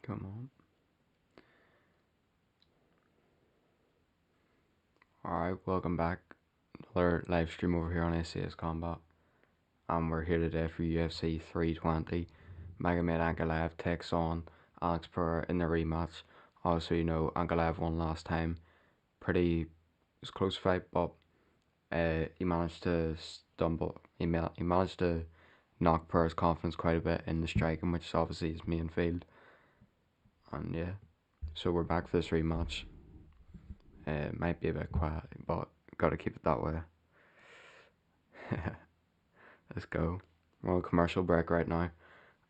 Come on. Alright, welcome back. Another live stream over here on SAS Combat. And we're here today for UFC 320. Magomed Ankalaev takes on Alex Pereira in the rematch. Obviously, Ankalaev won last time. It was a close fight, but he managed to stumble. He managed to knock Pereira's confidence quite a bit in the striking, which is obviously his main field. And yeah, so we're back for this rematch. It might be a bit quiet, but gotta keep it that way. Let's go. We're on a commercial break right now,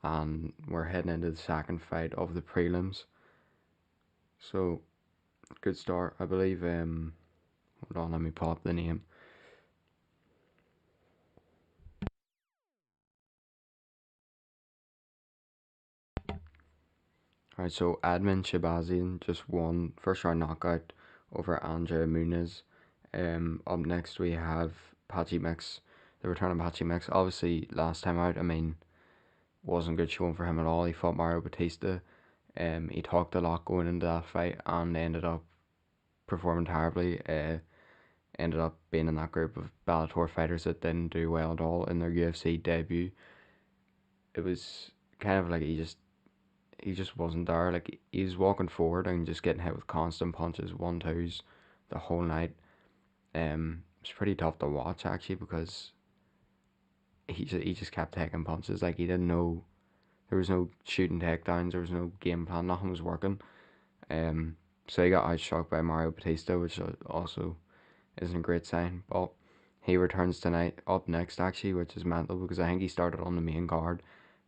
and we're heading into the second fight of the prelims. So, good start, I believe. Hold on, let me pull up the name. Alright, so Admin Shabazian just won first round knockout over Andre Muniz. Up next we have Patchy Mix, the return of Patchy Mix. Obviously, last time out, wasn't good showing for him at all. He fought Mario Batista. He talked a lot going into that fight and ended up performing terribly. Ended up being in that group of Bellator fighters that didn't do well at all in their UFC debut. It was kind of like he just wasn't there. Like, he was walking forward and just getting hit with constant punches, 1-2s, the whole night. It was pretty tough to watch actually, because he just kept taking punches. Like, he didn't know, there was no shooting takedowns, there was no game plan, nothing was working. So he got outshot by Mario Batista, which also isn't a great sign. But he returns tonight, up next actually, which is mental because I think he started on the main card,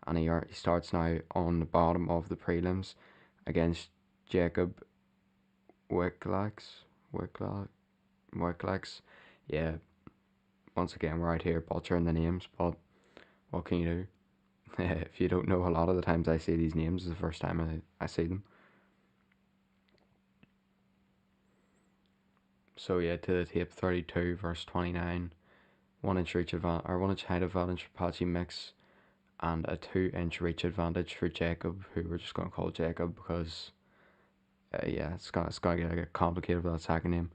and he starts now on the bottom of the prelims against Jacob Wicklax. Wicklax. Yeah, once again we're out here butchering the names, but what can you do? If you don't know, a lot of the times I say these names is the first time I see them. So yeah, to the tape, 32 versus 29, 1 inch reach advantage, or 1 inch height advantage for Patchy Mix, and a 2 inch reach advantage for Jacob, who we're just gonna call Jacob because yeah, it's gonna get like complicated with that second name.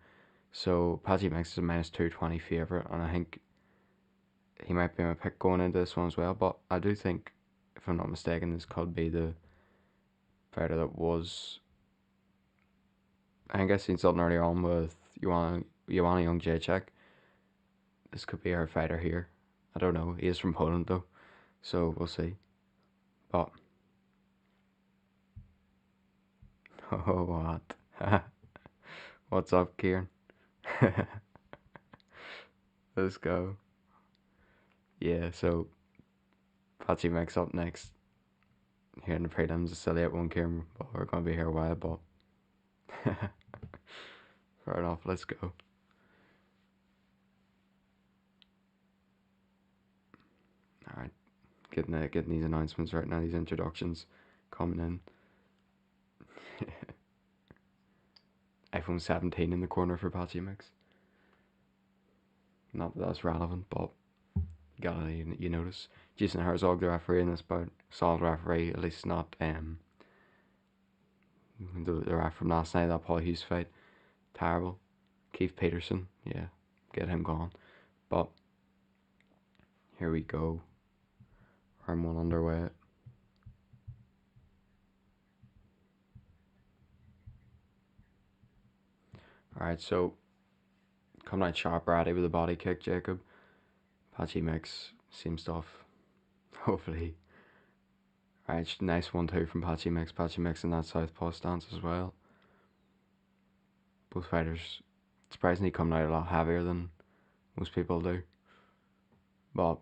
So Patchy Mix is a -220 favorite, and I think he might be my pick going into this one as well. But I do think, if I'm not mistaken, this could be the fighter that was. I think I seen something earlier on with Joanna Jędrzejczyk. This could be her fighter here. I don't know. He is from Poland though, so we'll see. But oh, what? What's up, Kieran? Let's go. Yeah, so Patchy Mix up next here in the prelims. It's silly at one Kieran, but we're gonna be here a while. But fair enough. Let's go. All right, getting these announcements right now. These introductions coming in. iPhone 17 in the corner for Patchy Mix. Not that that's relevant, but you notice. Jason Herzog, the referee in this bout, solid referee. At least not the ref from last night, that Paul Hughes fight, terrible. Keith Peterson, yeah, get him gone. But here we go. Round one underway. Alright, so coming out sharp, Ratty with a body kick, Jacob. Patchy Mix, same stuff. Hopefully. Alright, nice 1-2 from Patchy Mix. Patchy Mix in that southpaw stance as well. Both fighters surprisingly coming out a lot heavier than most people do. But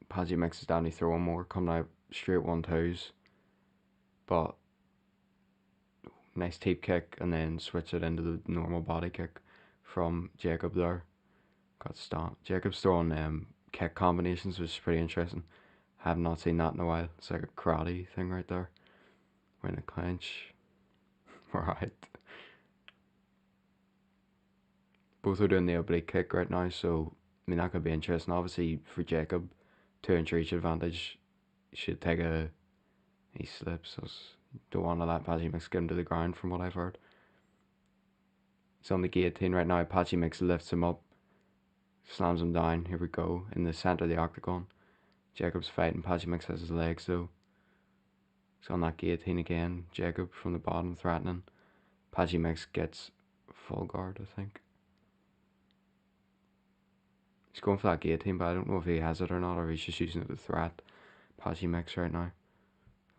Patchy Mix is definitely throwing more, coming out straight 1-2s. But nice teep kick and then switch it into the normal body kick from Jacob there. Got stomped. Jacob's throwing kick combinations, which is pretty interesting. Have not seen that in a while. It's like a karate thing right there. We're in a clinch. Right. Both are doing the oblique kick right now, so that could be interesting. Obviously for Jacob, 2 inch reach advantage. He He slips, so don't want to let Patchy Mix get him to the ground from what I've heard. He's on the guillotine right now. Patchy Mix lifts him up, slams him down. Here we go, in the centre of the octagon. Jacob's fighting. Patchy Mix has his legs though. He's on that guillotine again. Jacob from the bottom threatening. Patchy Mix gets full guard, I think. He's going for that guillotine, but I don't know if he has it or not, or he's just using it to threat Patchy Mix right now.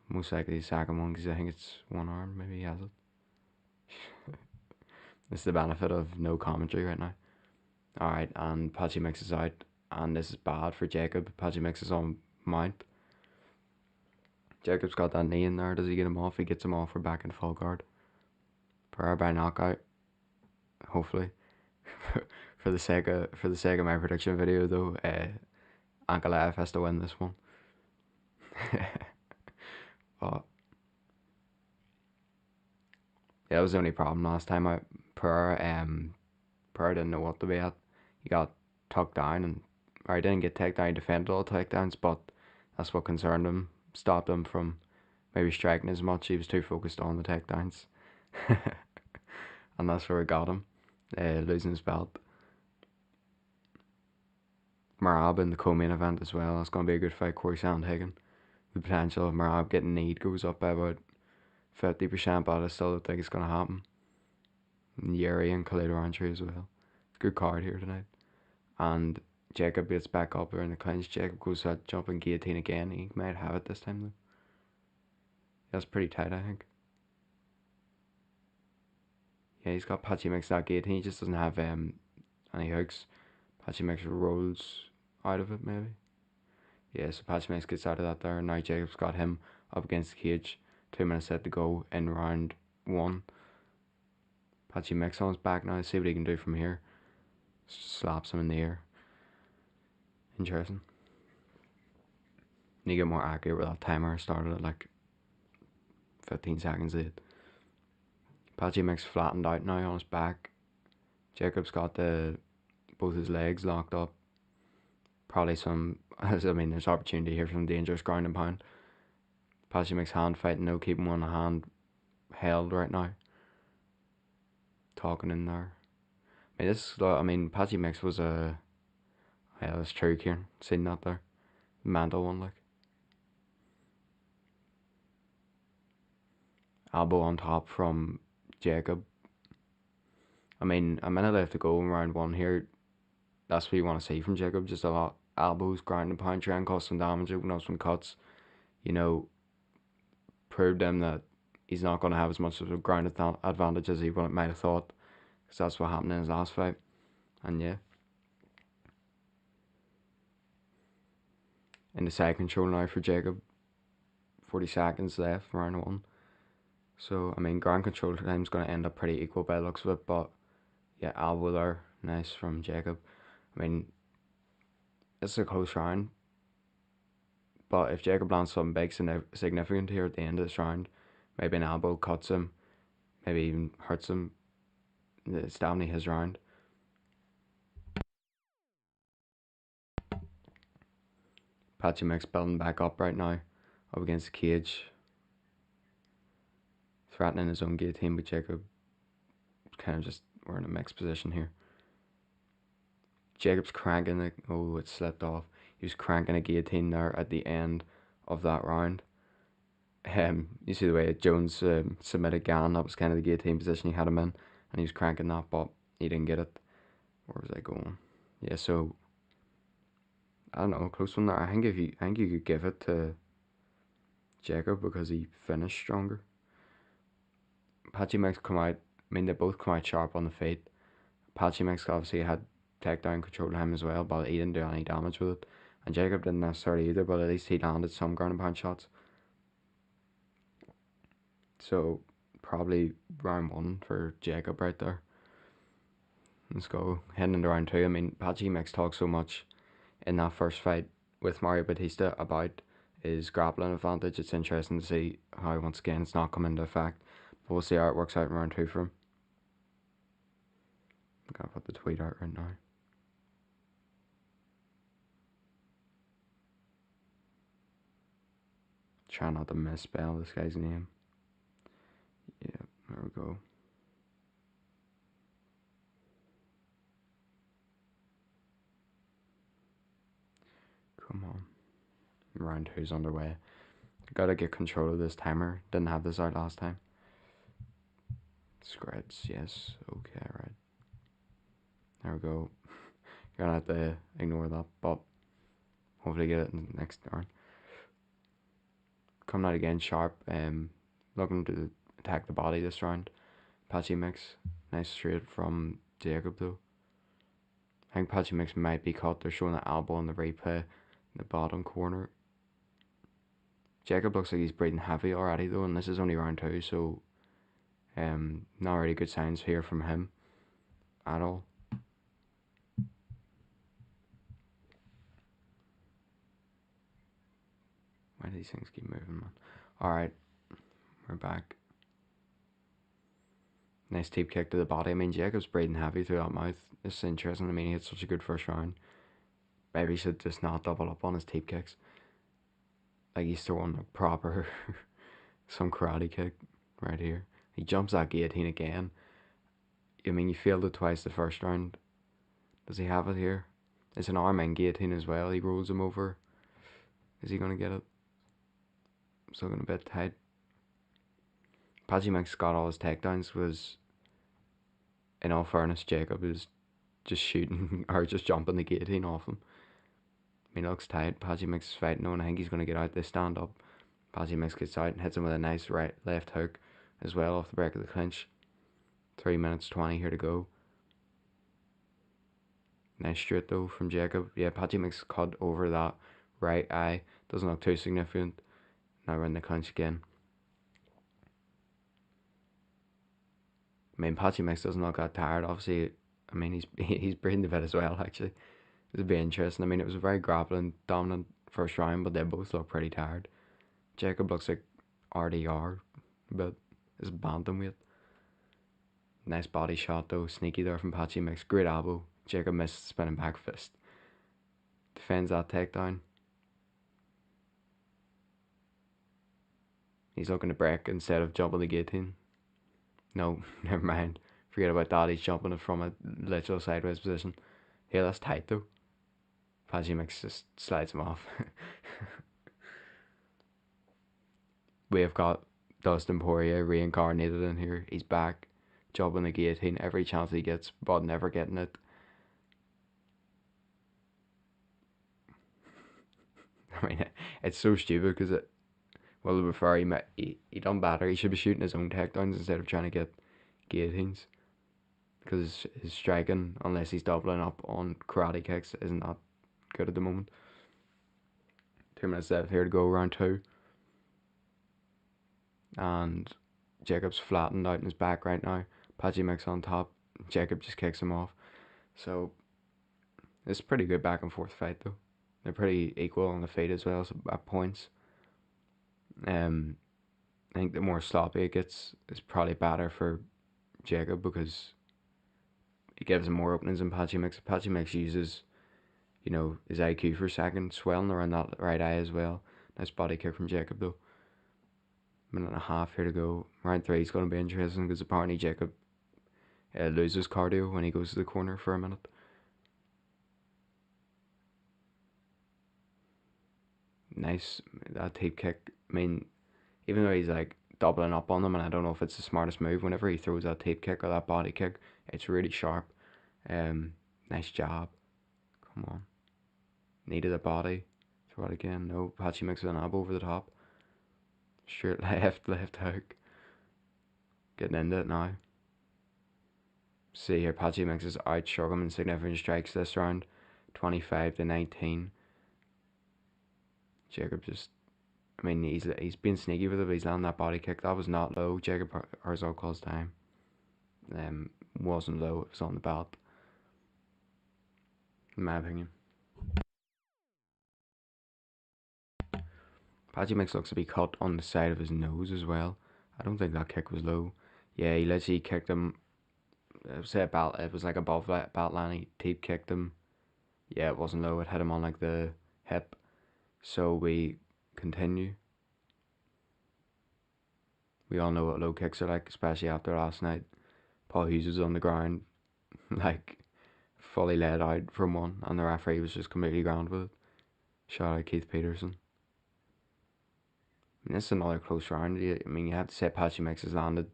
Most likely the second one, because I think it's one arm. Maybe he has it. This is the benefit of no commentary right now. Alright, and Patchy Mix is out, and this is bad for Jacob. Patchy Mix is on mount. Jacob's got that knee in there. Does he get him off? He gets him off. We're back in full guard. Pereira by knockout. Hopefully. for the sake of my prediction video though, Ankalaev has to win this one. But yeah, that was the only problem last time out. Pereira didn't know what to be at. He got tucked down, and or he didn't get taken down. He defended all takedowns, but that's what concerned him. Stopped him from maybe striking as much. He was too focused on the takedowns. And that's where it got him, losing his belt. Merab in the co-main event as well. It's going to be a good fight. Corey Sandhagen. The potential of Merab getting kneed goes up by about 50%, but I still don't think it's going to happen. And Yuri and Khalid Roundtree as well. Good card here tonight. And Jacob gets back up there in the clinch. Jacob goes to that jumping guillotine again. He might have it this time though. That's pretty tight, I think. Yeah, he's got Patchy Mix that guillotine. He just doesn't have any hooks. Patchy Mix rolls out of it maybe. Yeah, so Patchy Mix gets out of that there. Now Jacob's got him up against the cage. 2 minutes set to go in round 1. Patchy Mix on his back now. See what he can do from here. Slaps him in the air. Interesting. Need to get more accurate with that timer. Started at like 15 seconds late. Patchy Mix flattened out now on his back. Jacob's got both his legs locked up. Probably some, I mean, there's opportunity here for some dangerous ground and pound. Patchy Mix hand fighting though, keeping one hand held right now. Talking in there. I mean, Patchy Mix was a, yeah, that's true, Kieran. Seen that there. Mental one, like. Elbow on top from Jacob. I mean, a minute left to go in round 1 here. That's what you want to see from Jacob. Just a lot elbows, ground and pound, try and cause some damage, open up some cuts. You know, prove them that he's not going to have as much of a ground advantage as he might have thought. Because that's what happened in his last fight. And yeah. In the side control now for Jacob. 40 seconds left, round 1. So, I mean, ground control time's going to end up pretty equal by the looks of it. But, yeah, elbow there. Nice from Jacob. I mean, it's a close round. But if Jacob lands something big significant here at the end of this round, maybe an elbow cuts him, maybe even hurts him, it's definitely his round. Patchy Mix building back up right now, up against the cage. Threatening his own guillotine, but Jacob kind of just, we're in a mixed position here. Jacob's cranking it, oh, it slipped off. He was cranking a guillotine there at the end of that round. You see the way Jones submitted Gann, that was kind of the guillotine position he had him in, and he was cranking that, but he didn't get it. Where was I going? Yeah, so I don't know, close one there. I think you could give it to Jacob because he finished stronger. Patchy Mix come out. I mean, they both come out sharp on the feet. Patchy Mix obviously had takedown control of him as well, but he didn't do any damage with it. And Jacob didn't necessarily either, but at least he landed some ground and pound shots. So probably round 1 for Jacob right there. Let's go heading into round 2. I mean, Patchy Mix talked so much in that first fight with Mario Batista about his grappling advantage. It's interesting to see how once again it's not come into effect. But we'll see how it works out in round 2 for him. I'm gonna put the tweet out right now. try not to misspell this guy's name. Yeah, there we go. Come on. Round 2's underway. Gotta get control of this timer. Didn't have this out last time. Scripts, yes. Okay, right. There we go. You're gonna have to ignore that, but hopefully get it in the next turn. Coming out again sharp. Looking to attack the body this round. Patchy mix. Nice straight from Jacob though. I think Patchy mix might be caught. They're showing the elbow in the replay in the bottom corner. Jacob looks like he's breathing heavy already though, and this is only round 2, so not really good signs here from him at all. Why do these things keep moving, man? Alright, we're back. Nice deep kick to the body. I mean, Jacob's breathing heavy through that mouth. It's interesting. I mean, he had such a good first round. Maybe he should just not double up on his deep kicks. Like he's throwing a proper some karate kick right here. He jumps that guillotine again. I mean, you failed it twice the first round. Does he have it here? It's an arm and guillotine as well. He rolls him over. Is he going to get it? Still going a bit tight. Patchy Mix got all his takedowns. Was, in all fairness, Jacob is just shooting or just jumping the guillotine off him. I mean, it looks tight. Patchy Mix is fighting on. I think he's going to get out. They stand up. Patchy Mix gets out and hits him with a nice left hook as well off the break of the clinch. 3 minutes 20 here to go. Nice straight though from Jacob. Yeah, Patchy Mix cut over that right eye. Doesn't look too significant. Now we're in the clinch again. I mean, Patchy Mix doesn't look that tired. Obviously, I mean, he's breathing a bit as well, actually. This would be interesting. I mean, it was a very grappling, dominant first round, but they both look pretty tired. Jacob looks like RDR, but it's bantamweight. Nice body shot, though. Sneaky there from Patchy Mix. Great elbow. Jacob missed spinning back fist. Defends that takedown. He's looking to break instead of jumping the guillotine. No, never mind. Forget about that. He's jumping it from a literal sideways position. Yeah, that's tight though. Patchy Mix just slides him off. We have got Dustin Poirier reincarnated in here. He's back, jumping the guillotine every chance he gets, but never getting it. I mean, it's so stupid because it. Well, before he done better. He should be shooting his own takedowns instead of trying to get guillotines. Because his striking, unless he's doubling up on karate kicks, isn't that good at the moment. 2 minutes left here to go, round 2. And Jacob's flattened out in his back right now. Patchy Mix on top. Jacob just kicks him off. So it's a pretty good back and forth fight though. They're pretty equal on the feet as well, so at points. I think the more sloppy it gets is probably better for Jacob because it gives him more openings than Patchy Mix. Patchy Mix uses, his IQ for a second, swelling around that right eye as well. Nice body kick from Jacob though. Minute and a half here to go. Round 3 is going to be interesting because apparently Jacob loses cardio when he goes to the corner for a minute. Nice, that tape kick. I mean, even though he's like doubling up on them, and I don't know if it's the smartest move, whenever he throws that tape kick or that body kick, it's really sharp. Nice job. Come on. Needed a body. Throw it again. No, Patchy Mix with an elbow over the top. Straight left hook. Getting into it now. See here, Patchy Mix is out struggling significant strikes this round. 25-19. Jacob just, I mean, he's been sneaky with it, but he's landing that body kick. That was not low. Jacob Herzog's time. Wasn't low. It was on the belt. In my opinion. Patchy Mix looks to be cut on the side of his nose as well. I don't think that kick was low. Yeah, he literally kicked him. It was like above that belt line. He deep kicked him. Yeah, it wasn't low. It hit him on like the hip. So we continue. We all know what low kicks are like, especially after last night. Paul Hughes was on the ground, like fully laid out from one, and the referee was just completely ground with it. Shout out Keith Peterson. I mean, this is another close round. I mean, you have to say Patchy Mix has landed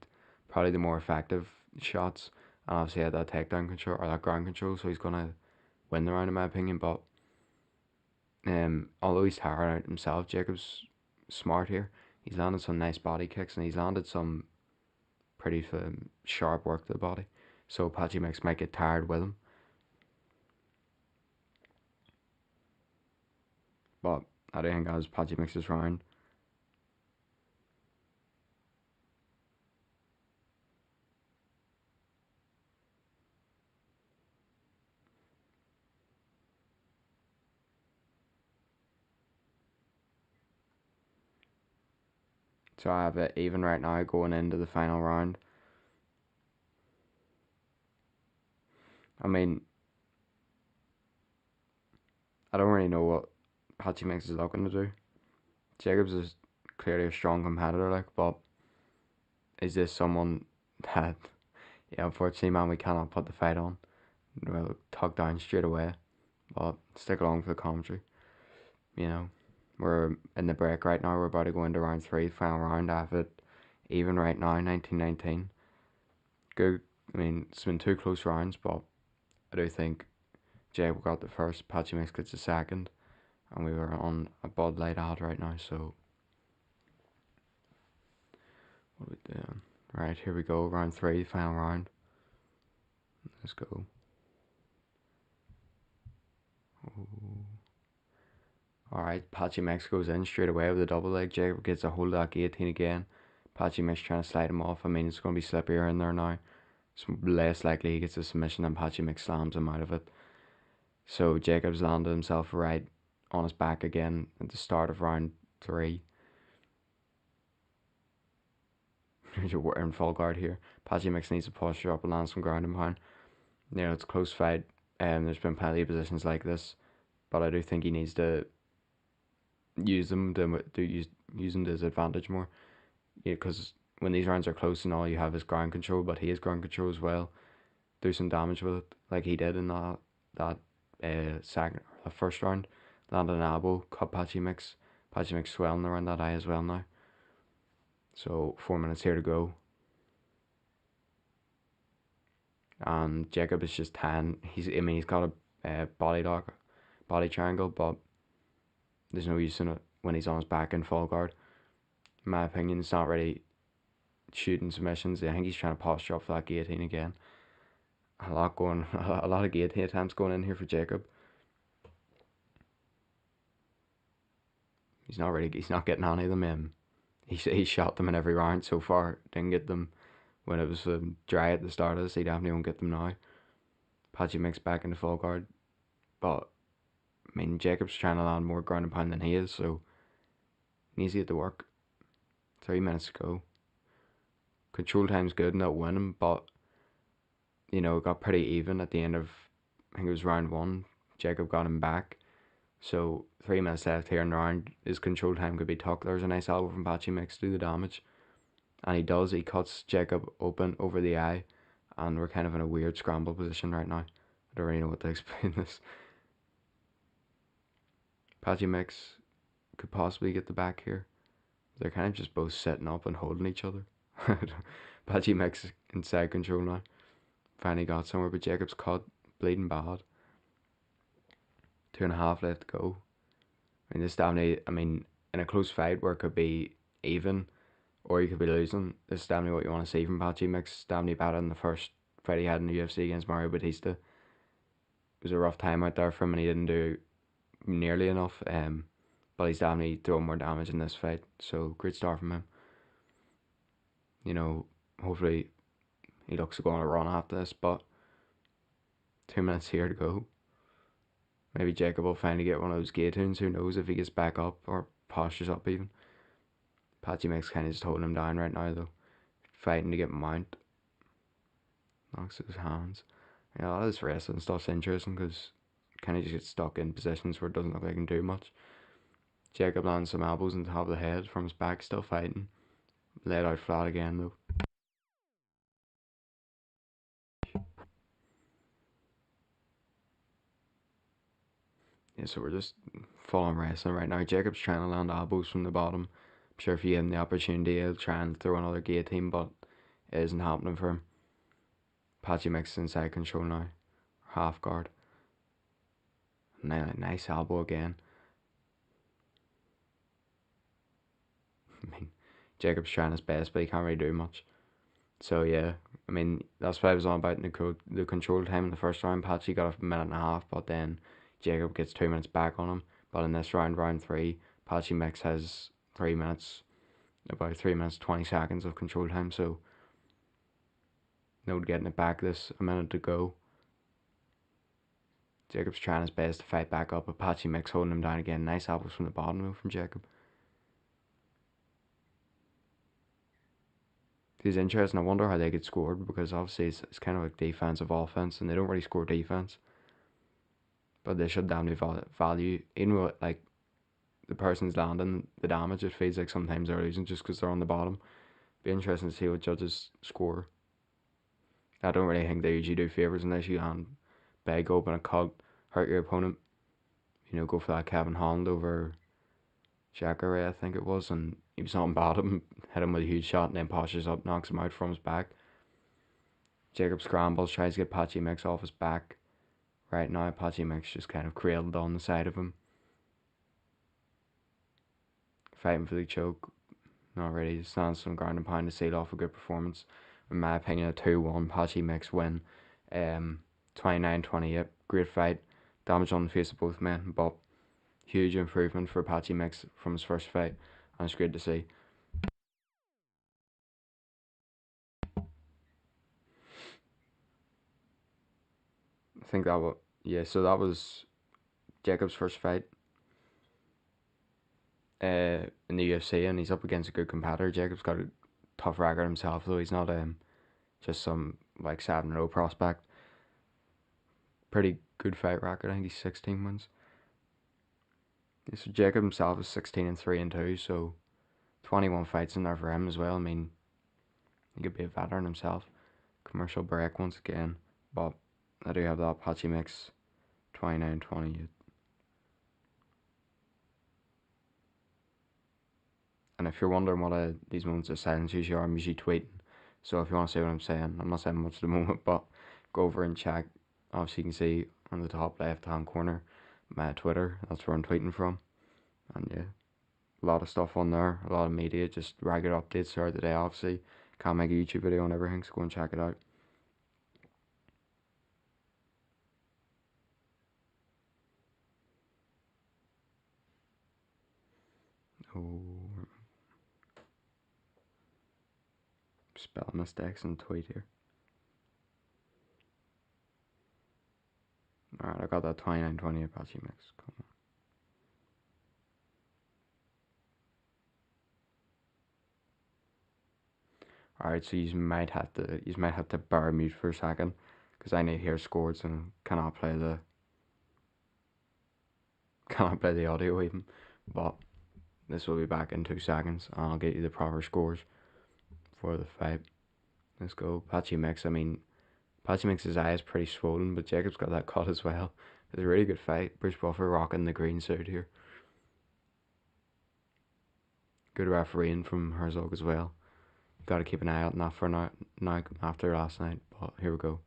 probably the more effective shots, and obviously had that takedown control or that ground control, so he's gonna win the round in my opinion. But although he's tired out himself, Jacob's smart here. He's landed some nice body kicks, and he's landed some pretty sharp work to the body. So Patchy Mix might get tired with him. But I don't think that was Patchy Mix's round. So I have it even right now going into the final round. I mean, I don't really know what Patchy Mix is looking to do. Jacobs is clearly a strong competitor, like, but is this someone that, yeah, unfortunately, man, we cannot put the fight on? We'll tuck down straight away, but stick along for the commentary. You know, we're in the break right now. We're about to go into round three, final round. I have it even right now, 19-19. Good. I mean, it's been two close rounds, but I do think Jacob got the first, Patchy Mix gets the second, and we were on a Bud Light ad right now, so what are we doing? Right, here we go, round three, final round. Let's go. Alright, Patchy Mix goes in straight away with a double leg. Jacob gets a hold of that guillotine again. Patchy Mix trying to slide him off. I mean, it's going to be slippier in there now. It's less likely he gets a submission than Patchy Mix slams him out of it. So Jacob's landed himself right on his back again at the start of round three. We're in full guard here. Patchy Mix needs to posture up and land some ground and pound. You know, it's a close fight. There's been plenty of positions like this, but I do think he needs to use them use them to his advantage more. Yeah, because when these rounds are close and all you have is ground control, but he has ground control as well. Do some damage with it, like he did in that second the first round. Landed an elbow, cut Patchy Mix. Patchy Mix swelling around that eye as well now. So 4 minutes here to go. And Jacob is just 10. He's got a body lock, body triangle, but there's no use in it when he's on his back in full guard. In my opinion, it's not really shooting submissions. I think he's trying to posture up for that guillotine again. A lot of guillotine attempts going in here for Jacob. He's not getting any of them in. He shot them in every round so far. Didn't get them when it was dry at the start of this. He definitely won't get them now. Patchy Mix back into full guard, but I mean Jacob's trying to land more ground and pound than he is, so he needs to get to work. 3 minutes to go. Control time's good, not winning, but you know it got pretty even at the end of I think it was round one. Jacob got him back. So 3 minutes left here in the round. His control time could be tucked. There's a nice elbow from Patchy Mix to do the damage. And he does. He cuts Jacob open over the eye. And we're kind of in a weird scramble position right now. I don't really know what to explain this. Patchy Mix could possibly get the back here. They're kind of just both setting up and holding each other. Patchy Mix inside control now. Finally got somewhere, but Jacob's cut. Bleeding bad. 2.5 left to go. I mean, this definitely, I mean, in a close fight where it could be even or you could be losing, this is definitely what you want to see from Patchy Mix. Definitely better than the first fight he had in the UFC against Mario Batista. It was a rough time out there for him and he didn't do nearly enough. But he's definitely throwing more damage in this fight. So great start from him. You know, hopefully he looks to go on a run after this, but 2 minutes here to go. Maybe Jacob will finally get one of those guillotines. Who knows if he gets back up or postures up even. Patchy Mix kind of just holding him down right now though. Fighting to get him mount. Knocks his hands. Yeah, all this wrestling stuff's interesting because kind of just gets stuck in positions where it doesn't look like he can do much. Jacob lands some elbows on the top of the head from his back, still fighting. Laid out flat again though. Yeah, so we're just full on wrestling right now. Jacob's trying to land elbows from the bottom. I'm sure if he had the opportunity, he'll try and throw another guillotine, but it isn't happening for him. Patchy Mix inside control now. Half guard. Nice elbow again. I mean, Jacob's trying his best, but he can't really do much. So yeah, I mean that's what I was on about in the control time in the first round. Patchy got a minute and a half, but then Jacob gets 2 minutes back on him. But in this round, round three, Patchy Mix has 3 minutes, about 3 minutes 20 seconds of control time. So no getting it back. This a minute to go. Jacob's trying his best to fight back up, but Patchy Mix holding him down again. Nice elbows from the bottom though from Jacob. It's interesting. I wonder how they get scored because obviously it's kind of like defensive offense, and they don't really score defense. But they should damn value. Even with like the person's landing the damage, it feels like sometimes they're losing just because they're on the bottom. Be interesting to see what judges score. I don't really think they usually do favours unless you land big, open a cut, hurt your opponent. You know, go for that Kevin Holland over Jacare, I think it was, and he was on bottom, hit him with a huge shot, and then poshes up, knocks him out from his back. Jacob scrambles, tries to get Patchy Mix off his back. Right now, Patchy Mix just kind of cradled on the side of him, fighting for the choke. Not ready to stand some ground and pound to seal off a good performance. In my opinion, a 2-1 Patchy Mix win. 29-28, great fight. Damage on the face of both men, but huge improvement for Patchy Mix from his first fight, and it's great to see. I think that was, yeah, so that was Jacob's first fight in the UFC, and he's up against a good competitor. Jacob's got a tough record himself, though he's not just some like 7-0 prospect. Pretty good fight record. I think he's 16 wins. So Jacob himself is 16-3-2, so 21 fights in there for him as well. I mean, he could be a veteran himself. Commercial break once again, but I do have that Patchy Mix 29-28. And if you're wondering what these moments of silence usually are, I'm usually tweeting. So if you want to see what I'm saying, I'm not saying much at the moment, but go over and check. Obviously, you can see on the top left hand corner my Twitter. That's where I'm tweeting from. And yeah, a lot of stuff on there, a lot of media, just regular updates throughout the day. Obviously, can't make a YouTube video on everything, so go and check it out. Oh, spell mistakes in the tweet here. Alright, I got that 29-20 Apache mix. Come on. Alright, so you might have to bar mute for a second, because I need to hear scores and cannot play the audio even. But this will be back in 2 seconds, and I'll get you the proper scores for the fight. Let's go. Patchy Mix. I mean, Patchy Mix's eye is pretty swollen, but Jacob's got that cut as well. It's a really good fight. Bruce Buffer rocking the green suit here. Good refereeing from Herzog as well. Got to keep an eye out on that for now after last night. But here we go.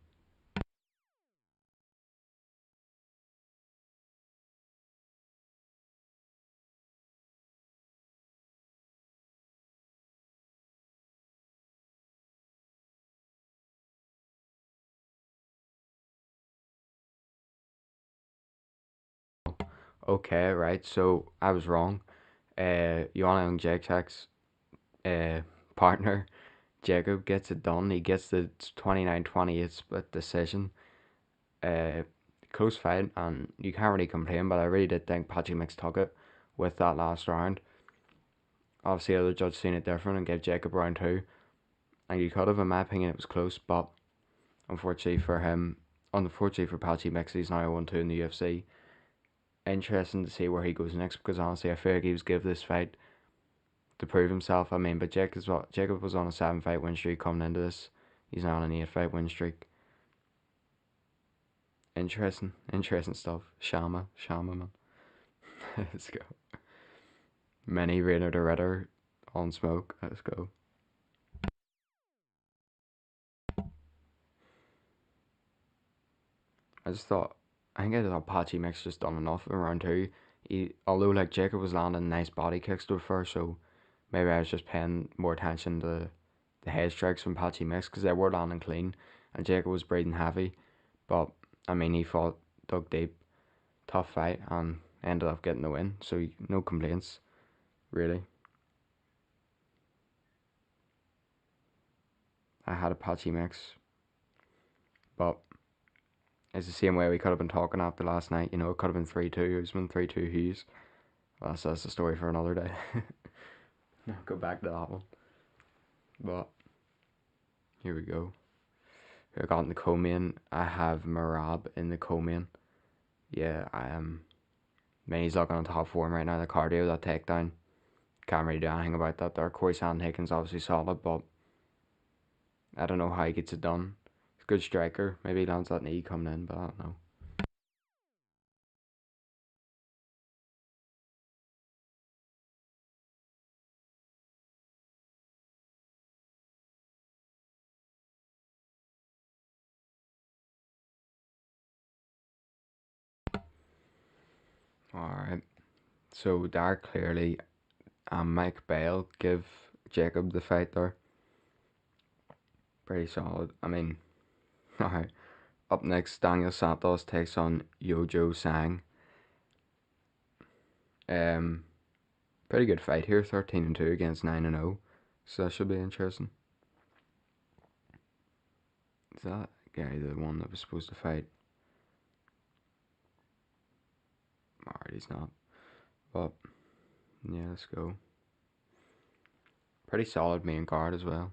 Okay, right. So I was wrong. Joanna and Jacek's partner Jacob gets it done. He gets the 29-28 split decision. Uh, Close fight, and you can't really complain. But I really did think Patchy Mix took it with that last round. Obviously, other judges seen it different and gave Jacob round two. And you could have, in my opinion, it was close, but unfortunately for him, unfortunately for Patchy Mix, he's now 1-2 in the UFC. Interesting to see where he goes next, because honestly, I feel like he was give this fight to prove himself. I mean, but Jacob was on a 7 fight win streak coming into this. He's now on an 8 fight win streak. Interesting stuff. Shama man. Let's go. Many Rainer the Ritter on smoke. Let's go. I just thought, I thought Patchy Mix just done enough in round two. Although like Jacob was landing nice body kicks to first, so maybe I was just paying more attention to the head strikes from Patchy Mix because they were landing clean, and Jacob was breathing heavy. But I mean, he fought dug deep, tough fight, and ended up getting the win. So no complaints, really. I had a Patchy Mix, but it's the same way we could have been talking after last night. You know, it could have been 3-2. It's been 3-2 Hughes. That's a story for another day. Go back to that one. But here we go. I got in the co-main. I have Marab in the co-main. Yeah, I am. Man, he's looking on top form right now. The cardio, that takedown. Can't really do anything about that there. Corey Sandhagen's obviously solid, but I don't know how he gets it done. He's a good striker. Maybe he lands that knee coming in, but I don't know. Alright. So Derek Clearly and Mike Bale give Jacob the fight there. Pretty solid. I mean, alright. Up next, Daniel Santos takes on Yojo Sang. Um, Pretty good fight here. 13-2 against 9-0. So that should be interesting. Is that guy the one that was supposed to fight? Alright, he's not. But yeah, let's go. Pretty solid main card as well.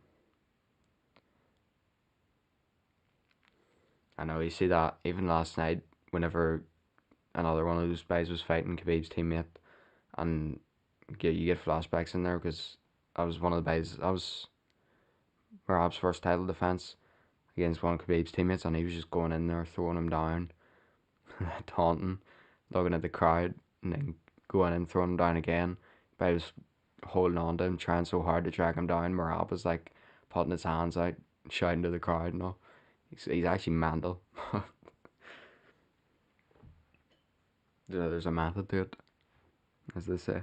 I know you see that even last night, whenever another one of those guys was fighting Khabib's teammate, and you get flashbacks in there because I was one of the guys. I was Merab's first title defense against one of Khabib's teammates, and he was just going in there, throwing him down, taunting, looking at the crowd, and then going in, throwing him down again. But I was holding on to him, trying so hard to track him down. Merab was like putting his hands out, shouting to the crowd and all. He's actually mental. There's a method to it, as they say.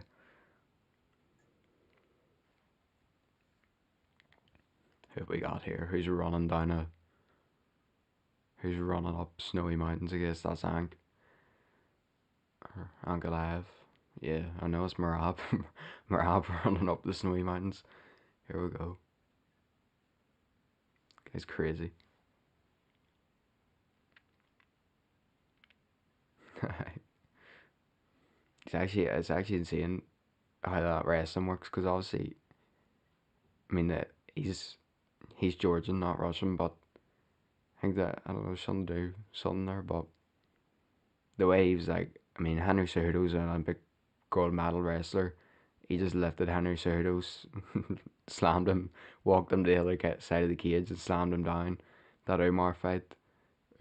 Who have we got here? Who's running up snowy mountains? I guess that's Ankalaev. Yeah, I know it's Marab. Marab running up the snowy mountains. Here we go. Guy's crazy. It's actually insane how that wrestling works because obviously, I mean that he's Georgian, not Russian, but I think that I don't know something there, but the way he was like, I mean Henry Cejudo's an Olympic gold medal wrestler. He just lifted Henry Cejudo's, slammed him, walked him to the other side of the cage and slammed him down. That Umar fight,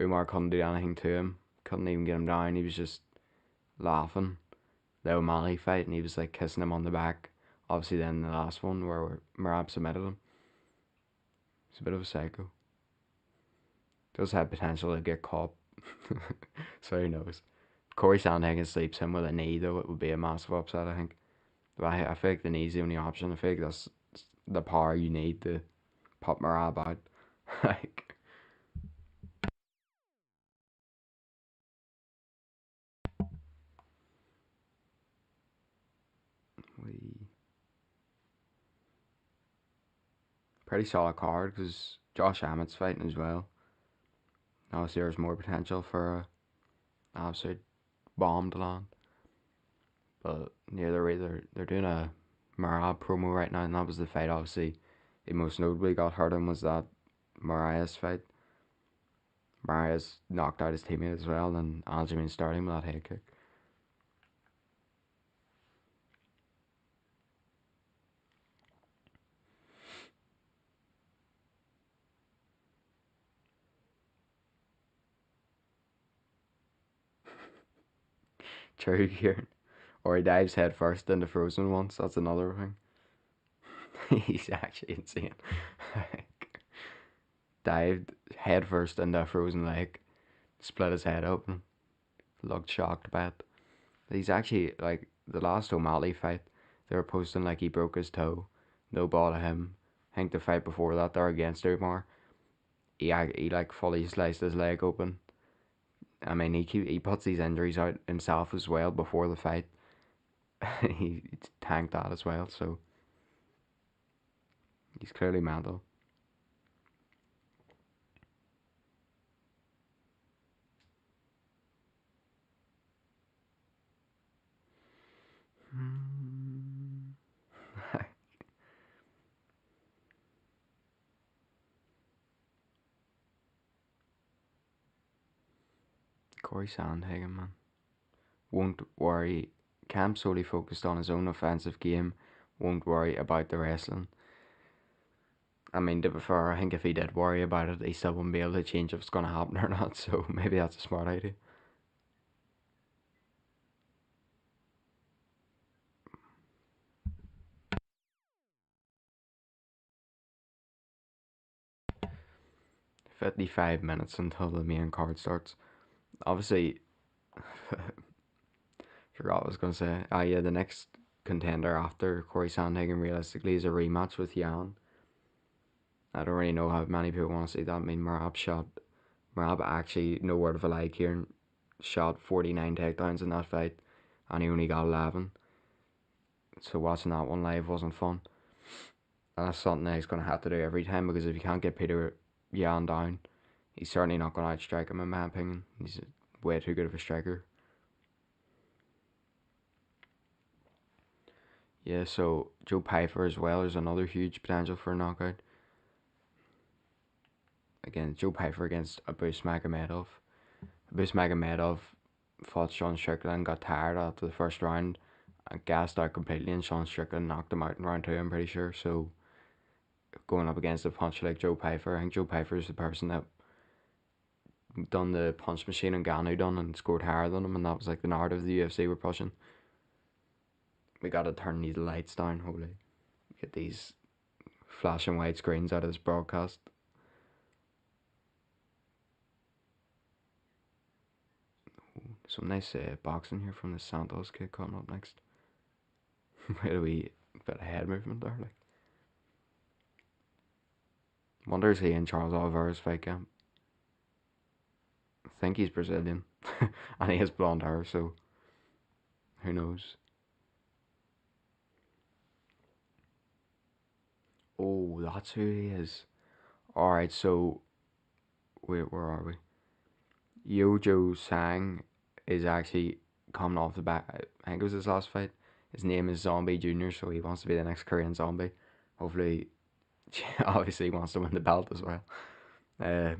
Umar couldn't do anything to him, couldn't even get him down. He was just laughing. The O'Malley fight, and he was like kissing him on the back. Obviously, then the last one where Merab submitted him. He's a bit of a psycho. Does have potential to get caught. So who knows? Corey Sandhagen sleeps him with a knee, though. It would be a massive upset, I think. But I feel like the knee's the only option. I feel like that's the power you need to pop Merab out. Like, we pretty solid card because Josh Emmett's fighting as well. Obviously, there's more potential for a absolute bomb to land. But yeah, they're doing a Mariah promo right now, and that was the fight. Obviously, the most notably got hurt in was that Mariah's fight. Mariah's knocked out his teammate as well, and Aljamain starting with that head kick. True, Kieran. Or he dives head first into Frozen once. That's another thing. He's actually insane. Dived head first into a frozen lake, split his head open, looked shocked by it. He's actually like the last O'Malley fight. They were posting like he broke his toe. No ball to him. I think the fight before that, they're against Umar. He like fully sliced his leg open. I mean, he puts these injuries out himself as well before the fight. He tanked that as well, so he's clearly mental. Corey Sandhagen, man, won't worry. Cam solely focused on his own offensive game. Won't worry about the wrestling. I mean, to be fair, I think if he did worry about it, he still wouldn't be able to change if it's going to happen or not. So maybe that's a smart idea. 55 minutes until the main card starts. Obviously, forgot what I was going to say. Ah, yeah, the next contender after Corey Sandhagen realistically is a rematch with Jan. I don't really know how many people want to see that. I mean, Marab actually, no word of a lie here, and shot 49 takedowns in that fight, and he only got 11. So watching that one live wasn't fun. And that's something that he's going to have to do every time, because if you can't get Peter Yan down, he's certainly not going to outstrike him, in my opinion. He's way too good of a striker. Yeah, so Joe Pyfer as well is another huge potential for a knockout. Again, Joe Pyfer against Abus Magomedov. Abus Magomedov fought Sean Strickland, got tired after the first round, and gassed out completely, and Sean Strickland knocked him out in round two, I'm pretty sure. So going up against a puncher like Joe Pyfer, I think Joe Pyfer is the person that done the punch machine and Ganu done and scored higher than him, and that was like the narrative the UFC were pushing. We gotta turn these lights down, holy. Get these flashing white screens out of this broadcast. Some nice boxing here from the Santos kid coming up next. Where do we bit of head movement there? Like, wonder is he in Charles Oliveira's fight camp? I think he's Brazilian, and he has blonde hair, so who knows? Oh, that's who he is. All right, so wait, where are we? Yojo Sang is actually coming off the back. I think it was his last fight. His name is Zombie Junior, so he wants to be the next Korean Zombie. Hopefully, obviously, he wants to win the belt as well. Uh,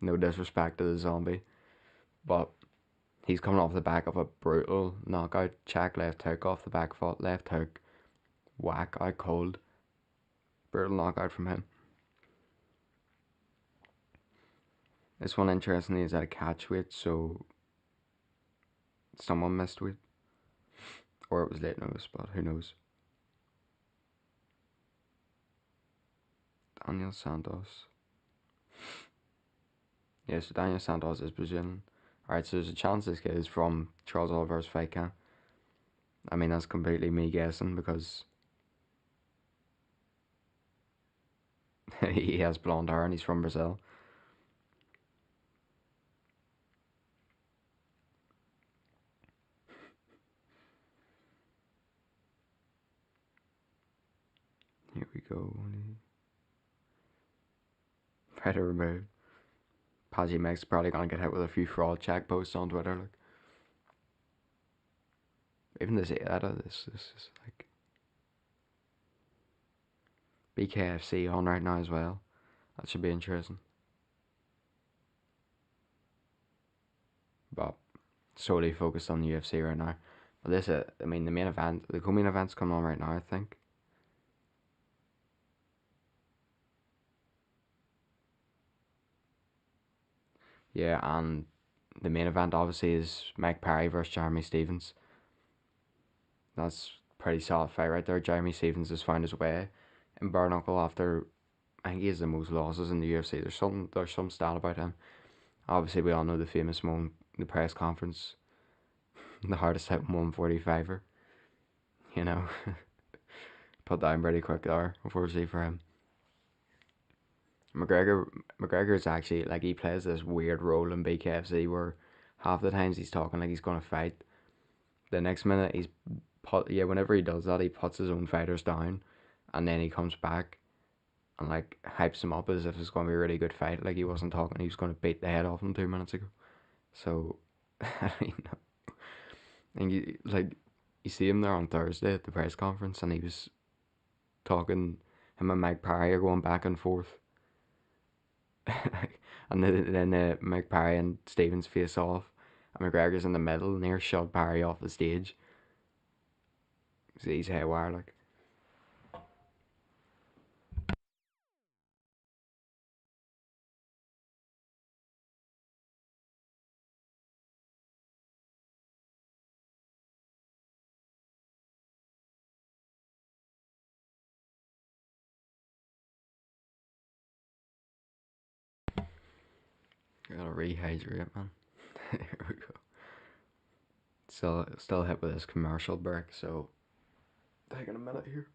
no disrespect to the Zombie, but he's coming off the back of a brutal knockout. Check left hook off the back foot, left hook, whack out cold. Brutal knockout from him. This one, interestingly, is at a catch weight, so someone missed weight. Or it was late notice, but who knows. Daniel Santos. Yeah, so Daniel Santos is Brazilian. Alright, so there's a chance this kid is from Charles Oliveira's fight camp. I mean, that's completely me guessing, because he has blonde hair and he's from Brazil. Here we go. Predator removed. Paji Meg's probably gonna get hit with a few fraud check posts on Twitter. Like, even this edit, this is like BKFC on right now as well. That should be interesting. But solely focused on the UFC right now. But this, I mean, the main event, the co-main event's coming on right now, I think. Yeah, and the main event obviously is Mike Perry versus Jeremy Stevens. That's a pretty solid fight right there. Jeremy Stevens has found his way in bare knuckle after I think he has the most losses in the UFC. There's some stat about him. Obviously, we all know the famous moment, the press conference, the hardest hit 145er. You know, put down pretty quick there, unfortunately for him. McGregor is actually like he plays this weird role in BKFC where half the times he's talking like he's gonna fight. The next minute whenever he does that he puts his own fighters down, and then he comes back and like hypes them up as if it's gonna be a really good fight. Like he wasn't talking, he was gonna beat the head off him 2 minutes ago. So I don't know. And you see him there on Thursday at the press conference, and he was talking. Him and Mike Perry are going back and forth. And then Mike Perry and Stevens face off, and McGregor's in the middle, near shot Perry off the stage. So he's haywire like. Gotta rehydrate, man. Here we go. Still hit with this commercial break, so taking a minute here.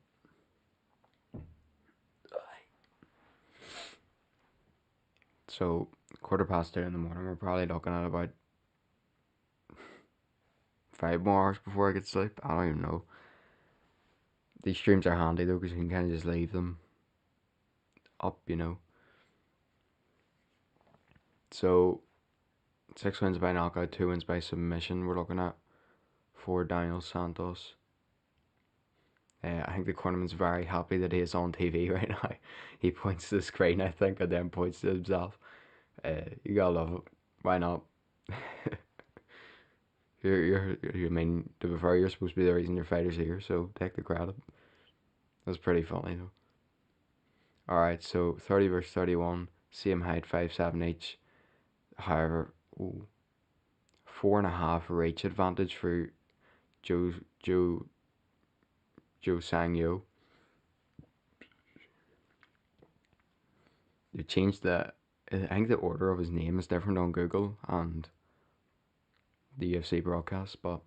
So 2:15 in the morning. We're probably looking at about 5 more hours before I get sleep. I don't even know. These streams are handy though because you can kind of just leave them up. So 6 wins by knockout, 2 wins by submission. We're looking at for Daniel Santos. I think the cornerman's very happy that he is on TV right now. He points to the screen, I think, and then points to himself. You gotta love it. Why not? I mean, to be fair, you're supposed to be the reason your fighter's here, so take the credit. That's pretty funny though. Alright, so 30 versus 31, same height, 5'7" each. However, ooh, 4.5 reach advantage for Joe Joe Joe Sang Yo. They changed I think the order of his name is different on Google and the UFC broadcast, but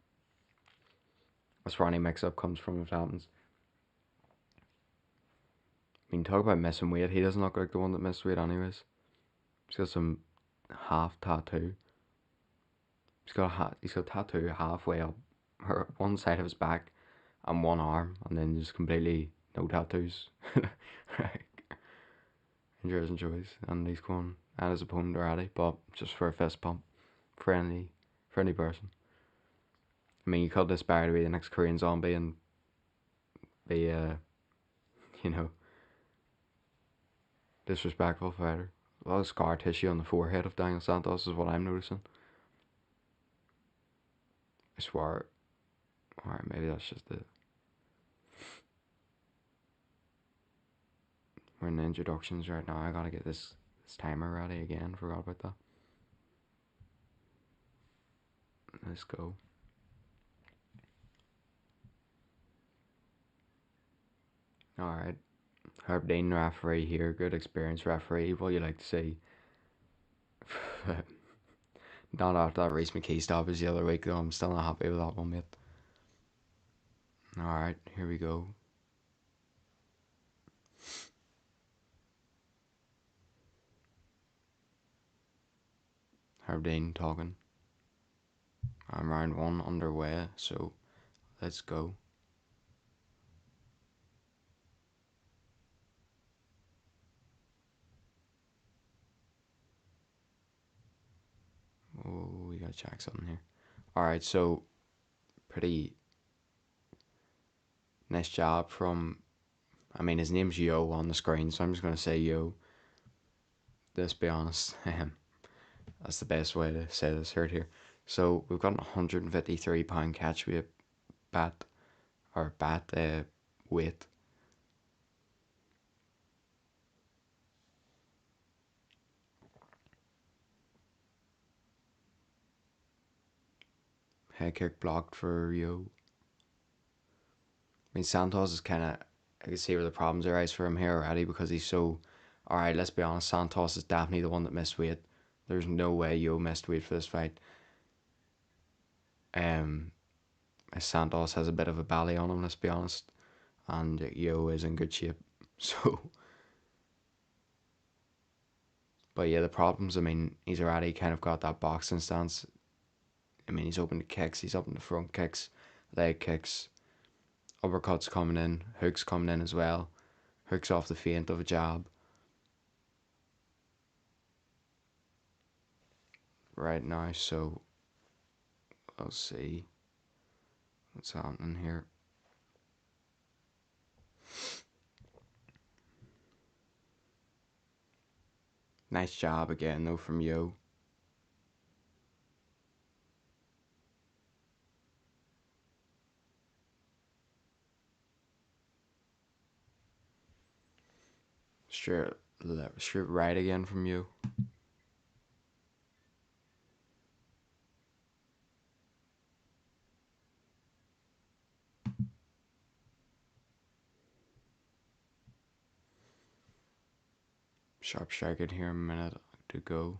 that's where any mix up comes from if it happens. I mean, talk about missing weight. He doesn't look like the one that missed weight, anyways. He's got some half tattoo. He's got a tattoo halfway up one side of his back and one arm, and then just completely no tattoos. Enjoys and joys, and he's going at his opponent already, but just for a fist pump, friendly person. I mean, you could aspire to be the next Korean Zombie and be you know, disrespectful fighter. A lot of scar tissue on the forehead of Daniel Santos is what I'm noticing. I swear. Alright, maybe that's just it. We're in the introductions right now. I gotta get this timer ready again. Forgot about that. Let's go. Alright. Herb Dean referee here. Good experienced referee. What you like to see? Not after that Reese McKee stoppage the other week though. I'm still not happy with that one, mate. Alright, here we go. Herb Dean talking. I'm round one underway, so let's go. Oh, we gotta check something here. Alright, so pretty nice job from. I mean, his name's Yo on the screen, so I'm just gonna say Yo. Let's be honest. That's the best way to say this right here. So we've got a 153 pound catch weight bat or bat weight. Head kick blocked for Yo. I mean, Santos is kind of. I can see where the problems arise for him here already because he's so. Alright, let's be honest. Santos is definitely the one that missed weight. There's no way Yo missed weight for this fight. Um, Santos has a bit of a belly on him, let's be honest. And Yo is in good shape. So. But yeah, the problems, I mean, he's already kind of got that boxing stance. I mean, he's open to kicks, he's up in the front kicks, leg kicks, uppercuts coming in, hooks coming in as well. Hooks off the feint of a jab. Right now, so we'll see what's happening here. Nice job again though from Yo. Straight left, straight right again from Yo. Sharp strike in here, a minute to go.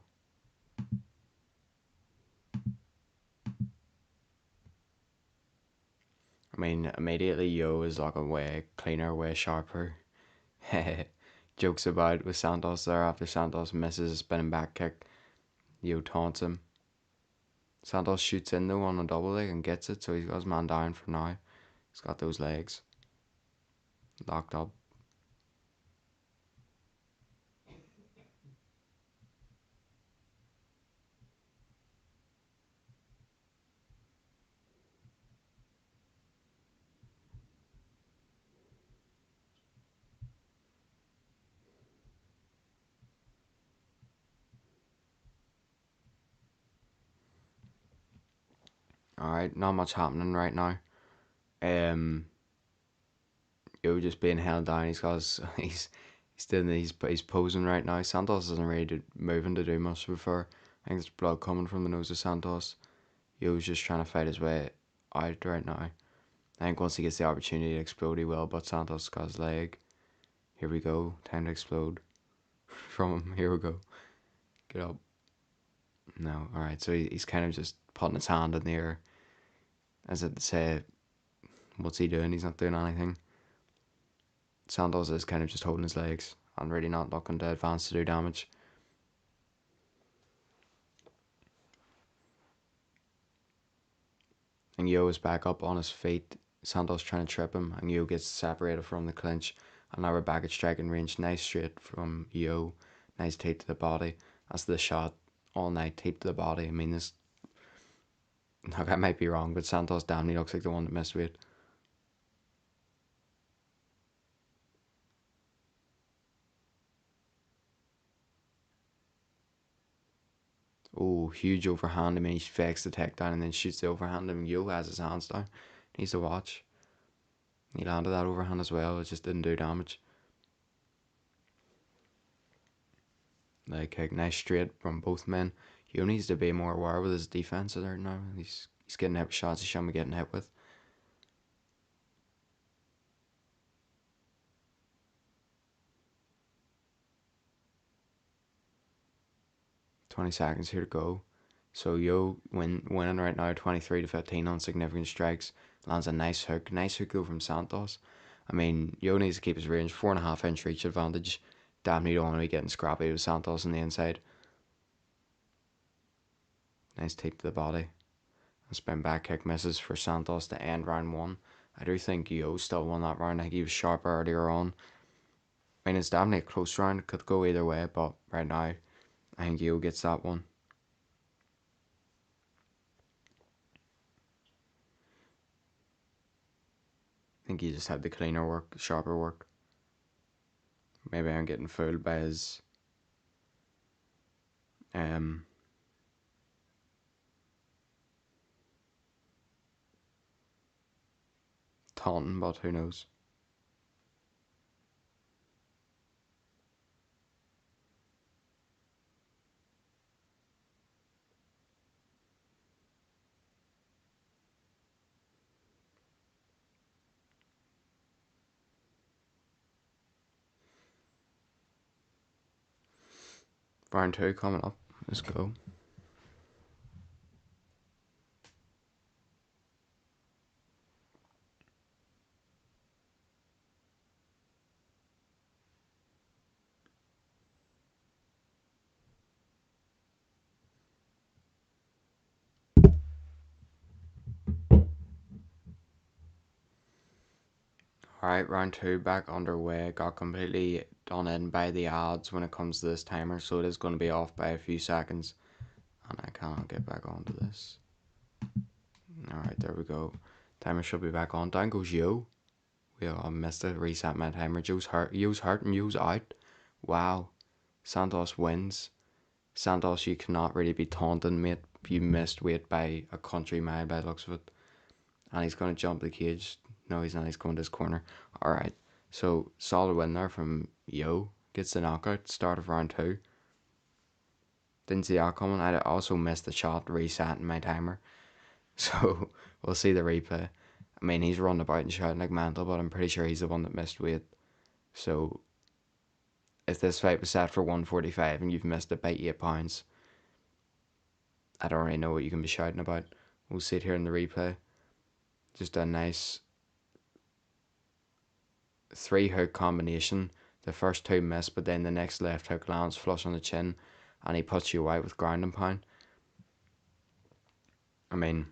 I mean, immediately Yo is looking way cleaner, way sharper. Jokes about with Santos there after Santos misses a spinning back kick. Yo taunts him. Santos shoots in though on a double leg and gets it, so he's got his man down for now. He's got those legs locked up. Alright, not much happening right now. Um, Yo just being held down. He's got his, he's posing right now. Santos isn't really moving to do much before. I think there's blood coming from the nose of Santos. Yo's just trying to fight his way out right now. I think once he gets the opportunity to explode, he will. But Santos got his leg. Here we go. Time to explode from him. Here we go. Get up. No. Alright, so he's kind of just putting his hand in the air. As if to say, what's he doing? He's not doing anything. Santos is kind of just holding his legs and really not looking to advance to do damage. And Yo is back up on his feet. Santos trying to trip him, and Yo gets separated from the clinch. And now we're back at striking range. Nice straight from Yo. Nice tape to the body. That's the shot all night. Tape to the body. I mean, this. Look, I might be wrong, but Santos damn looks like the one that missed weight. Oh, huge overhand. I mean, he fakes the takedown and then shoots the overhand. I mean, Yo has his hands down. Needs to watch. He landed that overhand as well. It just didn't do damage. Like, nice straight from both men. He needs to be more aware with his defense right now. He's getting hit with shots he shouldn't be getting hit with. 20 seconds here to go. So Yo winning right now 23-15 on significant strikes. Lands a nice hook. Nice hook though from Santos. I mean, Yo needs to keep his range. 4.5 inch reach advantage. Damn, you don't want to be getting scrappy with Santos on the inside. Nice tape to the body. A spin back kick misses for Santos to end round one. I do think Yo still won that round. I think he was sharper earlier on. I mean, it's definitely a close round. It could go either way, but right now, I think Yo gets that one. I think he just had the cleaner work, sharper work. Maybe I'm getting fooled by his um taunting, but who knows? Round two coming up. Let's go. Alright, round two back underway. Got completely done in by the odds when it comes to this timer, so it is going to be off by a few seconds. And I cannot get back onto this. Alright, there we go. Timer should be back on. Down goes Yo. I missed it. Reset my timer. Yo's hurt and Yo's out. Wow. Santos wins. Santos, you cannot really be taunting, mate. You missed weight by a country mile by the looks of it. And he's going to jump the cage. No, he's not. He's going to his corner. Alright. So, solid win there from Yo. Gets the knockout. Start of round two. Didn't see that coming. I also missed the shot resetting my timer. So, we'll see the replay. I mean, he's running about and shouting like mental, but I'm pretty sure he's the one that missed weight. So, if this fight was set for 145 and you've missed it by 8 pounds, I don't really know what you can be shouting about. We'll see it here in the replay. Just a nice 3-hook combination. The first two miss, but then the next left hook lands flush on the chin and he puts you out with ground and pound. I mean,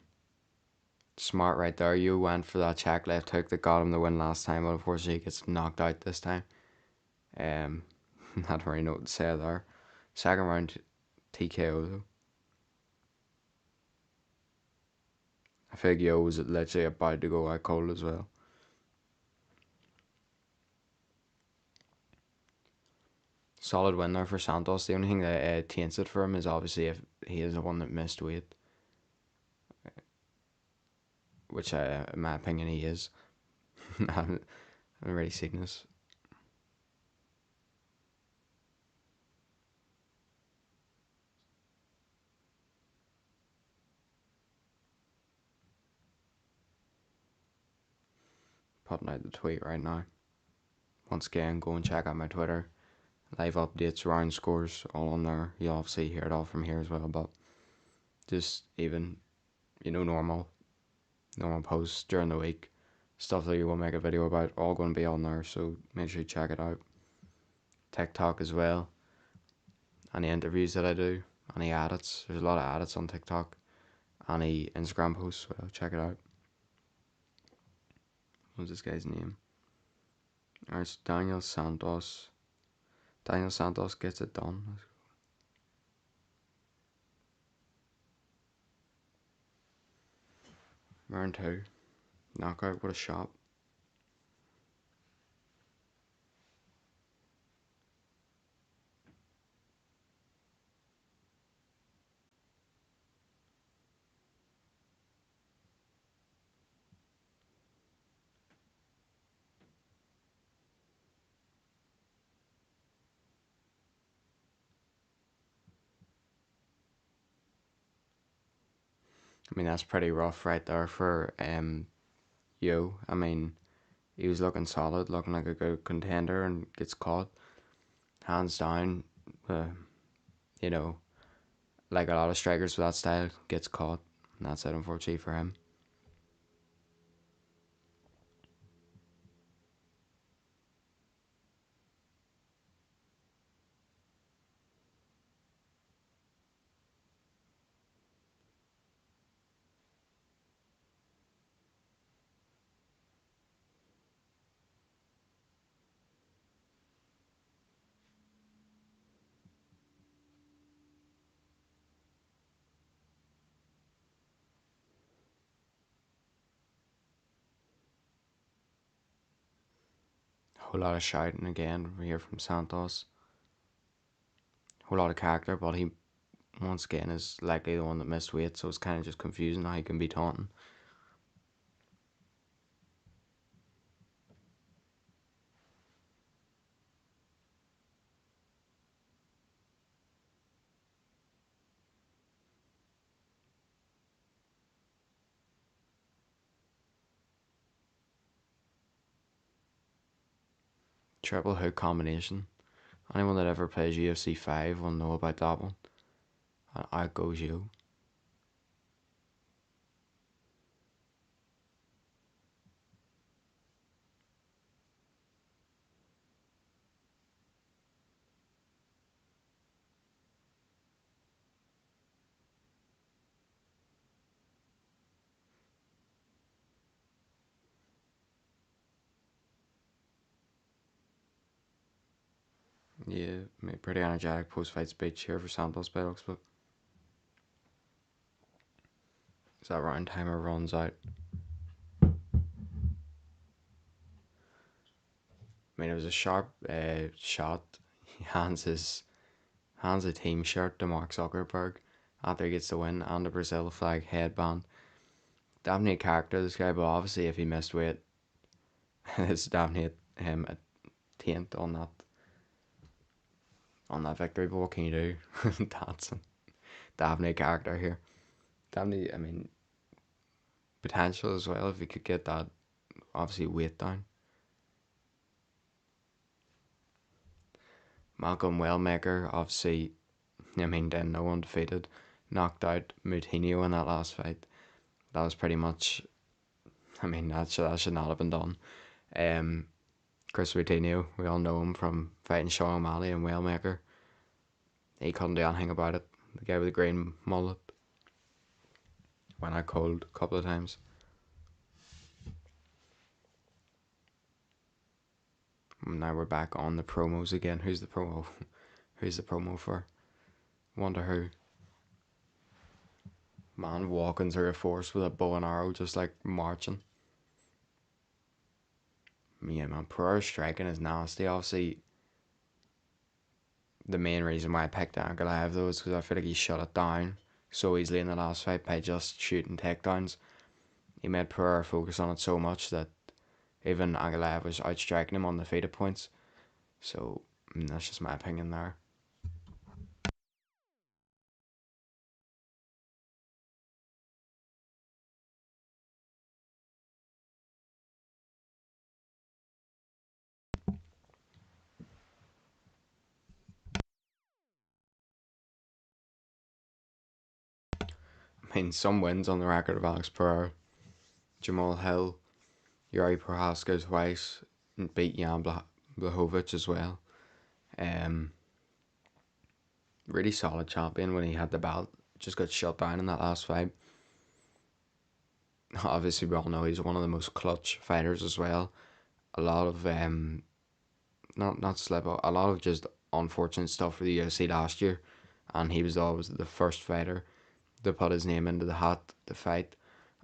smart right there. You went for that check left hook that got him the win last time, but unfortunately he gets knocked out this time. Not really know what to say there. Second round TKO though. I think Yo was literally about to go out cold as well. Solid win there for Santos. The only thing that taints it for him is obviously if he is the one that missed weight, which in my opinion he is. I haven't really seen this. Putting out the tweet right now. Once again, go and check out my Twitter. Live updates, round scores, all on there. You'll obviously hear it all from here as well, but just even, normal posts during the week. Stuff that you will make a video about, all going to be on there, so make sure you check it out. TikTok as well. Any interviews that I do, any edits. There's a lot of edits on TikTok. Any Instagram posts, well, check it out. What's this guy's name? Alright, so Daniel Santos. Daniel Santos gets it done. Round two. Knockout, what a shot. I mean, that's pretty rough right there for Yo. I mean, he was looking solid, looking like a good contender, and gets caught. Hands down, you know, like a lot of strikers with that style, gets caught. And that's it, unfortunately, for him. Whole lot of shouting again here from Santos. Whole lot of character, but he once again is likely the one that missed weight, so it's kind of just confusing how he can be taunting. Triple hook combination. Anyone that ever plays UFC 5 will know about that one. And out goes you. Yeah, pretty energetic post fight speech here for Santos by looks, but as that round timer runs out. I mean, it was a sharp shot. He hands a team shirt to Mark Zuckerberg after he gets the win and the Brazil flag headband. Definitely a character, this guy, but obviously if he missed weight, it's definitely him a taint on that victory. But what can you do? That's definitely a character here. Definitely, I mean, potential as well if he could get that obviously weight down. Malcolm Wellmaker, obviously, I mean, then no undefeated, knocked out Moutinho in that last fight. That was pretty much, I mean, that should not have been done. Um, Chris Moutinho, we all know him from fighting Sean O'Malley and Wellmaker. He couldn't do anything about it. The guy with the green mullet went out cold a couple of times. And now we're back on the promos again. Who's the promo? Who's the promo for? Wonder who. Man walking through a forest with a bow and arrow, just like marching. Yeah, man, Pereira striking is nasty. Obviously, the main reason why I picked Ankalaev though is because I feel like he shut it down so easily in the last fight by just shooting takedowns. He made Pereira focus on it so much that even Ankalaev was outstriking him on the feet at points. So that's just my opinion there. I mean, some wins on the record of Alex Pereira. Jamal Hill, Yuri Prohaska twice, and beat Jan Blachowicz as well. Um, really solid champion when he had the belt. Just got shut down in that last fight. Obviously, we all know he's one of the most clutch fighters as well. A lot of not slip up, a lot of just unfortunate stuff for the UFC last year, and he was always the first fighter to put his name into the hat to fight,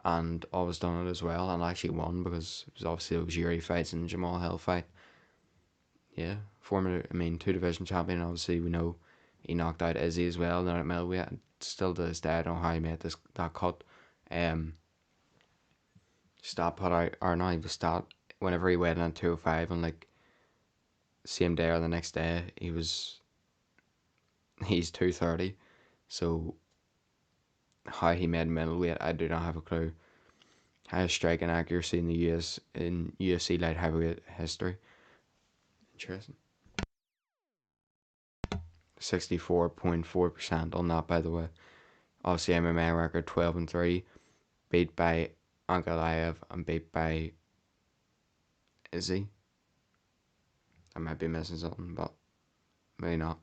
and always done it as well, and actually won because it was obviously those Yuri fights and Jamal Hill fight. Yeah, former, I mean, two division champion. Obviously, we know he knocked out Izzy as well. Now at middleweight, still to this day, I don't know how he made that cut. Um, Stat put out, or not even stat. Whenever he weighed in at 205, and like same day or the next day, he's 230. So how he made middleweight, I do not have a clue. Highest striking accuracy in the UFC light heavyweight history. Interesting. 64.4% on that, by the way. Obviously, MMA record 12-3, beat by Ankalaev and beat by Izzy. I might be missing something, but maybe not.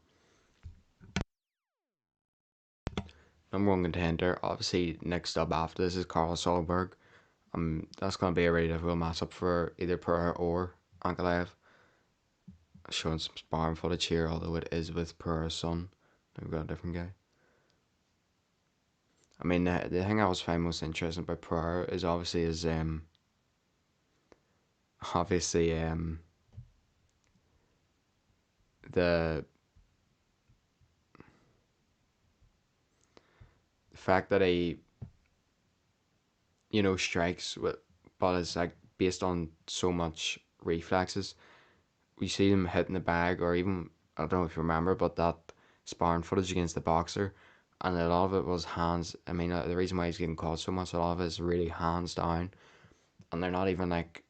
Number one contender, obviously, next up after this is Carl Solberg. That's going to be a really difficult matchup for either Pereira or Ankalaev. Showing some sparring footage here, although it is with Pereira's son. We've got a different guy. I mean, the thing I was find most interesting about Pereira is obviously the fact that he strikes with, but it's like based on so much reflexes. We see him hitting the bag, or even I don't know if you remember, but that sparring footage against the boxer, and a lot of it was hands. I mean, the reason why he's getting caught so much, a lot of it is really hands down, and they're not even like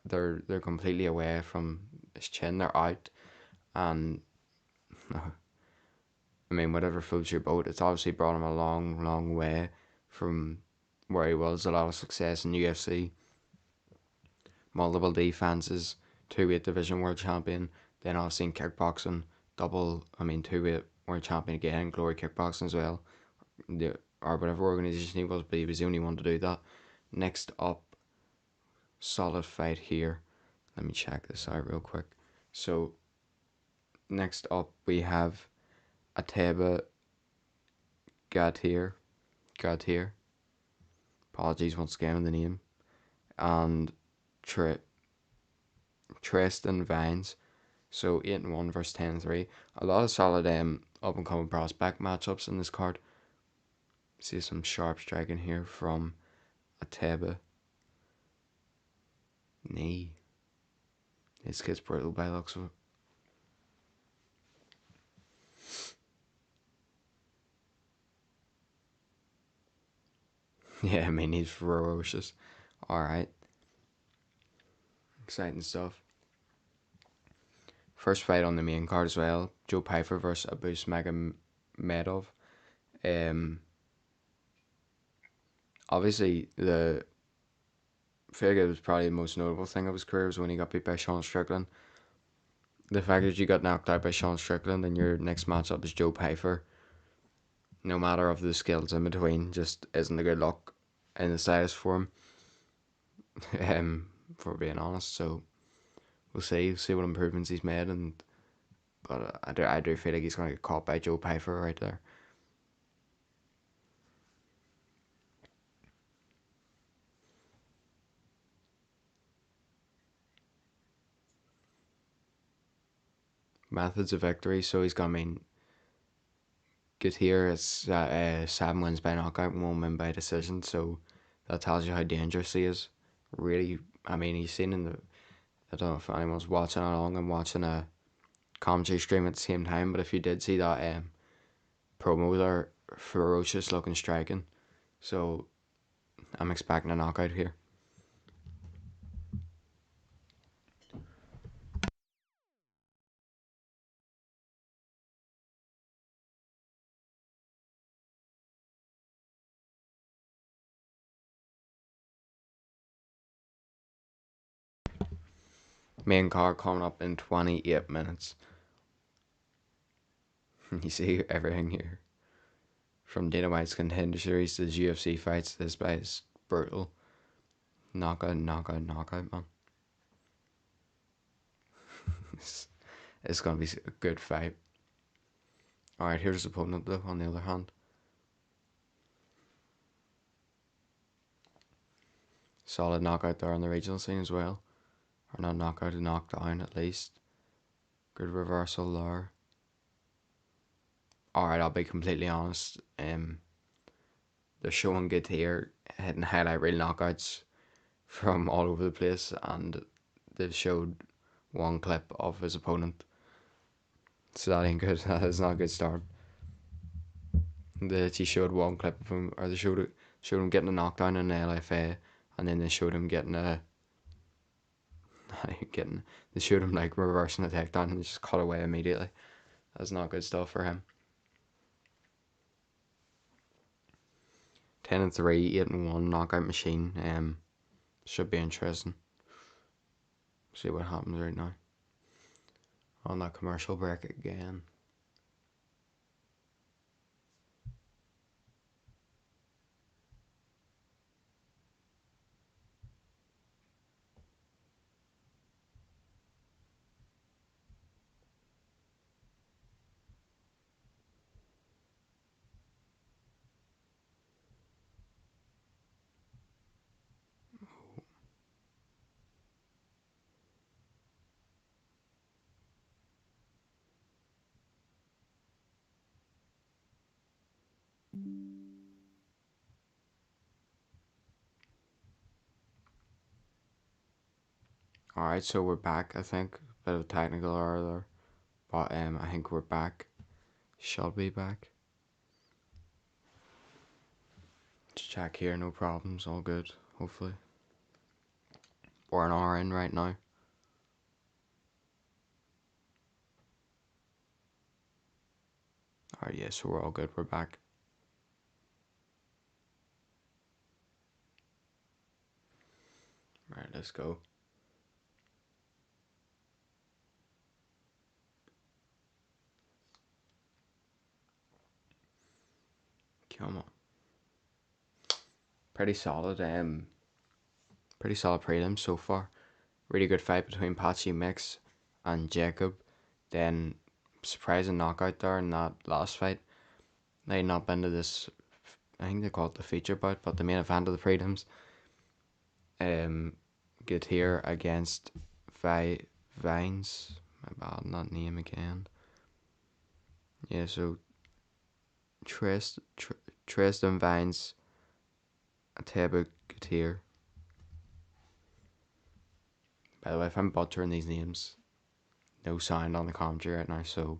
they're completely away from his chin. They're out, and I mean, whatever floats your boat. It's obviously brought him a long, long way from where he was. A lot of success in UFC, multiple defenses, two-weight division world champion. Then obviously in kickboxing, two-weight world champion again, Glory Kickboxing as well. Or whatever organization he was, but he was the only one to do that. Next up, solid fight here. Let me check this out real quick. So next up we have Ateba Gatir. Gatir. Apologies once again on the name. And Tristan Vines. So 8-1 versus 10-3. A lot of solid up and coming prospect matchups in this card. See some sharp striking here from Ateba. Knee. This kid's brutal by the looks of it. Yeah, I mean, he's ferocious. Alright. Exciting stuff. First fight on the main card as well. Joe Pyfer versus Abus Magomedov. Obviously, the I feel like it was probably the most notable thing of his career was when he got beat by Sean Strickland. The fact that you got knocked out by Sean Strickland and your next matchup is Joe Pyfer, no matter of the skills in between, just isn't a good look in the slightest for him. For being honest, so we'll see what improvements he's made, but I do feel like he's gonna get caught by Joe Pyfer right there. Methods of victory, so he's gonna mean good here. It's 7 wins by knockout and 1 win by decision, so that tells you how dangerous he is. Really, I mean, he's seen in the. I don't know if anyone's watching along and watching a commentary stream at the same time, but if you did see that promo there, ferocious looking striking. So I'm expecting a knockout here. Main card coming up in 28 minutes. You see everything here. From Dana White's contender series to his UFC fights, this fight is brutal. Knockout, knockout, knockout, man. It's going to be a good fight. Alright, here's his opponent, though, on the other hand. Solid knockout there on the regional scene as well. Or not knockout, a knockdown at least. Good reversal there. Alright, I'll be completely honest. They're showing good here, hitting highlight reel knockouts from all over the place, and they've showed one clip of his opponent. So that ain't good. That is not a good start. He showed one clip of him, or they showed him getting a knockdown in the LFA, and then they showed him getting they showed him like reversing a takedown and just cut away immediately. That's not good stuff for him. 10-3, 8-1 knockout machine. Should be interesting. See what happens right now. On that commercial break again. Alright, so we're back, I think. Bit of technical error there. But I think we're back. Shall be back. Just check here, no problems, all good, hopefully. We're an hour in right now. Alright, yeah, so we're all good. We're back. Alright, let's go. Come on. Pretty solid. Pretty solid prelim so far. Really good fight between Pachi Mix and Jacob. Then surprising knockout there in that last fight. They not been to this. I think they call it the feature bout, but the main event of the prelims. Good here against Vines. My bad, not name again. Yeah, so Tristan Vines, Teba Gutierrez. By the way, if I'm butchering these names, no sound on the commentary right now, so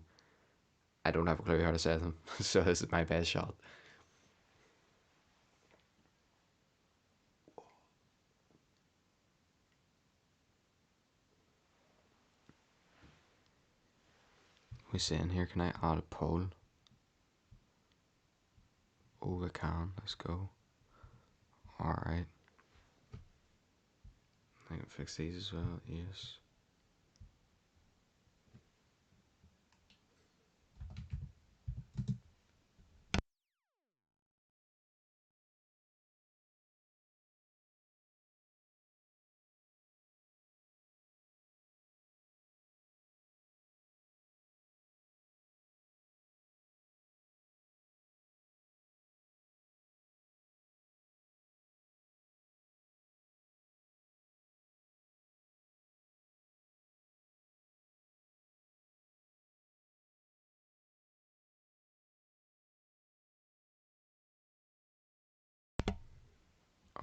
I don't have a clue how to say them. So this is my best shot. We saying here, can I add a poll? Oh, I can. Let's go. Alright. I can fix these as well. Yes.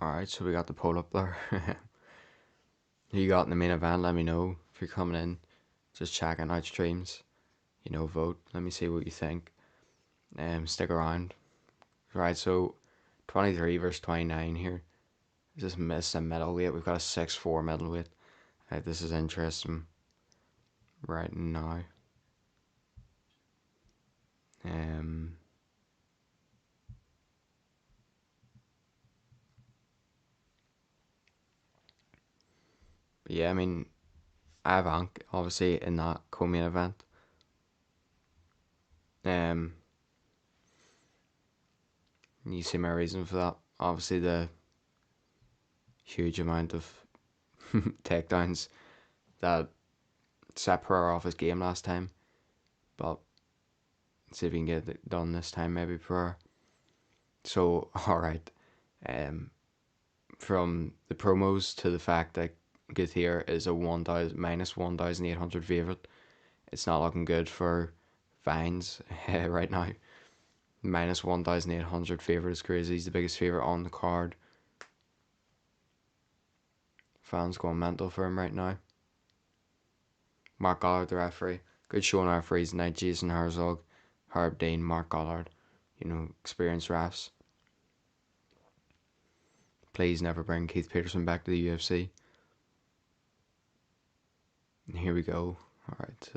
Alright, so we got the poll up there. Who you got in the main event? Let me know if you're coming in. Just checking out streams. Vote. Let me see what you think. Stick around. Right, so 23 versus 29 here. Just missed a middleweight. We've got a 6'4" middleweight. This is interesting right now. Um, but yeah, I mean, I have Ank obviously in that co-main event. You see my reason for that. Obviously, the huge amount of takedowns that set Pereira off his game last time. But see if we can get it done this time, maybe Pereira. So, alright. From the promos to the fact that Gutierrez is a 1,000 minus 1,800 favourite, it's not looking good for Vines right now. Minus 1,800 favourite is crazy. He's the biggest favourite on the card. Fans going mental for him right now. Mark Gollard, the referee. Good showing referees tonight. Jason Herzog, Herb Dean, Mark Gollard. Experienced refs. Please never bring Keith Peterson back to the UFC. And here we go. Alright,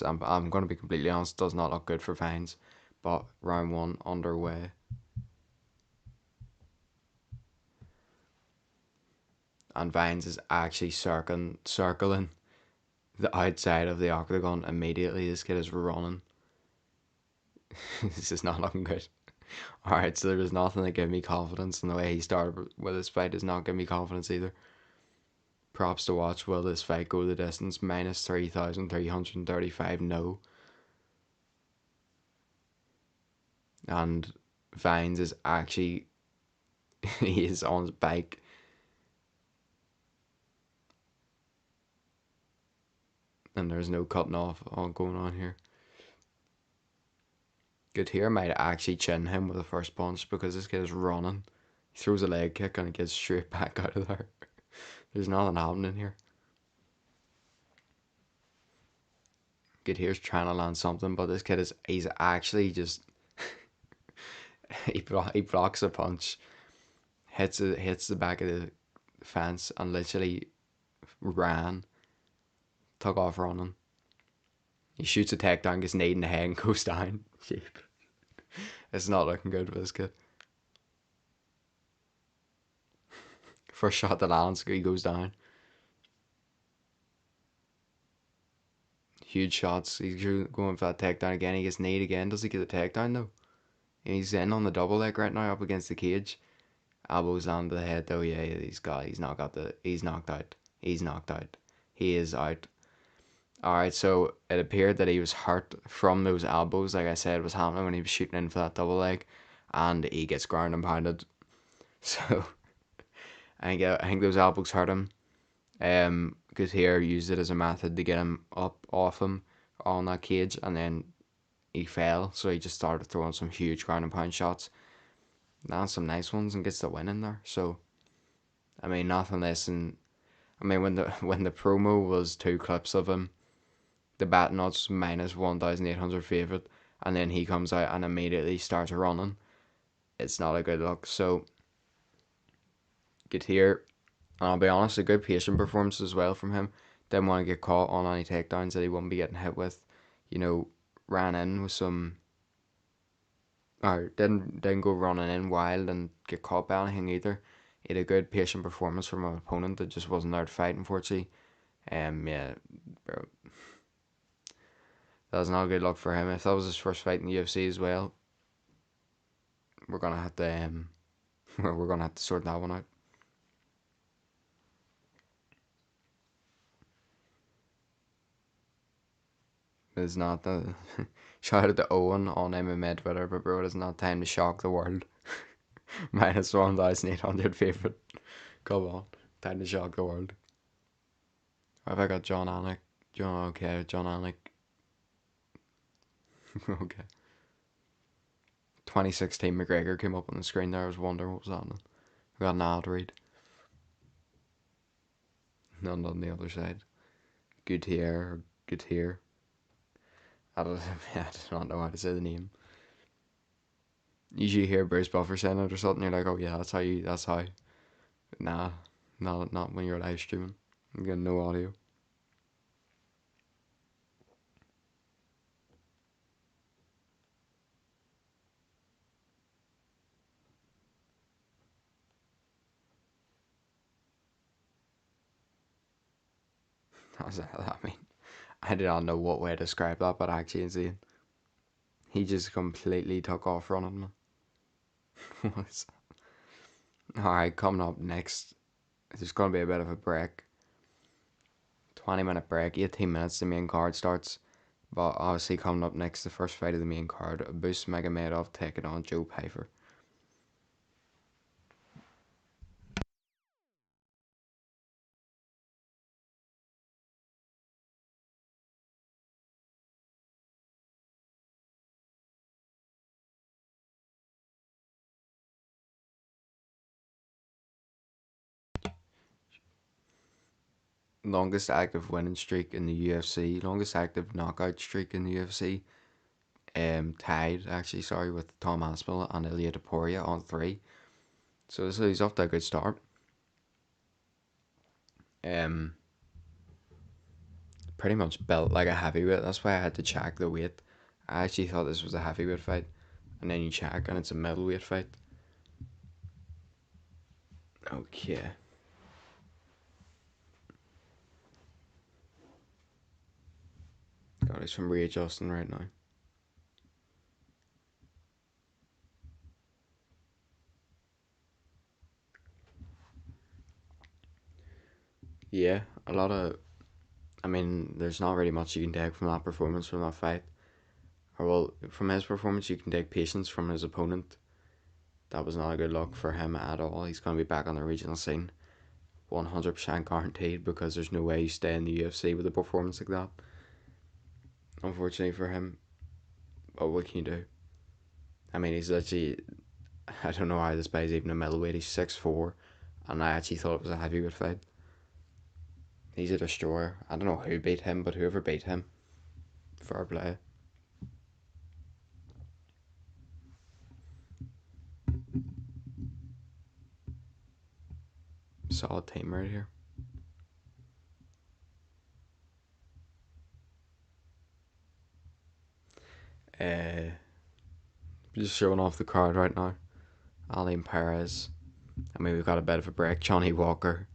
I'm going to be completely honest. Does not look good for Vines. But round one underway. And Vines is actually circling the outside of the octagon immediately. This kid is running. This is not looking good. Alright, so there was nothing that gave me confidence, and the way he started with this fight does not give me confidence either. Props to watch. Will this fight go the distance? Minus 3,335, no. And Vines is actually, he is on his bike. And there's no cutting off all going on here. Gutierrez might actually chin him with the first punch because this kid is running. He throws a leg kick and it gets straight back out of there. There's nothing happening here. Gutierrez trying to land something, but this kid he's actually just he blocks a punch, hits the back of the fence and literally took off running. He shoots a takedown, gets kneed in the head and goes down. Sheep. It's not looking good for this kid. First shot that lands, he goes down. Huge shots. He's going for that takedown again. He gets kneed again. Does he get the takedown though? He's in on the double leg right now up against the cage. Elbows on the head though. Yeah, he's not got the. He's knocked out. He's knocked out. He is out. Alright, so it appeared that he was hurt from those elbows, like I said was happening when he was shooting in for that double leg, and he gets ground and pounded. So I think those elbows hurt him. Gutierrez used it as a method to get him up off him on that cage, and then he fell, so he just started throwing some huge ground and pound shots, and some nice ones, and gets the win in there. So I mean, nothing less than, I mean, when the promo was two clips of him, the bat nuts minus 1,800 favorite, and then he comes out and immediately starts running. It's not a good look. So Gutierrez, and I'll be honest, a good patient performance as well from him. Didn't want to get caught on any takedowns that he wouldn't be getting hit with. You know, ran in with some, or didn't go running in wild and get caught by anything either. He had a good patient performance from an opponent that just wasn't there to fight, unfortunately. Yeah, bro, that was not a good look for him. If that was his first fight in the UFC as well, we're gonna have to we're gonna have to sort that one out. It's not the shout out to Owen on MMA Twitter, but bro, it's not time to shock the world. Minus 1,800 favorite. Come on, time to shock the world. Have I got John Anik? John Anik. Okay. 2016 McGregor came up on the screen there. I was wondering what was happening. We got an ad read. None on the other side. Gutierrez. I don't, I do not know how to say the name. Usually you hear Bruce Buffer saying it or something, you're like, oh yeah, that's how. Nah, not when you're live streaming. I'm getting no audio. I mean, I do not know what way to describe that, but actually insane. He just completely took off running, man. Alright, coming up next, there's going to be a bit of a break. 20-minute break, 18 minutes, the main card starts. But obviously, coming up next, the first fight of the main card, Boost Magomed taking on Joe Pyfer. Longest active winning streak in the UFC, longest active knockout streak in the UFC. Tied actually, sorry, with Tom Aspinall and Ilia Topuria on 3. So he's off to a good start. Um, Pretty much built like a heavyweight. That's why I had to check the weight. I actually thought this was a heavyweight fight, and then you check and it's a middleweight fight. Okay. God, he's from readjusting right now. Yeah, a lot of. I mean, there's not really much you can take from that performance from that fight. Or well, from his performance, you can take patience from his opponent. That was not a good look for him at all. He's going to be back on the regional scene, 100% guaranteed, because there's no way you stay in the UFC with a performance like that. Unfortunately for him, but what can you do? I mean, he's literally. I don't know how this guy's even a middleweight. He's 6'4", and I actually thought it was a heavyweight fight. He's a destroyer. I don't know who beat him, but whoever beat him, fair play. Solid team right here. Uh, Just showing off the crowd right now. Ali and Perez. I mean, we've got a bit of a break. Johnny Walker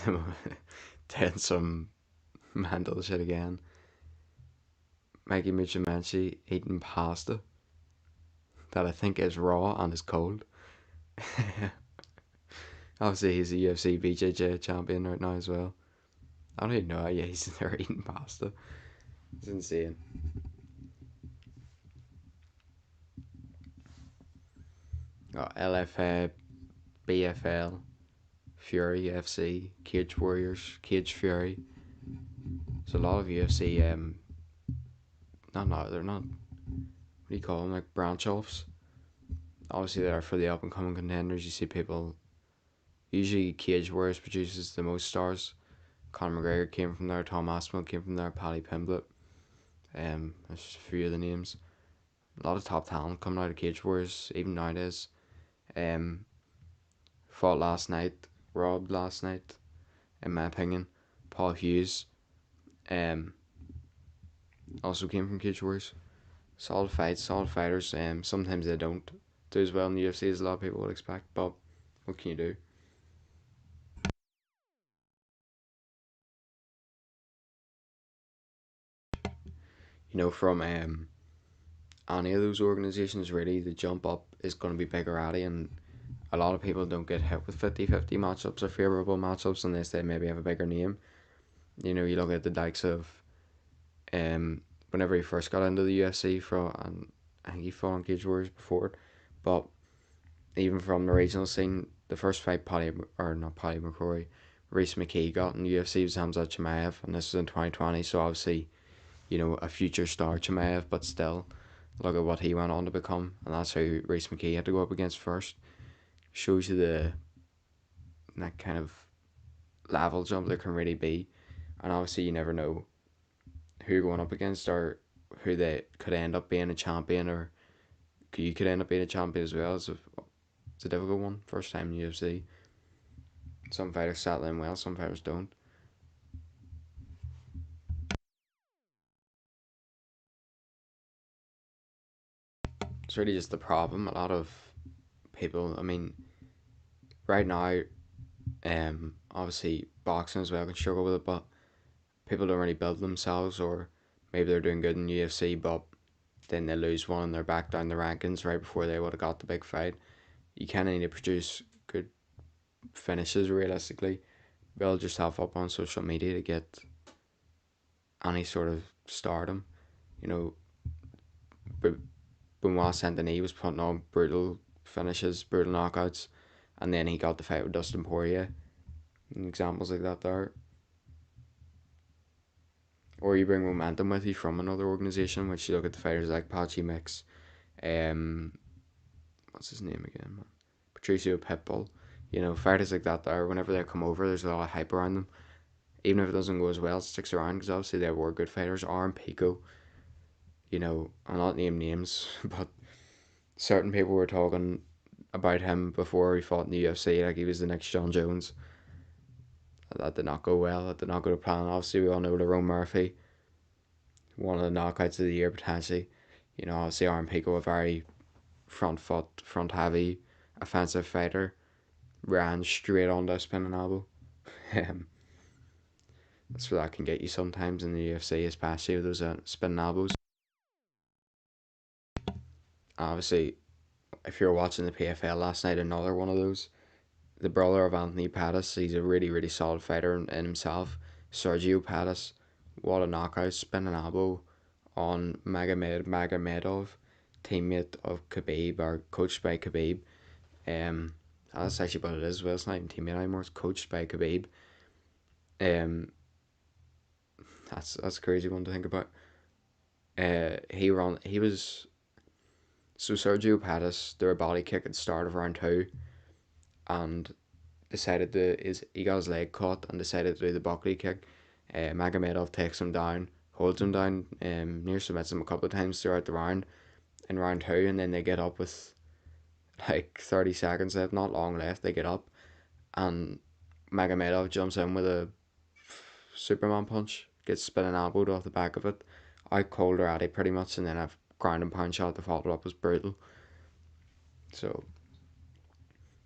doing some mental shit again. Maggie Michimichi eating pasta that I think is raw and is cold. Obviously, he's a UFC BJJ champion right now as well. I don't even know how he's there eating pasta. It's insane. Got LFA, BFL, Fury FC, Cage Warriors, Cage Fury. There's a lot of UFC. No, they're not. What do you call them? Like branch offs. Obviously, they're for the up and coming contenders. You see people. Usually, Cage Warriors produces the most stars. Conor McGregor came from there. Tom Aspinall came from there. Paddy Pimblett. That's just a few of the names. A lot of top talent coming out of Cage Warriors, even nowadays. Um, Fought last night. Robbed last night, in my opinion. Paul Hughes. Um, Also came from Cage Warriors. Solid fights, solid fighters. Sometimes they don't do as well in the UFC as a lot of people would expect, but what can you do? From any of those organizations, really, the jump up is going to be bigger Addy, and a lot of people don't get hit with 50-50 matchups or favourable matchups unless they maybe have a bigger name. You look at the likes of whenever he first got into the UFC, and I think he fought on Cage Warriors before, but even from the regional scene, the first fight not Paddy McCrory, Reese McKee got in the UFC was Hamzat Chimaev, and this was in 2020. So obviously, a future star Chimaev, but still, look at what he went on to become, and that's who Reese McKee had to go up against first. Shows you the that kind of level jump there can really be, and obviously you never know who you're going up against or who they could end up being a champion, or you could end up being a champion as well. It's a difficult one. First time in UFC. Some fighters settle in well, some fighters don't. It's really just the problem. A lot of people, I mean, right now, obviously boxing as well can struggle with it, but people don't really build themselves, or maybe they're doing good in UFC, but then they lose one and they're back down the rankings right before they would have got the big fight. You kind of need to produce good finishes realistically. Build yourself up on social media to get any sort of stardom. You know, Benoit Saint Denis was putting on brutal finishes, brutal knockouts, and then he got the fight with Dustin Poirier. And examples like that there. Or you bring momentum with you from another organization, which you look at the fighters like Pachi Mix, um, what's his name again, man? Patricio Pitbull. Fighters like that there, whenever they come over, there's a lot of hype around them. Even if it doesn't go as well, it sticks around because obviously they were good fighters. Aaron Pico, I'll not name names, but certain people were talking about him before he fought in the UFC, like he was the next John Jones. That did not go well. That did not go to plan. Obviously, we all know Lerone Murphy, one of the knockouts of the year potentially. Obviously Aaron Pico, a very front foot, front heavy, offensive fighter, ran straight onto a spinning elbow. Um, that's where that can get you sometimes in the UFC, especially with those spinning elbows. Obviously, if you're watching the PFL last night, another one of those. The brother of Anthony Pettis, he's a really, really solid fighter in himself. Sergio Pettis, what a knockout, spinning elbow on Magomedov, teammate of Khabib, or coached by Khabib. That's actually what it is. Well, it's not even teammate anymore. It's coached by Khabib. Um, that's a crazy one to think about. He was so Sergio Pettis threw a body kick at the start of round two, and decided to is he got his leg caught and decided to do the buckley kick. Magomedov takes him down, holds him down, near submits him a couple of times throughout the round in round two, and then they get up with like 30 seconds left, not long left. They get up, and Magomedov jumps in with a Superman punch, gets spinning elbowed off the back of it, out cold already pretty much, and then a ground and pound shot to follow up was brutal. So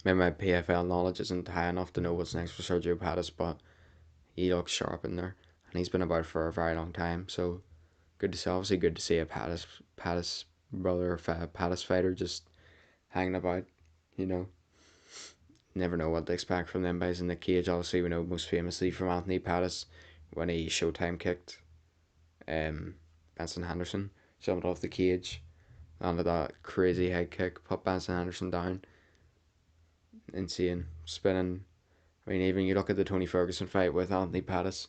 maybe my PFL knowledge isn't high enough to know what's next for Sergio Pettis, but he looks sharp in there, and he's been about for a very long time. So good to see. Obviously, good to see a Pettis brother, Pettis fighter just hanging about. You know, never know what to expect from them guys in the cage. Obviously, we know most famously from Anthony Pettis when he Showtime kicked Benson Henderson, jumped off the cage, landed that crazy head kick, put Benson Henderson down. Insane. Spinning. I mean, even you look at the Tony Ferguson fight with Anthony Pettis,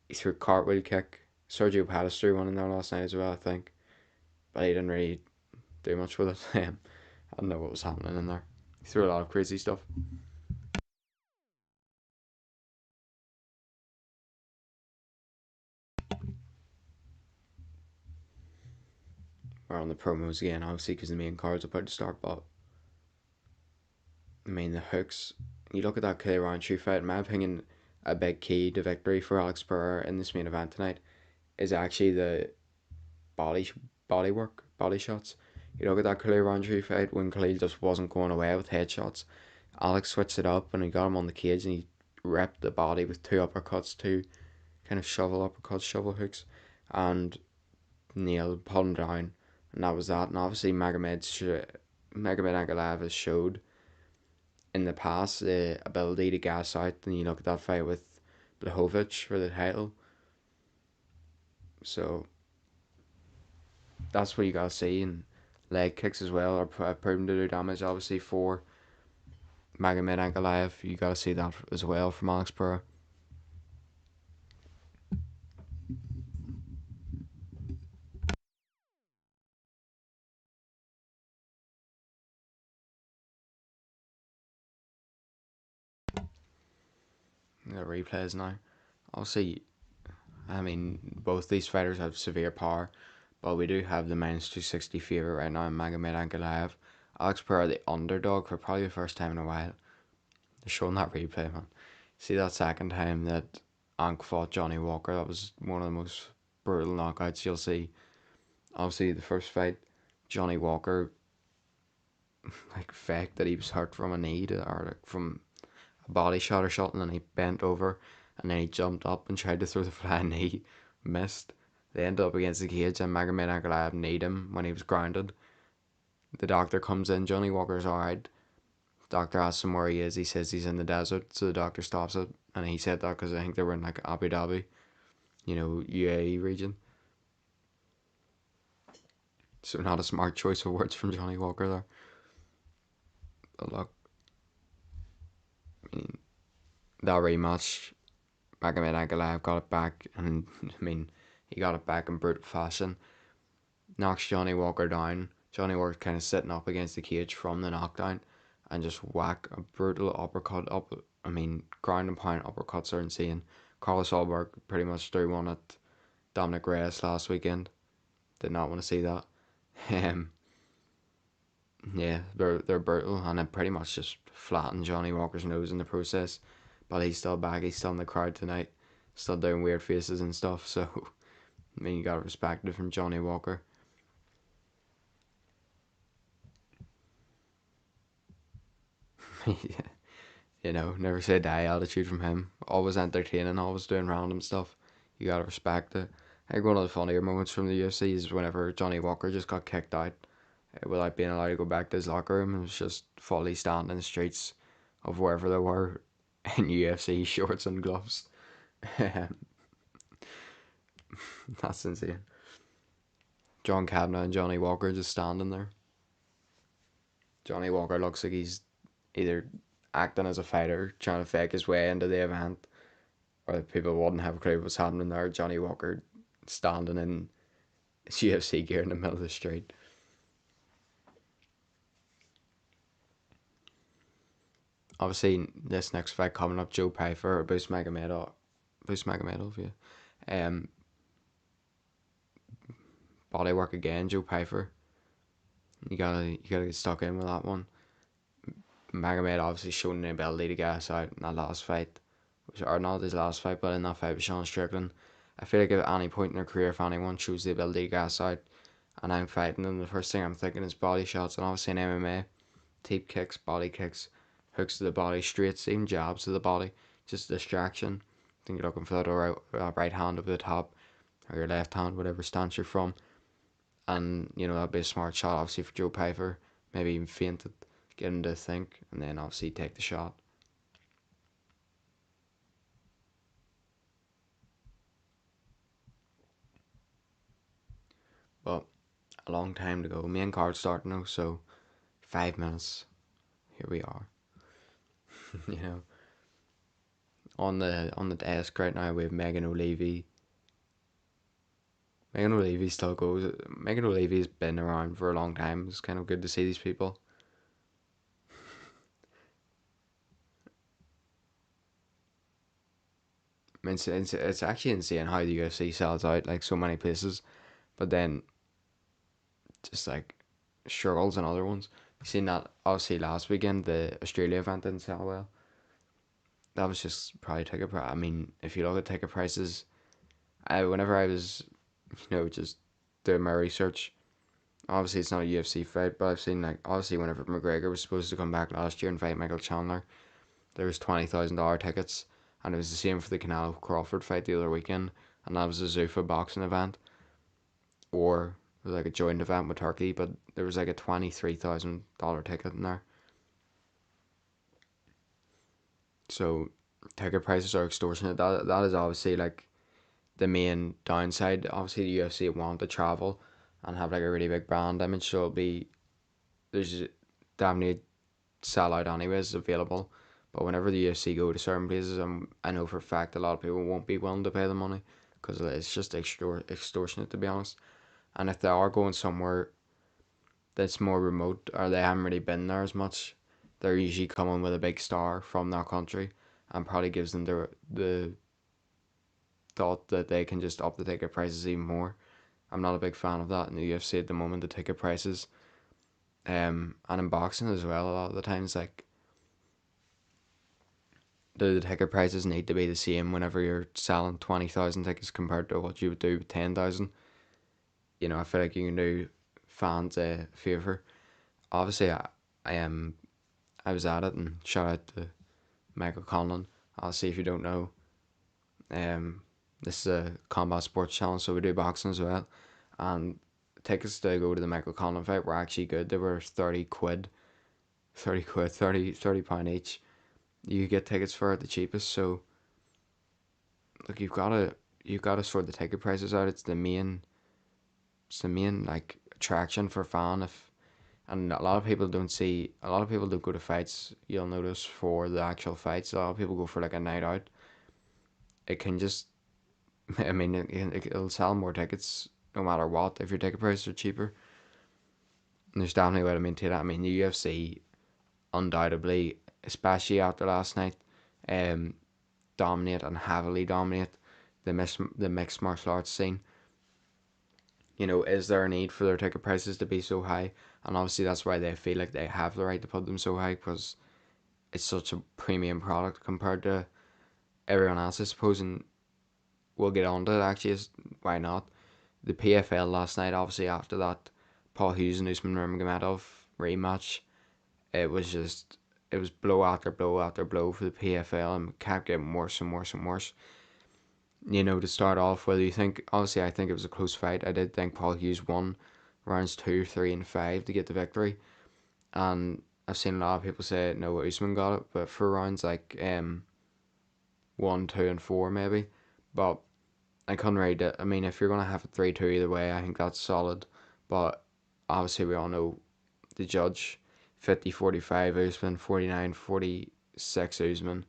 he threw a cartwheel kick. Sergio Pettis threw one in there last night as well, I think. But he didn't really do much with it. I don't know what was happening in there. He threw a lot of crazy stuff. We're on the promos again, obviously, because the main card's about to start. But I mean, the hooks. You look at that Clay Roundtree fight. In my opinion, a big key to victory for Alex Pereira in this main event tonight is actually the body body work, body shots. You look at that Khalil Roundtree fight when Khalil just wasn't going away with headshots. Alex switched it up and he got him on the cage and he ripped the body with two uppercuts, two kind of shovel uppercuts, shovel hooks, and nailed, put him down. And that was that. And obviously Magomed Ankalaev has showed in the past the ability to gas out. And you look at that fight with Blachowicz for the title. So that's what you gotta see. And leg kicks as well are proven to do damage. Obviously for Magomed Ankalaev, you gotta see that as well from Alex Pereira. The replays now. Obviously, I mean, both these fighters have severe power, but we do have the minus 260 favourite right now in Magomed Ankalaev. Alex Pereira, the underdog for probably the first time in a while. They're showing that replay, man. See that second time that Ank fought Johnny Walker? That was one of the most brutal knockouts you'll see. Obviously, the first fight, Johnny Walker like faked that he was hurt from a knee or like from a body shot or something, and he bent over and then he jumped up and tried to throw the flying knee, missed. They ended up against the cage and Magomed Ankalaev kneed him when he was grounded. The doctor comes in, Johnny Walker's alright. Doctor asks him where he is. He says he's in the desert, so the doctor stops it, and he said that because I think they were in like Abu Dhabi, UAE region. So not a smart choice of words from Johnny Walker there. But look, I mean, that rematch, Magomed Ankalaev got it back, and I mean, he got it back in brutal fashion. Knocks Johnny Walker down. Johnny Walker's kind of sitting up against the cage from the knockdown, and just whack a brutal uppercut up. I mean, ground and pound uppercuts are insane. Carlos Alberg pretty much threw one at Dominic Reyes last weekend. Did not want to see that. Um, yeah, they're brutal, and it pretty much just flattened Johnny Walker's nose in the process. But he's still back. He's still in the crowd tonight, still doing weird faces and stuff. So I mean, you gotta respect it from Johnny Walker. Yeah. Never say die attitude from him. Always entertaining, always doing random stuff. You gotta respect it. I think one of the funnier moments from the UFC is whenever Johnny Walker just got kicked out without being allowed to go back to his locker room and was just fully standing in the streets of wherever they were in UFC shorts and gloves. That's insane. John Kavanagh and Johnny Walker just standing there. Johnny Walker looks like he's either acting as a fighter, trying to fake his way into the event, or people wouldn't have a clue what's happening there. Johnny Walker standing in UFC gear in the middle of the street. Obviously, this next fight coming up, Joe Pyfer or Boost Magomedov, yeah. Body work again, Joe Pyfer. You gotta get stuck in with that one. Magomed obviously shown the ability to gas out in that last fight, or not his last fight, but in that fight with Sean Strickland. I feel like at any point in their career, if anyone shows the ability to gas out and I'm fighting them, the first thing I'm thinking is body shots, and obviously in MMA, teep kicks, body kicks, hooks to the body, straights, even jabs to the body, just a distraction. I think you're looking for that right hand over the top, or your left hand, whatever stance you're from, and that'd be a smart shot, obviously for Joe Piper. Maybe even feint it, get him to think, and then obviously take the shot. But a long time to go. Main card starting now, so 5 minutes. Here we are. you know, on the desk right now we have Megan O'Leary. Megan O'Leary still goes. Megan O'Leary's been around for a long time. It's kind of good to see these people. I mean, it's actually insane how the UFC sells out like so many places, but then just like struggles in other ones. You seen that obviously last weekend the Australia event didn't sell well. That was just probably ticket price. I mean, if you look at ticket prices, whenever I was just doing my research, obviously it's not a UFC fight, but I've seen like obviously whenever McGregor was supposed to come back last year and fight Michael Chandler, there was $20,000 tickets, and it was the same for the Canelo Crawford fight the other weekend, and that was a Zuffa boxing event, or like a joint event with Turkey, but there was like a $23,000 ticket in there. So ticket prices are extortionate. That is obviously like the main downside. Obviously, the UFC want to travel and have like a really big brand image, so it'll be there's definitely sell out anyways available. But whenever the UFC go to certain places, I know for a fact a lot of people won't be willing to pay the money because it's just extortionate to be honest. And if they are going somewhere that's more remote or they haven't really been there as much, they're usually coming with a big star from that country and probably gives them the thought that they can just up the ticket prices even more. I'm not a big fan of that in the UFC at the moment, the ticket prices. And in boxing as well, a lot of the times, like, the ticket prices need to be the same whenever you're selling 20,000 tickets compared to what you would do with 10,000. I feel like you can do fans a favour. Obviously, I was at it, and shout out to Michael Conlon. Obviously, if you don't know, um, this is a combat sports channel, so we do boxing as well. And tickets to go to the Michael Conlon fight were actually good. They were 30 quid, 30 quid, 30 pound each. You could get tickets for it the cheapest. So look, you've got to sort the ticket prices out. It's the main like attraction for fan. If and a lot of people don't go to fights. You'll notice for the actual fights, a lot of people go for like a night out. It can just, I mean, it'll sell more tickets no matter what if your ticket prices are cheaper. And there's definitely a way to maintain that. I mean, the UFC undoubtedly, especially after last night, um, dominate and heavily dominate the mixed martial arts scene. Is there a need for their ticket prices to be so high? And obviously that's why they feel like they have the right to put them so high because it's such a premium product compared to everyone else, I suppose. And we'll get on to it actually. Why not? The PFL last night, obviously after that Paul Hughes and Usman Nurmagomedov rematch, it was blow after blow after blow for the PFL and kept getting worse and worse and worse. To start off, whether you think, obviously, I think it was a close fight. I did think Paul Hughes won rounds 2, 3, and 5 to get the victory. And I've seen a lot of people say no, Usman got it, but for rounds like 1, 2, and 4, maybe. But I couldn't rate it. I mean, if you're going to have a 3-2 either way, I think that's solid. But obviously, we all know the judge 50-45 Usman, 49-46 Usman.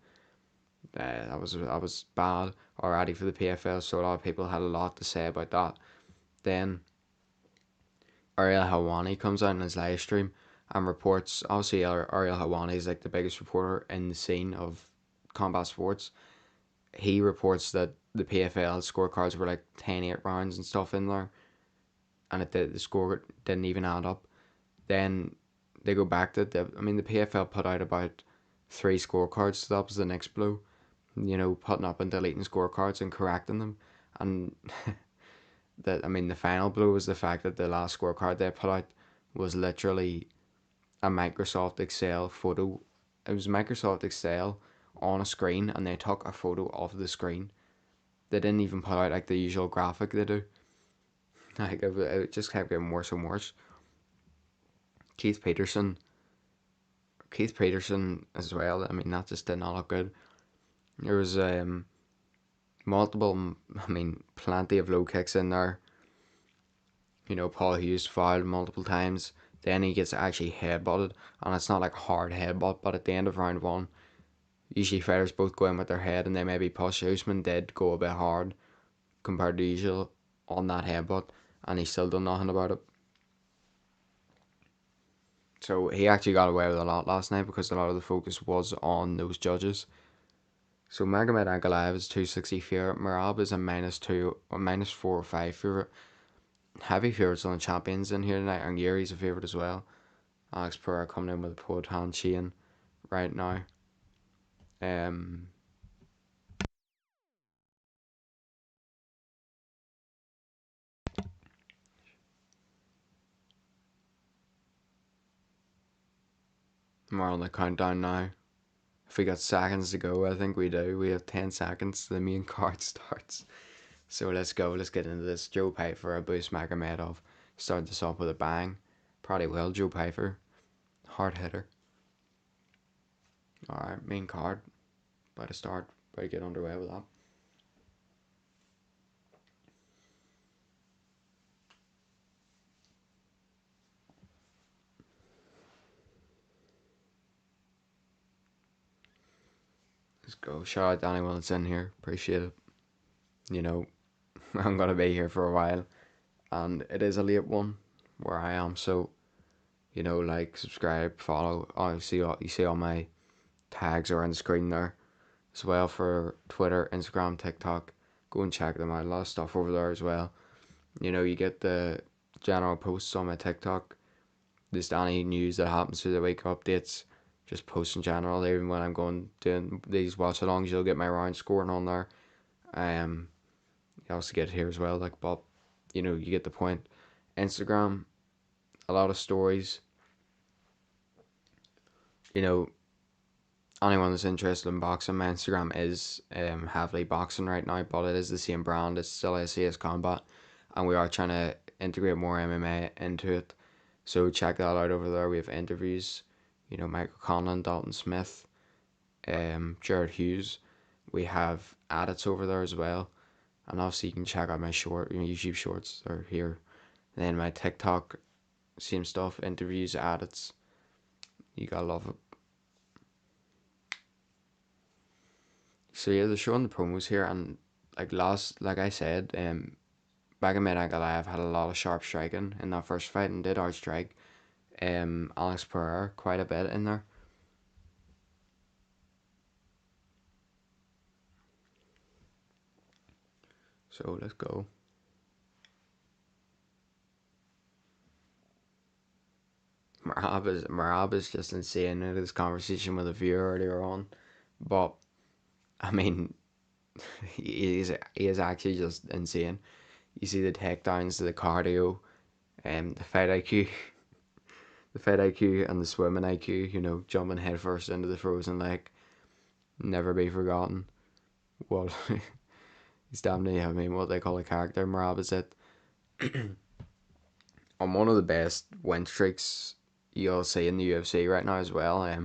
That was bad already for the PFL, so a lot of people had a lot to say about that. Then Ariel Helwani comes out in his live stream and reports. Obviously, Ariel Helwani is like the biggest reporter in the scene of combat sports. He reports that the PFL scorecards were like 10-8 rounds and stuff in there, and the score didn't even add up. Then they go back to the PFL put out about 3 scorecards, so that was the next blow. Putting up and deleting scorecards and correcting them. And that I mean the final blow was the fact that the last scorecard they put out was literally a Microsoft Excel photo. It was Microsoft Excel on a screen, and they took a photo of the screen. They didn't even put out like the usual graphic they do. Like it just kept getting worse and worse. Keith Peterson, Keith Peterson as well. I mean that just did not look good. There was multiple, I mean plenty of low kicks in there. Paul Hughes fouled multiple times. Then he gets actually headbutted, and it's not like a hard headbutt, but at the end of round one, usually fighters both go in with their head and they maybe push. Usman did go a bit hard compared to usual on that headbutt, and he still done nothing about it. So he actually got away with a lot last night because a lot of the focus was on those judges. So Magomed Ankalaev is 260 favorite. Merab is a -2, or -4 or -5 favorite. Heavy favourites on the champions in here tonight, and Yuri's a favourite as well. Alex Pereira coming in with a Poitin chain right now. Um, we're on the countdown now. If we got seconds to go, I think we do. We have 10 seconds. The main card starts. So let's go. Let's get into this. Joe Pyfer, a boost Magomedov. Start this off with a bang. Probably will. Joe Pyfer, hard hitter. Alright, main card. About to start. About to get underway with that. Let's go. Shout out to anyone that's in here. Appreciate it. You know, I'm gonna be here for a while, and it is a late one where I am. So, like, subscribe, follow. Oh, you see all my tags are on the screen there as well for Twitter, Instagram, TikTok. Go and check them out. A lot of stuff over there as well. You get the general posts on my TikTok. Just any news that happens through the week, updates, just posts in general. Even when I'm going doing these watch alongs, you'll get my round scoring on there. Um, you also get it here as well. Like, but you get the point. Instagram, a lot of stories. You know, anyone that's interested in boxing, my Instagram is heavily boxing right now, but it is the same brand. It's still SAS Combat, and we are trying to integrate more MMA into it. So check that out over there. We have interviews, Michael Conlon, Dalton Smith, Jared Hughes. We have edits over there as well, and obviously you can check out my YouTube shorts. They're here. And then my TikTok, same stuff, interviews, edits. You gotta love it. So yeah, they're showing the promos here, and like I said, Magomed Ankalaev had a lot of sharp striking in that first fight and did outstrike Alex Pereira quite a bit in there. So let's go. Marab is just insane in his conversation with a viewer earlier on, but I mean, he is actually just insane. You see the takedowns, the cardio, the fight IQ, the fight IQ and the swimming IQ. Jumping headfirst into the frozen lake, never be forgotten. What he's definitely, I mean, what they call a character. Marab is it. On one of the best win streaks you'll see in the UFC right now as well. I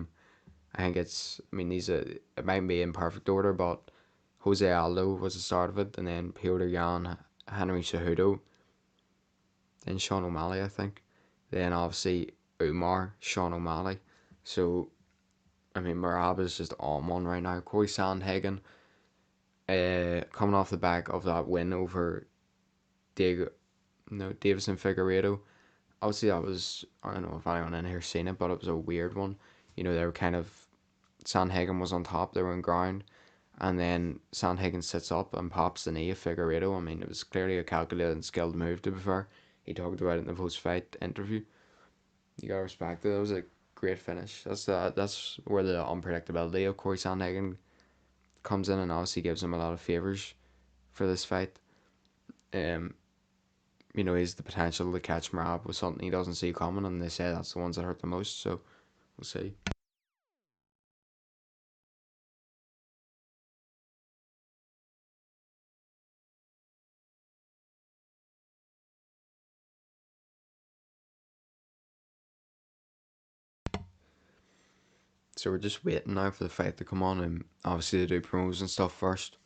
think I mean, it might be in perfect order, but Jose Aldo was the start of it, and then Petr Yan, Henry Cejudo, then Sean O'Malley, I think. Then obviously Umar, Sean O'Malley. So, I mean, Merab is just on one right now. Corey Sandhagen, coming off the back of that win over Diego, no, Davison Figueiredo. Obviously, that was, I don't know if anyone in here seen it, but it was a weird one. They were kind of, Sandhagen was on top, they were on ground, and then Sandhagen sits up and pops the knee of Figueiredo. I mean, it was clearly a calculated and skilled move, to be fair. He talked about it in the post-fight interview. You gotta respect it. That was a great finish. That's where the unpredictability of Corey Sandhagen comes in, and obviously gives him a lot of favors for this fight. Um, he's the potential to catch Marab with something he doesn't see coming, and they say that's the ones that hurt the most. So we'll see. So we're just waiting now for the fight to come on, and obviously they do promos and stuff first.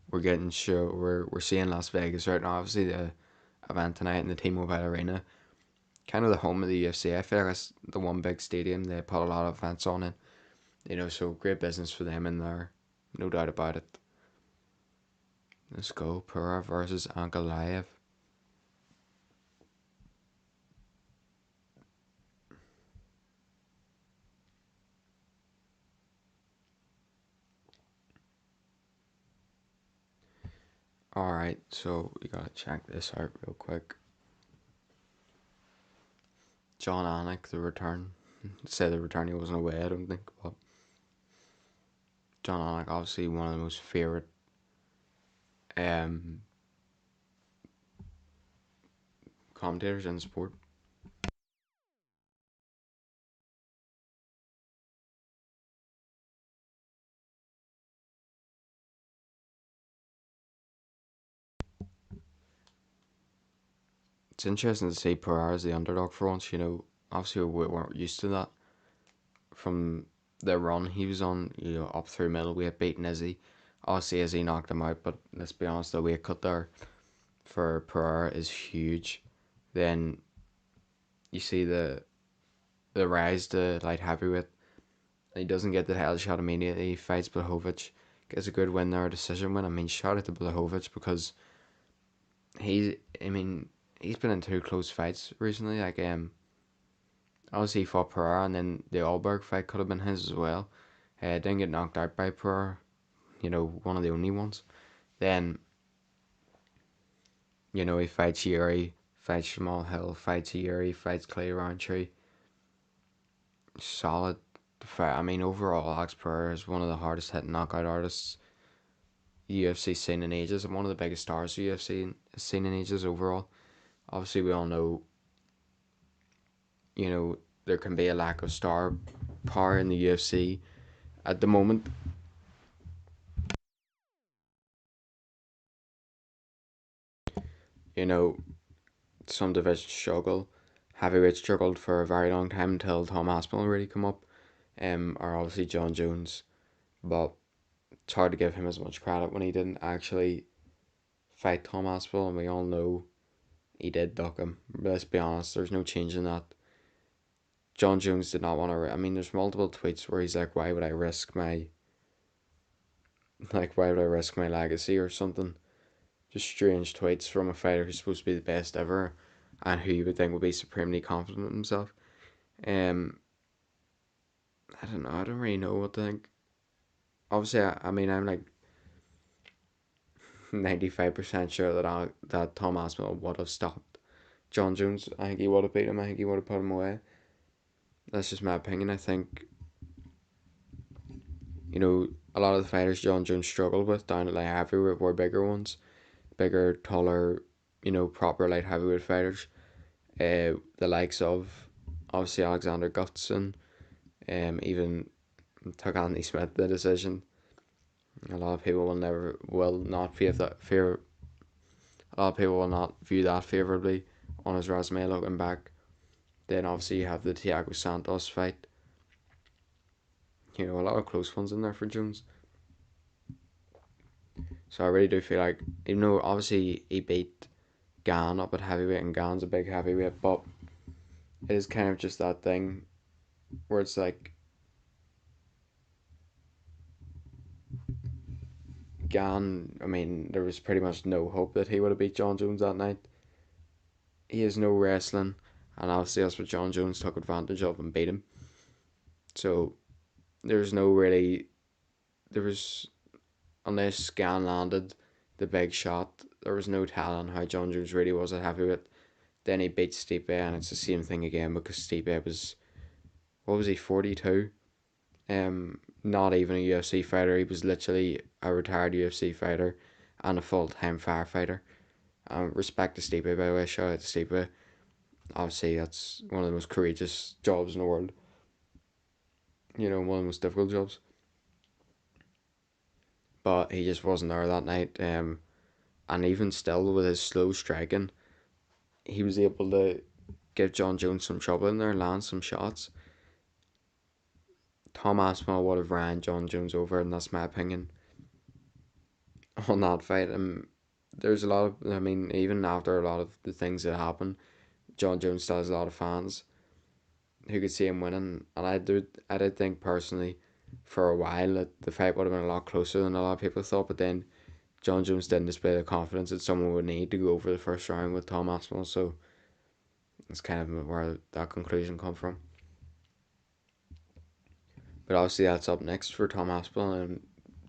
We're getting show. We're seeing Las Vegas right now. Obviously the event tonight in the T-Mobile Arena, kind of the home of the UFC. I feel like it's the one big stadium. They put a lot of events on it. So great business for them in there, no doubt about it. Let's go. Pereira versus Ankalaev. Alright, so we gotta check this out real quick. John Anik, the return. Say the return, he wasn't away, I don't think, but John Anik, obviously one of the most favourite um, commentators in sport. It's interesting to see Pereira as the underdog for once. Obviously we weren't used to that from the run he was on. Up through middleweight, beating Izzy. Obviously Izzy knocked him out, but let's be honest, the weight cut there for Pereira is huge. Then you see the rise to light heavyweight. And he doesn't get the title shot immediately. He fights Blachowicz, gets a good win there, a decision win. I mean, shout out to Blachowicz because he's been in two close fights recently. Obviously he fought Pereira, and then the Alberg fight could have been his as well. Didn't get knocked out by Pereira, one of the only ones. Then, he fights Yuri, fights Jamal Hill, fights Yuri, fights Clay Roundtree. Solid fight. I mean, overall, Alex Pereira is one of the hardest hitting knockout artists UFC's seen in ages, and one of the biggest stars UFC has seen in ages overall. Obviously, we all know, there can be a lack of star power in the UFC at the moment. You know, some divisions struggle. Heavyweight struggled for a very long time until Tom Aspinall really come up. Or obviously John Jones, but it's hard to give him as much credit when he didn't actually fight Tom Aspinall, and we all know he did duck him. But let's be honest, there's no change in that. John Jones did not want to. I mean, there's multiple tweets where he's like, "Why would I risk my why would I risk my legacy or something?" Just strange tweets from a fighter who's supposed to be the best ever, and who you would think would be supremely confident in himself. Um, I don't know. I don't really know what to think. Obviously, I mean, I'm like 95% sure that Tom Aspinall would have stopped John Jones. I think he would have beat him. I think he would have put him away. That's just my opinion. I think a lot of the fighters John Jones struggled with down at light heavyweight were bigger ones, bigger, taller, proper light heavyweight fighters. The likes of obviously Alexander Gustafsson, even took Anthony Smith the decision. A lot of people will not fear. A lot of people will not view that favorably on his resume looking back. Then obviously you have the Thiago Santos fight. A lot of close ones in there for Jones. So I really do feel like, even though obviously he beat Gan up at heavyweight, and Gan's a big heavyweight, but it is kind of just that thing where it's like Gan. I mean, there was pretty much no hope that he would have beat John Jones that night. He has no wrestling, and obviously that's what John Jones took advantage of and beat him. So there's no really there was unless Gan landed the big shot, there was no telling how John Jones really was at heavyweight. Then he beat Stipe, and it's the same thing again because Stipe was, what was he, 42? Not even a UFC fighter. He was literally a retired UFC fighter, and a full time firefighter. Respect to Stipe, by the way. Shout out to Stipe. Obviously, that's one of the most courageous jobs in the world. One of the most difficult jobs. But he just wasn't there that night. And even still, with his slow striking, he was able to give John Jones some trouble in there, land some shots. Tom Aspinall would have ran John Jones over, and that's my opinion on that fight. There's a lot of, I mean, even after a lot of the things that happened, John Jones still has a lot of fans who could see him winning, and I did think personally, for a while, that the fight would have been a lot closer than a lot of people thought. But then John Jones didn't display the confidence that someone would need to go over the first round with Tom Aspinall, so that's kind of where that conclusion come from. But obviously that's up next for Tom Aspinall, and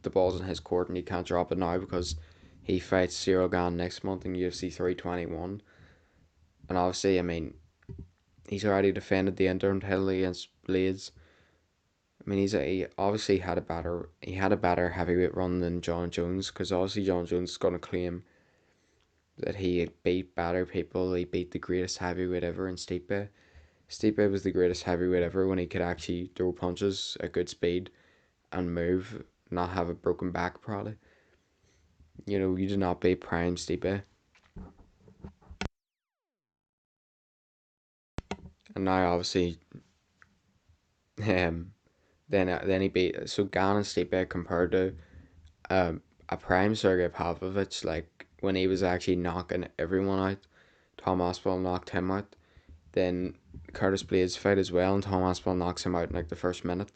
the ball's in his court, and he can't drop it now because he fights Cyril Gane next month in UFC 321. And obviously, I mean, he's already defended the interim title against Blades. I mean, he obviously had a better heavyweight run than John Jones, because obviously John Jones is going to claim that he beat better people. He beat the greatest heavyweight ever in Stipe. Stipe was the greatest heavyweight ever when he could actually throw punches at good speed and move, not have a broken back probably. You did not beat prime Stipe. And now obviously, um, then he beat, so Gane and Stipe compared to a prime Sergey Pavlovich, like when he was actually knocking everyone out. Tom Aspinall knocked him out. Then Curtis Blades fight as well, and Tom Aspinall knocks him out in like the first minute.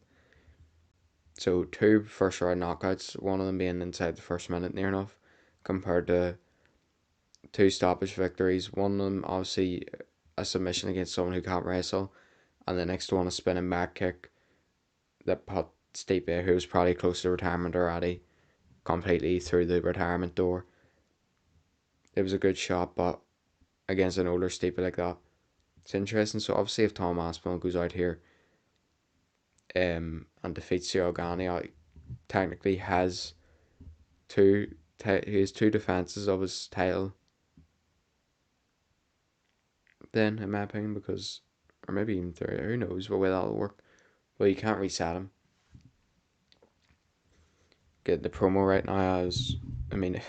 So two first round knockouts, one of them being inside the first minute, near enough, compared to two stoppage victories. One of them obviously a submission against someone who can't wrestle, and the next one a spinning back kick that put Stipe, who was probably close to retirement already, completely through the retirement door. It was a good shot, but against an older Stipe like that, it's interesting. So obviously, if Tom Aspinall goes out here, and defeats Cyril Gane, technically has he has two defenses of his title. Then, in my opinion, because, or maybe even three, who knows what way that'll work. Well, you can't reset him. Get the promo right now as, I mean,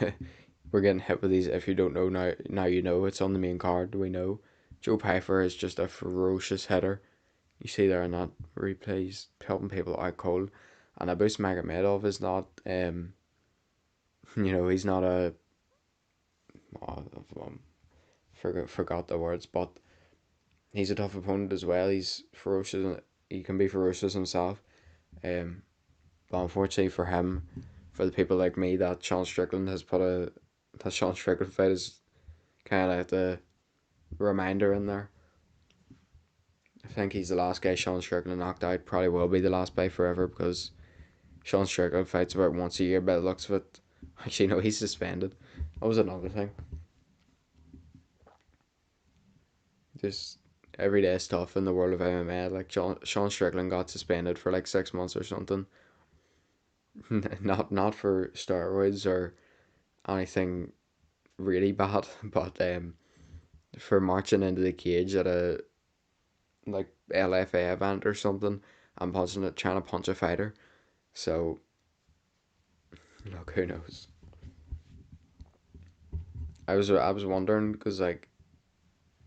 we're getting hit with these. If you don't know now you know. It's on the main card. We know Joe Pyfer is just a ferocious hitter. You see there in that replay, he's helping people out cold. And Abus Magomedov is not, he's not a, oh, forgot the words, but he's a tough opponent as well. He's ferocious. He can be ferocious himself. Um, but unfortunately for him, for the people like me, that Sean Strickland fight is kind of like the reminder in there. I think he's the last guy Sean Strickland knocked out. Probably will be the last by forever, because Sean Strickland fights about once a year by the looks of it. Actually, no, he's suspended. That was another thing. Just every day stuff in the world of MMA. Like Sean Strickland got suspended for like 6 months or something. Not for steroids or anything really bad, but for marching into the cage at a like LFA event or something and trying to punch a fighter. So look, who knows? I was wondering, because like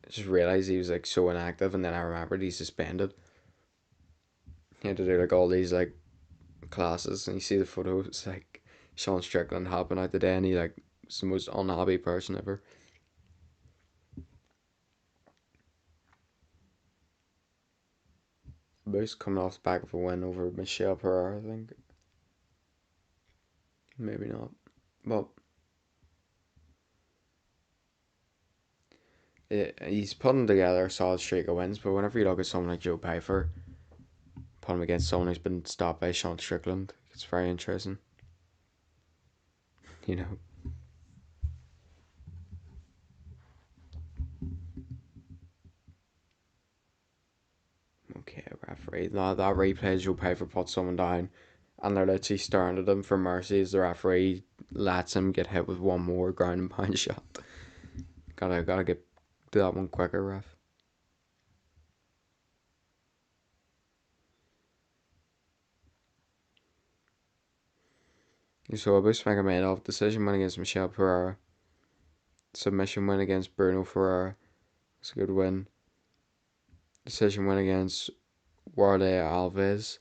I just realized he was like so inactive, and then I remembered he's suspended. He had to do like all these like classes, and you see the photos like Sean Strickland hopping out the day, and he like was the most unhappy person ever. Moose coming off the back of a win over Michelle Pereira, I think. Maybe not. But he's putting together a solid streak of wins, but whenever you look at someone like Joe Pyfer, put him against someone who's been stopped by Sean Strickland, it's very interesting. You know. Okay, referee. No, that replay, Joe Pyfer put someone down, and they're literally staring at him for mercy as the referee lets him get hit with one more ground and pound shot. Gotta get do that one quicker, ref. So about Magomed, decision win against Michel Pereira, submission win against Bruno Ferreira. It's a good win. Decision win against Warley Alves.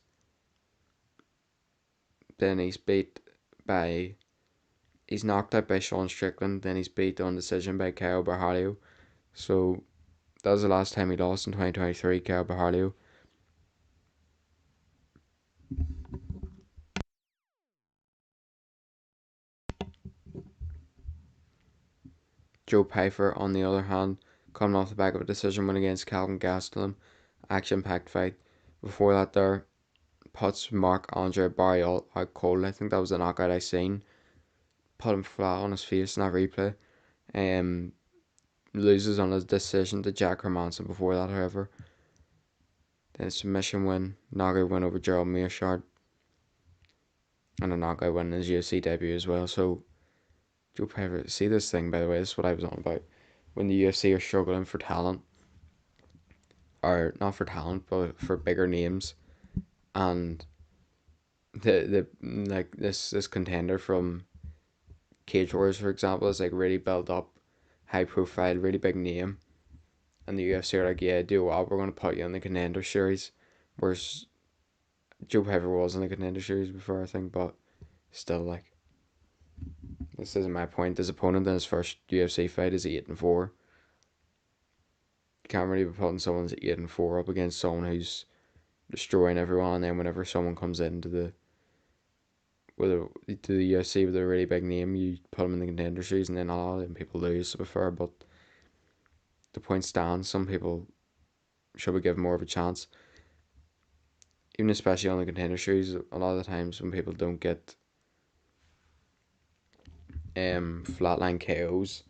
Then by he's knocked out by Sean Strickland. Then he's beat on decision by Caio Barhalio. So that was the last time he lost in 2023. Caio Barhalio. Joe Pfeiffer, on the other hand, coming off the back of a decision win against Calvin Gastelum, action-packed fight. Before that, there puts Mark Andre Barry out cold. I think that was the knockout I seen. Put him flat on his face in that replay. Um, Loses on his decision to Jack Hermanson before that, however. Then a submission win, knockout win over Gerald Mearshart, and a knockout win in his UFC debut as well. So, Joe Pfeiffer, see this thing, by the way, this is what I was on about. When the UFC are struggling for talent, or not for talent, but for bigger names, and the like this contender from Cage Wars, for example, is like really built up, high profile, really big name, and the UFC are like, yeah, do what, we're gonna put you in the contender series, whereas Joe Pfeiffer was in the contender series before, I think, but still, like, this isn't my point. His opponent in his first UFC fight is 8-4. You can't really be putting someone's 8-4 up against someone who's destroying everyone, and then whenever someone comes into the to the UFC with a really big name, you put them in the contender series, and then a lot of them people lose. To be fair, but the point stands. Some people should be given more of a chance, even especially on the contender series. A lot of the times when people don't get flatline KOs,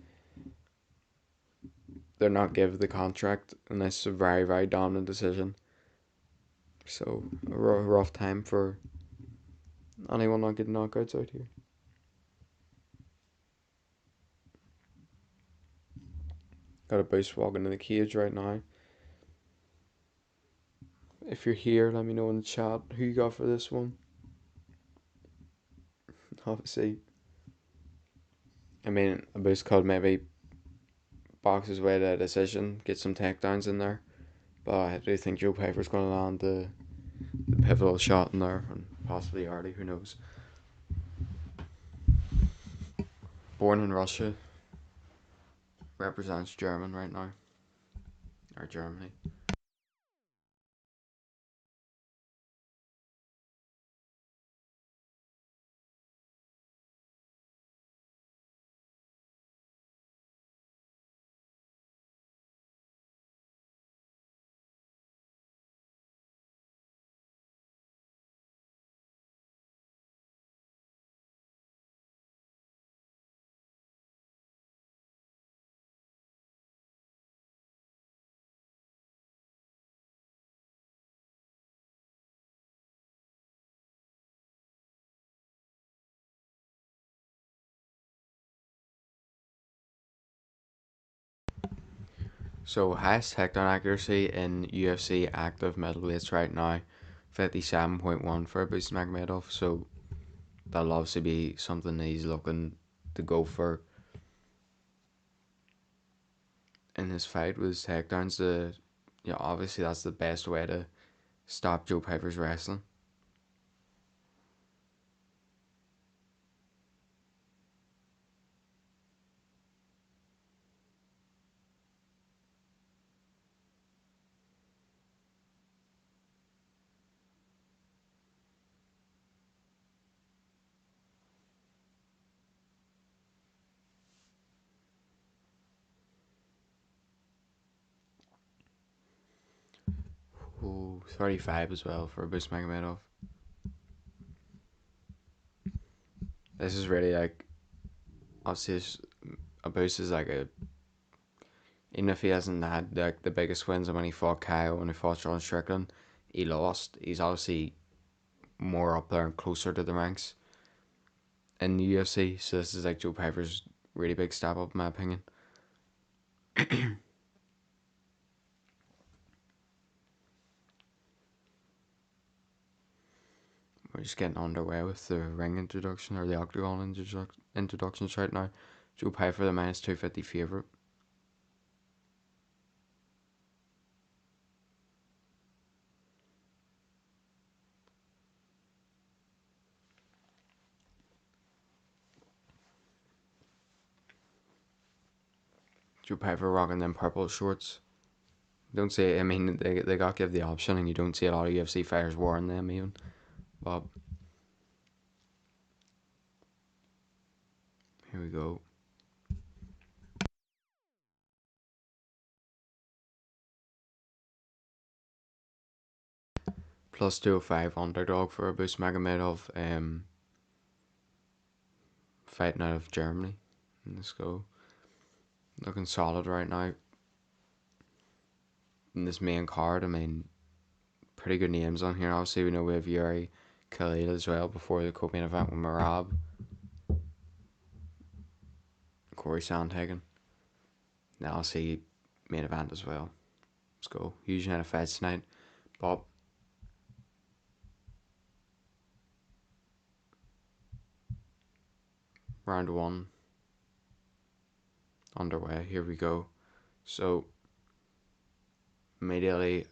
they're not given the contract unless it's a very very dominant decision. So a rough time for anyone not getting knockouts out here. Got a boost walking in the cage right now. If you're here, let me know in the chat who you got for this one. Obviously, I mean, a boost could maybe box his way to a decision, get some takedowns in there. But I do think Joe Pfeiffer's going to land the pivotal shot in there, and possibly Artie, who knows. Born in Russia, represents German right now, or Germany. So highest takedown accuracy in UFC active middleweights right now, 57.1 for Abus Magomedov. So that'll obviously be something that he's looking to go for in his fight with his takedowns. Obviously that's the best way to stop Joe Piper's wrestling. Ooh, 35 as well for Abus Magomedov. This is really like, obviously Abus is like a, even if he hasn't had like the biggest wins, and when he fought Kyle, when he fought Sean Strickland, he lost. He's obviously more up there and closer to the ranks in the UFC. So this is like Joe Piper's really big step up, in my opinion. We're just getting underway with the ring introduction or the octagon introductions right now. Joe Piper, the minus 250 favourite. Joe Piper rocking them purple shorts. Don't see. I mean, they got give the option, and you don't see a lot of UFC fighters wearing them even. But here we go. Plus 205 underdog for Abus Magomedov. Fighting out of Germany. Let's go. Looking solid right now. In this main card, I mean, pretty good names on here. Obviously, we know we have Yuri Khalil as well before the co-main event with Marab. Corey Sandhagen. Now I'll see main event as well. Let's go. Huge night of fights tonight. Bob. Round 1. Underway. Here we go. So, immediately,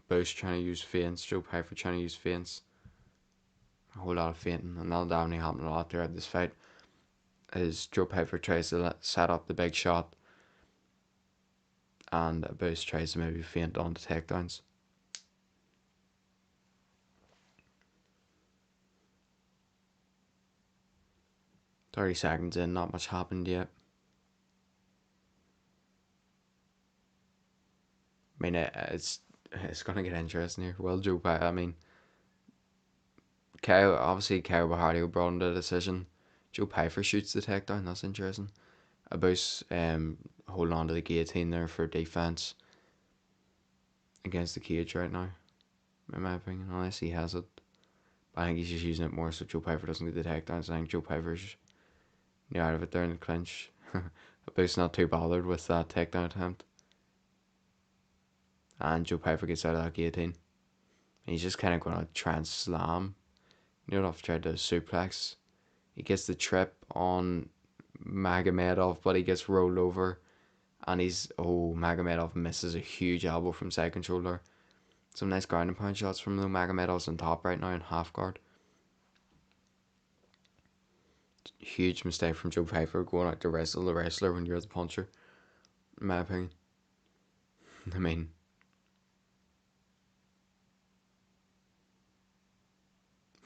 Bush trying to use feints. Joe Piper trying to use feints. A whole lot of feinting. And that'll definitely happen a lot throughout this fight. As Joe Piper tries to set up the big shot. And Bush tries to maybe feint on the takedowns. "30 seconds in, not much happened yet. I mean, it's gonna get interesting here. Well, Joe Piper, I mean, obviously Kyle Bahario brought in the decision. Joe Piper shoots the takedown, that's interesting. About holding on to the guillotine there for defense against the cage right now, in my opinion, unless he has it. But I think he's just using it more so Joe Piper doesn't get the takedowns. I think Joe Piper's near out of it there in the clinch. About's not too bothered with that takedown attempt. And Joe Piper gets out of that guillotine. And he's just kind of going to try and slam. Nurov tried to suplex. He gets the trip on Magomedov, but he gets rolled over. And Magomedov misses a huge elbow from side controller. Some nice ground and pound shots from the Magomedov's on top right now in half guard. Huge mistake from Joe Piper going out to wrestle the wrestler when you're the puncher, in my opinion. I mean,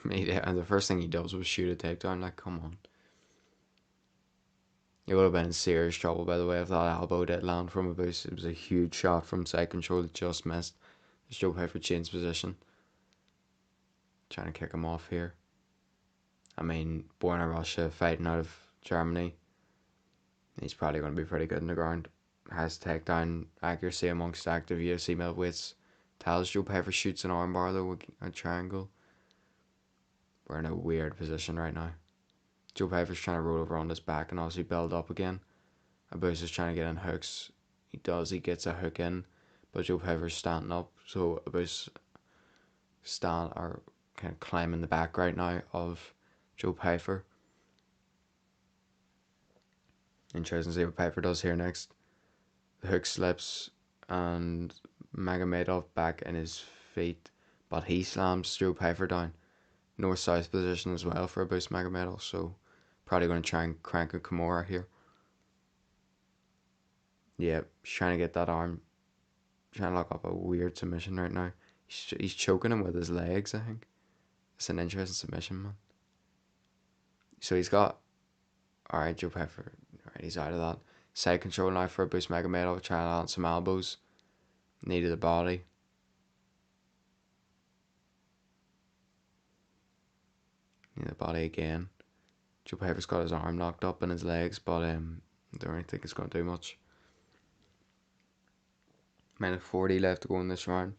and the first thing he does was shoot a takedown. Like, come on. He would have been in serious trouble, by the way, if that elbow did land from a boost. It was a huge shot from side control that just missed. As Joe Piper changed position. Trying to kick him off here. I mean, born in Russia, fighting out of Germany. He's probably going to be pretty good in the ground. Has takedown accuracy amongst active UFC middleweights. Tells Joe Piper shoots an armbar though, a triangle. We're in a weird position right now. Joe Piper's trying to roll over on his back and obviously build up again. Abus is trying to get in hooks. He gets a hook in, but Joe Piper's standing up, so Abus are kind of climbing the back right now of Joe Piper. Interesting to see what Piper does here next. The hook slips and Magomedov back in his feet, but he slams Joe Piper down. North-south position as well for Abus Magomedov, so probably going to try and crank a Kimura here. Yeah, he's trying to get that arm, trying to lock up a weird submission right now. He's choking him with his legs, I think. It's an interesting submission, man. So he's got, alright, Joe Piper, alright, he's out of that. Side control now for Abus Magomedov, trying to land some elbows. Knee to the body. Knee to the body again. Joe Piper's got his arm locked up in his legs, but I don't really think it's going to do much. Minute 40 left to go in this round.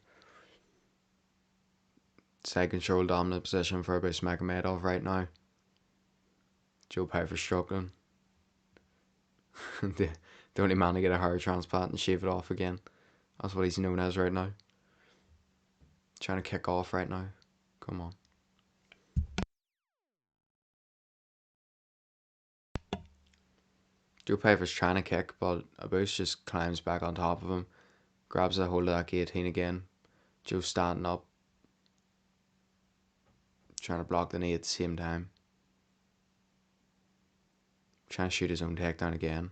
Side control dominant position for Abus Magomedov right now. Joe Piper struggling. The only man to get a hair transplant and shave it off again. That's what he's known as right now. Trying to kick off right now. Come on. Joe Piper's trying to kick, but Abus just climbs back on top of him. Grabs a hold of that guillotine again. Joe's standing up. Trying to block the knee at the same time. Trying to shoot his own takedown again.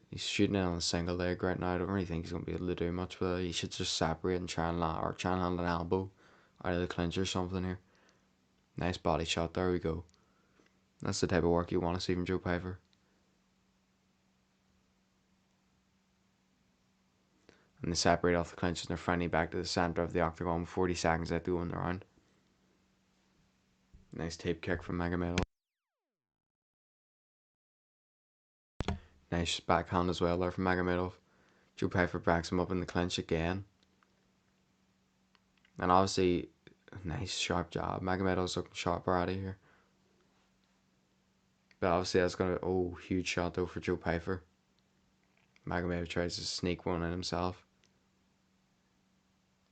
He's shooting it on a single leg right now. I don't really think he's going to be able to do much with it. He should just separate and try and land an elbow out of the clinch or something here. Nice body shot. There we go. That's the type of work you want to see from Joe Piper. And they separate off the clinch and they're finally back to the centre of the octagon 40 seconds left to go in the round. Nice tape kick from Magomed. Nice backhand as well there from Magomed. Joe Piper backs him up in the clinch again. And obviously, nice sharp jab. Magomedov's looking sharper out of here. But obviously that's going to... Oh, huge shot though for Joe Piper. Magomed tries to sneak one in himself.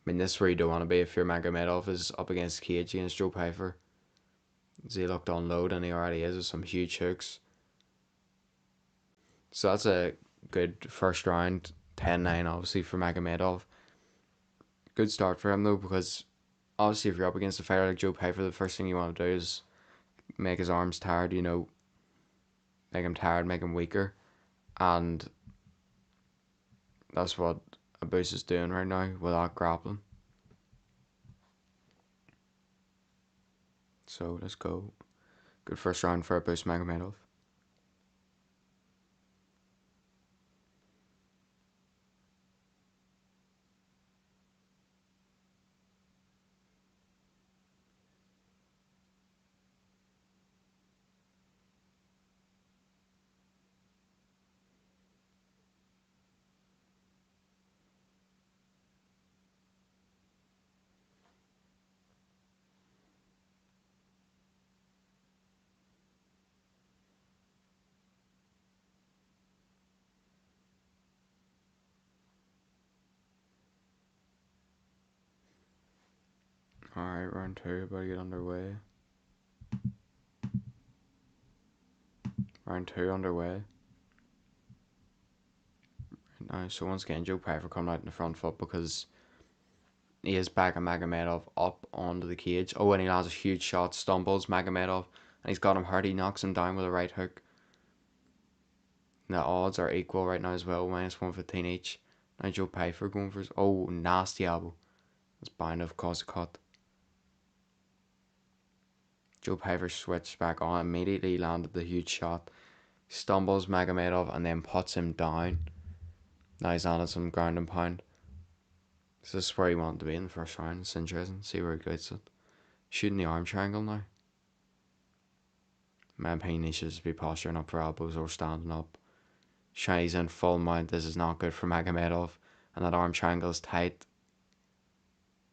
I mean, this is where you don't want to be if you're Magomedov is up against the cage against Joe Piper. As he looked on load, and he already is with some huge hooks. So that's a good first round. 10-9 obviously for Magomedov. Good start for him though, because obviously if you're up against a fighter like Joe Piper, the first thing you want to do is make his arms tired, you know. Make him tired, make him weaker. And that's what Abus is doing right now without grappling. So let's go. Good first round for Abus Magomedov. Alright, round 2, about to get underway. Round 2 underway. Right now, so once again, Joe Piper coming out in the front foot because he is back on Magomedov up onto the cage. Oh, and he lands a huge shot, stumbles Magomedov, and he's got him hurt. He knocks him down with a right hook. And the odds are equal right now as well, minus 115 each. Now Joe Piper going for his... Oh, nasty elbow. That's bound to have caused a cut. Joe Piper switched back on, immediately landed the huge shot. Stumbles Magomedov and then puts him down. Now he's landed some ground and pound. So this is where he wanted to be in the first round. It's interesting. See where he gets it. Shooting the arm triangle now. In my opinion, he should just be posturing up for elbows or standing up. He's in full mount. This is not good for Magomedov. And that arm triangle is tight.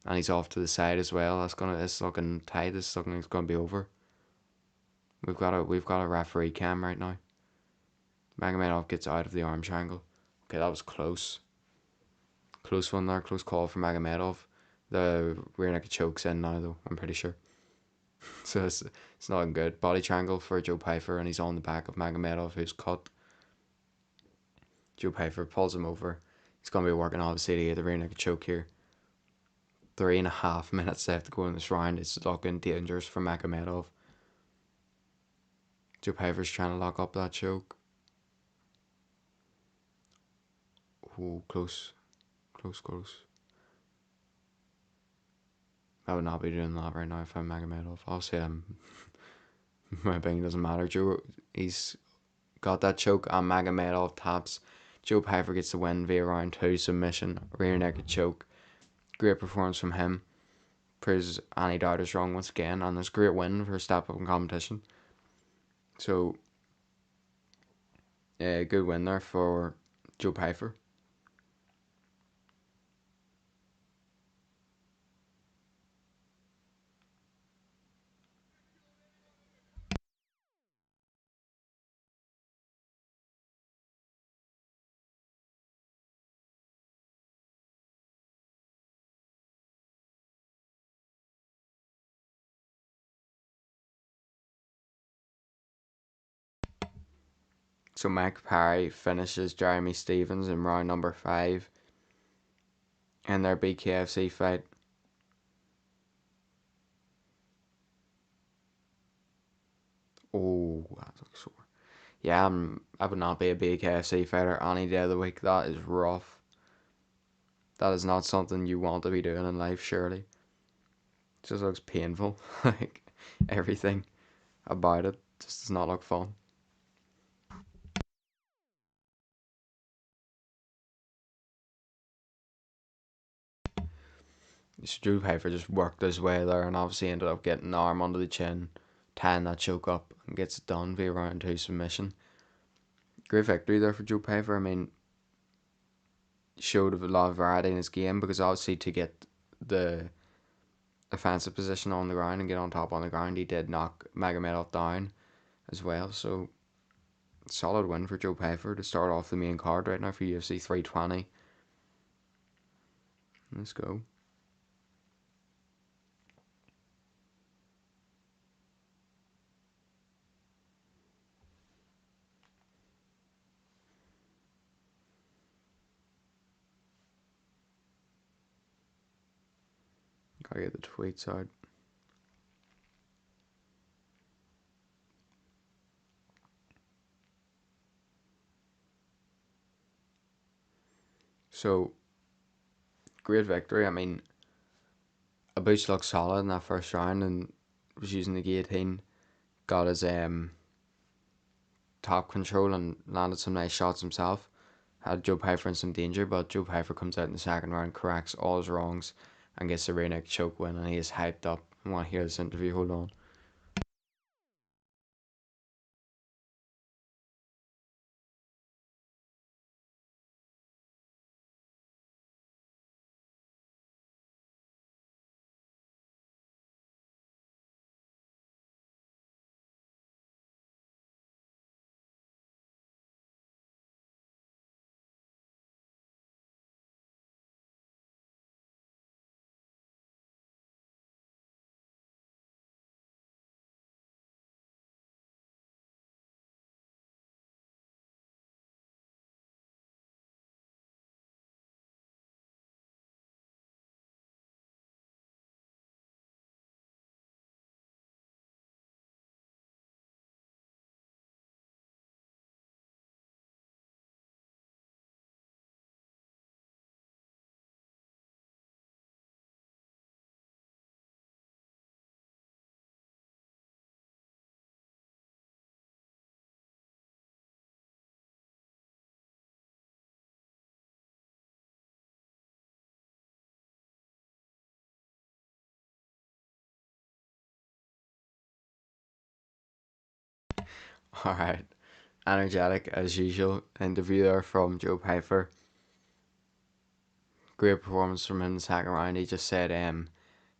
And he's off to the side as well. It's looking tight. It's looking like it's gonna be over. We've got a referee cam right now. Magomedov gets out of the arm triangle. Okay, that was close. Close one there. Close call for Magomedov. The rear naked choke's in now though, I'm pretty sure. So it's not good. Body triangle for Joe Piper, and he's on the back of Magomedov, who's cut. Joe Piper pulls him over. He's going to be working obviously to get the rear naked choke here. 3.5 minutes left to go in this round. It's looking dangerous for Magomedov. Joe Piper's trying to lock up that choke. Oh, close. Close. I would not be doing that right now if I'm Magomedov. Obviously, my opinion doesn't matter. Joe, he's got that choke, and Magomedov taps. Joe Piper gets the win via round 2 submission, rear naked choke. Great performance from him. Proves any doubters wrong once again, and it's a great win for a step up in competition. So, good win there for Joe Piper. So Mike Perry finishes Jeremy Stevens in round number 5 in their BKFC fight. Oh, that looks sore. Yeah, I would not be a BKFC fighter any day of the week. That is rough. That is not something you want to be doing in life, surely. It just looks painful. Like, everything about it just does not look fun. So Drew Piper just worked his way there and obviously ended up getting the arm under the chin, tying that choke up, and gets it done via round 2 submission. Great victory there for Joe Piper. I mean, showed a lot of variety in his game because obviously to get the offensive position on the ground and get on top on the ground, he did knock Magomed down as well. So solid win for Joe Piper to start off the main card right now for UFC 320. Let's go. Gotta get the tweets out. So great victory. I mean, Abush looked solid in that first round and was using the guillotine. Got his top control and landed some nice shots himself. Had Joe Piper in some danger, but Joe Piper comes out in the second round, corrects all his wrongs, and gets the rear neck choke win, and he is hyped up. I want to hear this interview. Hold on. All right, energetic as usual interview there from Joe Piper. Great performance from him in the second round. He just said him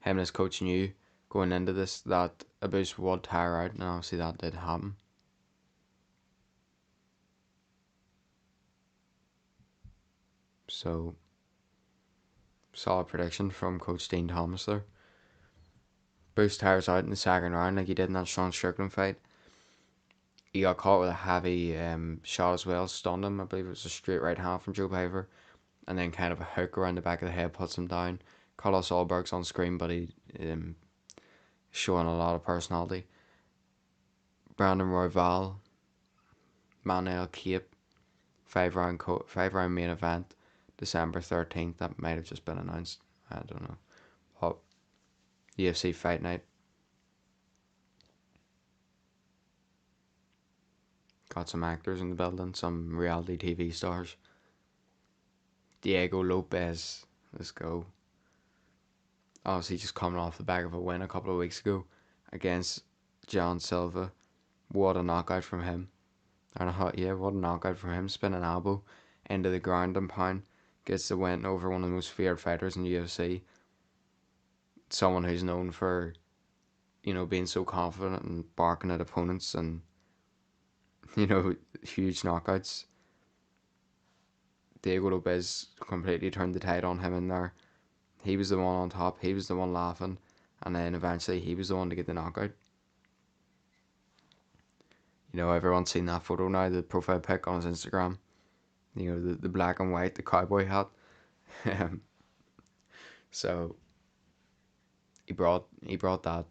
and his coach knew going into this that Abush would tire out, and obviously that did happen. So solid prediction from Coach Dean Thomas there. Bruce tires out in the second round like he did in that Sean Strickland fight. He got caught with a heavy shot as well, stunned him. I believe it was a straight right hand from Joe Piper, and then kind of a hook around the back of the head puts him down. Carlos Alberg's on screen, but he showing a lot of personality. Brandon Royval, Manel Cape, 5 round main event, December 13th. That might have just been announced. I don't know. But UFC Fight Night. Got some actors in the building, some reality TV stars. Diego Lopez, let's go. Obviously, just coming off the back of a win a couple of weeks ago against John Silva. What a knockout from him. Yeah, what a knockout from him. Spinning elbow into the ground and pound. Gets the win over one of the most feared fighters in the UFC. Someone who's known for, being so confident and barking at opponents and, huge knockouts. Diego Lopez completely turned the tide on him in there. He was the one on top, he was the one laughing, and then eventually he was the one to get the knockout. Everyone's seen that photo now, the profile pic on his Instagram. The black and white, the cowboy hat. So he brought that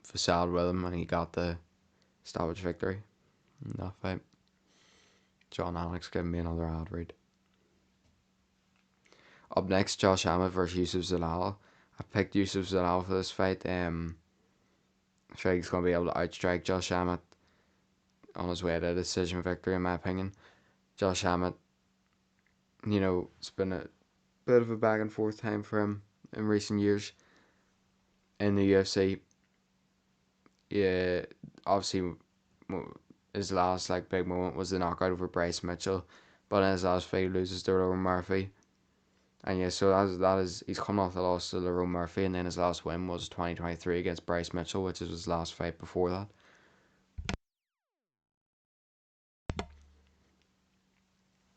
facade with him, and he got the stoppage victory in that fight. John Alex giving me another ad read. Up next, Josh Emmett versus Yusuf Zalal. I picked Yusuf Zalal for this fight. I feel like he's going to be able to outstrike Josh Emmett on his way to a decision victory, in my opinion. Josh Emmett, it's been a bit of a back and forth time for him in recent years in the UFC. Yeah, obviously, his last big moment was the knockout over Bryce Mitchell, but in his last fight, he loses to Lerone Murphy. And yeah, so that is he's come off the loss to Lerone Murphy, and then his last win was 2023 against Bryce Mitchell, which is his last fight before that.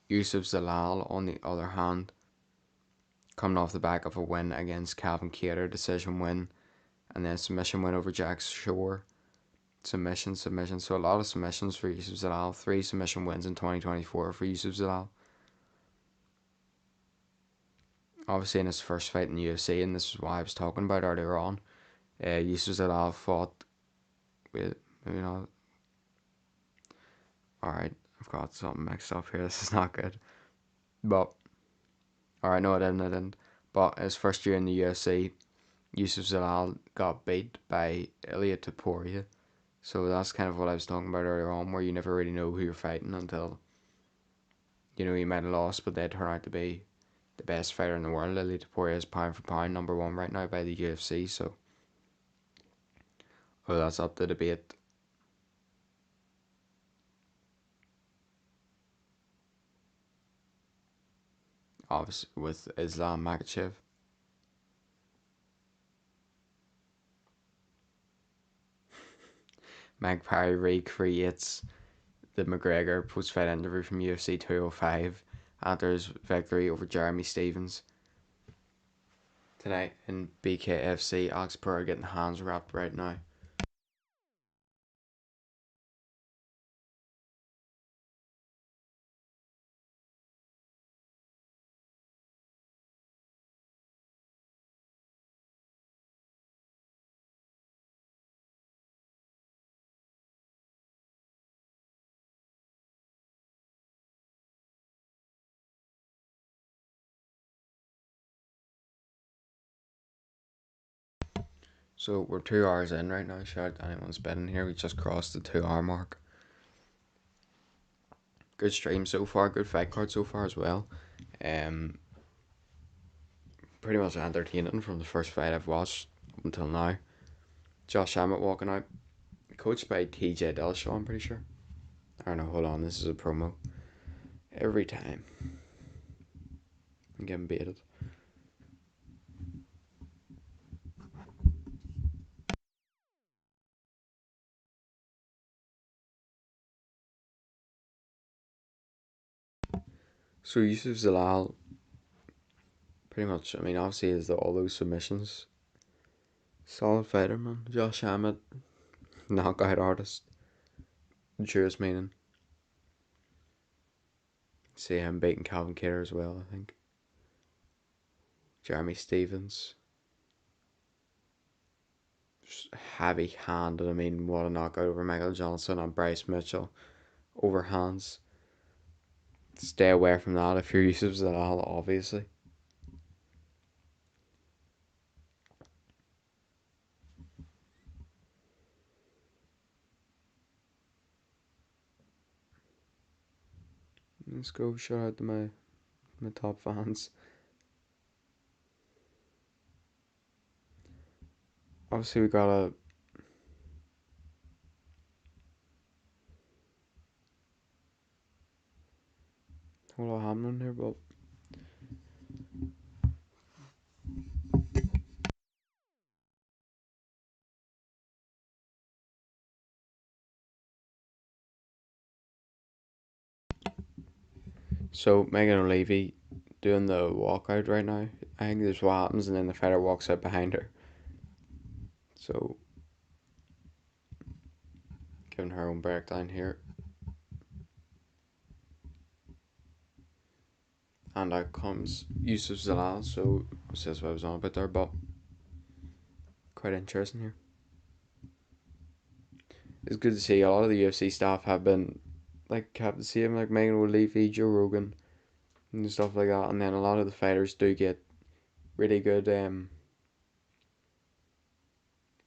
Yusuf Zalal, on the other hand, coming off the back of a win against Calvin Kattar, decision win, and then submission win over Jack Shore. Submission. So a lot of submissions for Yusuf Zalal. 3 submission wins in 2024 for Yusuf Zalal. Obviously in his first fight in the UFC, and this is what I was talking about earlier on. Yusuf Zalal fought with, alright, I've got something mixed up here. This is not good. But, alright, no, I didn't. But his first year in the UFC, Yusuf Zalal got beat by Ilia Topuria. So that's kind of what I was talking about earlier on, where you never really know who you're fighting until, you might have lost, but they turn out to be the best fighter in the world. Ilia Topuria is pound for pound #1 right now by the UFC, so that's up to debate. Obviously, with Islam Makhachev. Magpie recreates the McGregor post-fight interview from UFC 205 after his victory over Jeremy Stephens. Tonight in BKFC, Alex Pereira getting hands wrapped right now. So we're 2 hours in right now. Shout out to anyone's betting here. We just crossed the 2 hour mark. Good stream so far. Good fight card so far as well. Pretty much entertaining from the first fight I've watched up until now. Josh Emmett walking out, coached by TJ Dillashaw, I'm pretty sure. I don't know. Hold on. This is a promo. Every time I'm getting baited. So Yusuf Zalal, pretty much, obviously is all those submissions. Solid fighter, man. Josh Emmett, knockout artist. Truest meaning. See him beating Calvin Kattar as well, I think. Jeremy Stephens. Just heavy handed. What a knockout over Michael Johnson and Bryce Mitchell. Overhands. Stay away from that if you're Yusuf Zalal, obviously. Let's go. Shout out to my top fans. Obviously, we got a whole lot happening here, but so Megan O'Leary doing the walkout right now. I think this is what happens, and then the fighter walks out behind her. So giving her own breakdown here. and out comes Yusuf Zalal. So that's what I was on about there, but quite interesting here. It's good to see a lot of the UFC staff have been like kept the same, like Megan O'Leary, Joe Rogan, and stuff like that. And then a lot of the fighters do get really good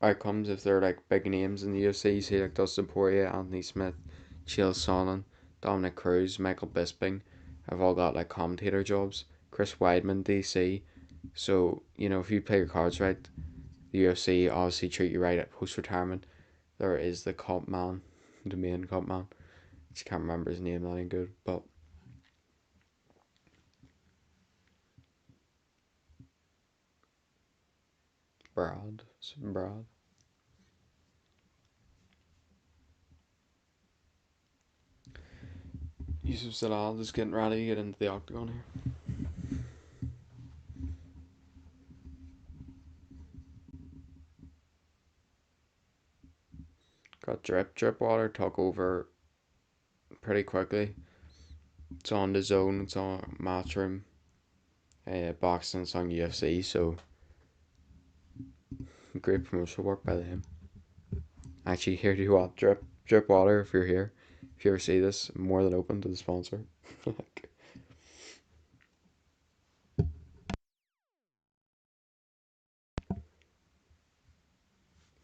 outcomes if they're like big names in the UFC. You see like Dustin Poirier, Anthony Smith, Chael Sonnen, Dominic Cruz, Michael Bisping have all got like commentator jobs. Chris Weidman, DC. So if you play your cards right, the UFC obviously treat you right at post retirement. There is the cop man, the main cop man. I just can't remember his name. That ain't good, but Brad. Yusuf Zalal just getting ready to get into the octagon here. Got drip water took over pretty quickly. It's on the zone. It's on Matchroom. Boxing. It's on UFC. So great promotional work by them. Actually, here to what drip water. If you're here, if you ever see this, I'm more than open to the sponsor.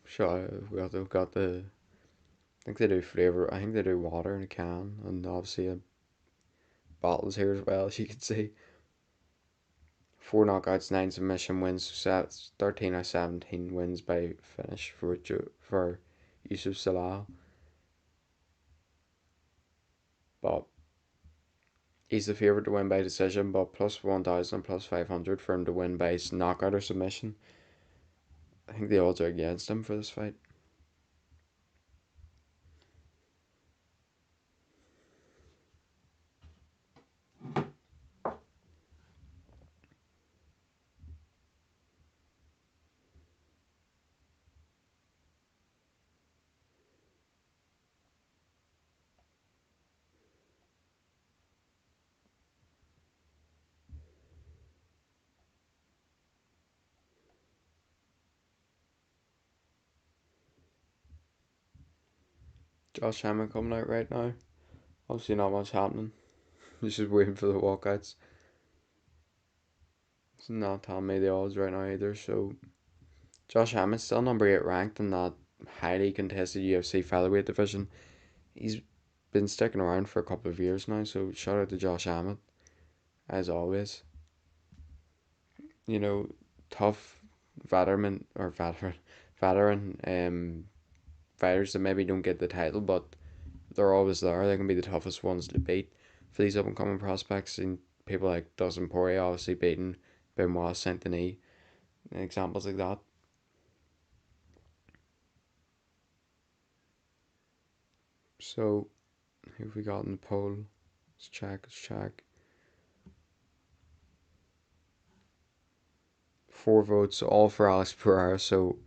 Sure, we got the. I think they do flavor. I think they do water in a can, and obviously bottles here as well. As you can see, 4 knockouts, 9 submission wins, 13 out of 17 wins by finish for Yusuf Salah. But he's the favourite to win by decision, but plus 1,000, plus 500 for him to win by knockout or submission. I think the odds are against him for this fight. Josh Hammond coming out right now. Obviously, not much happening. He's just waiting for the walkouts. It's not telling me the odds right now either. So, Josh Hammond's still number 8 ranked in that highly contested UFC featherweight division. He's been sticking around for a couple of years now, so shout out to Josh Hammond, as always. You know, tough veteran fighters that maybe don't get the title, but they're always there. They can be the toughest ones to beat for these up and coming prospects. And people like Dustin Poirier obviously beating Benoit Saint Denis, examples like that. So, who have we got in the poll? Let's check. 4 votes, all for Alex Pereira. So,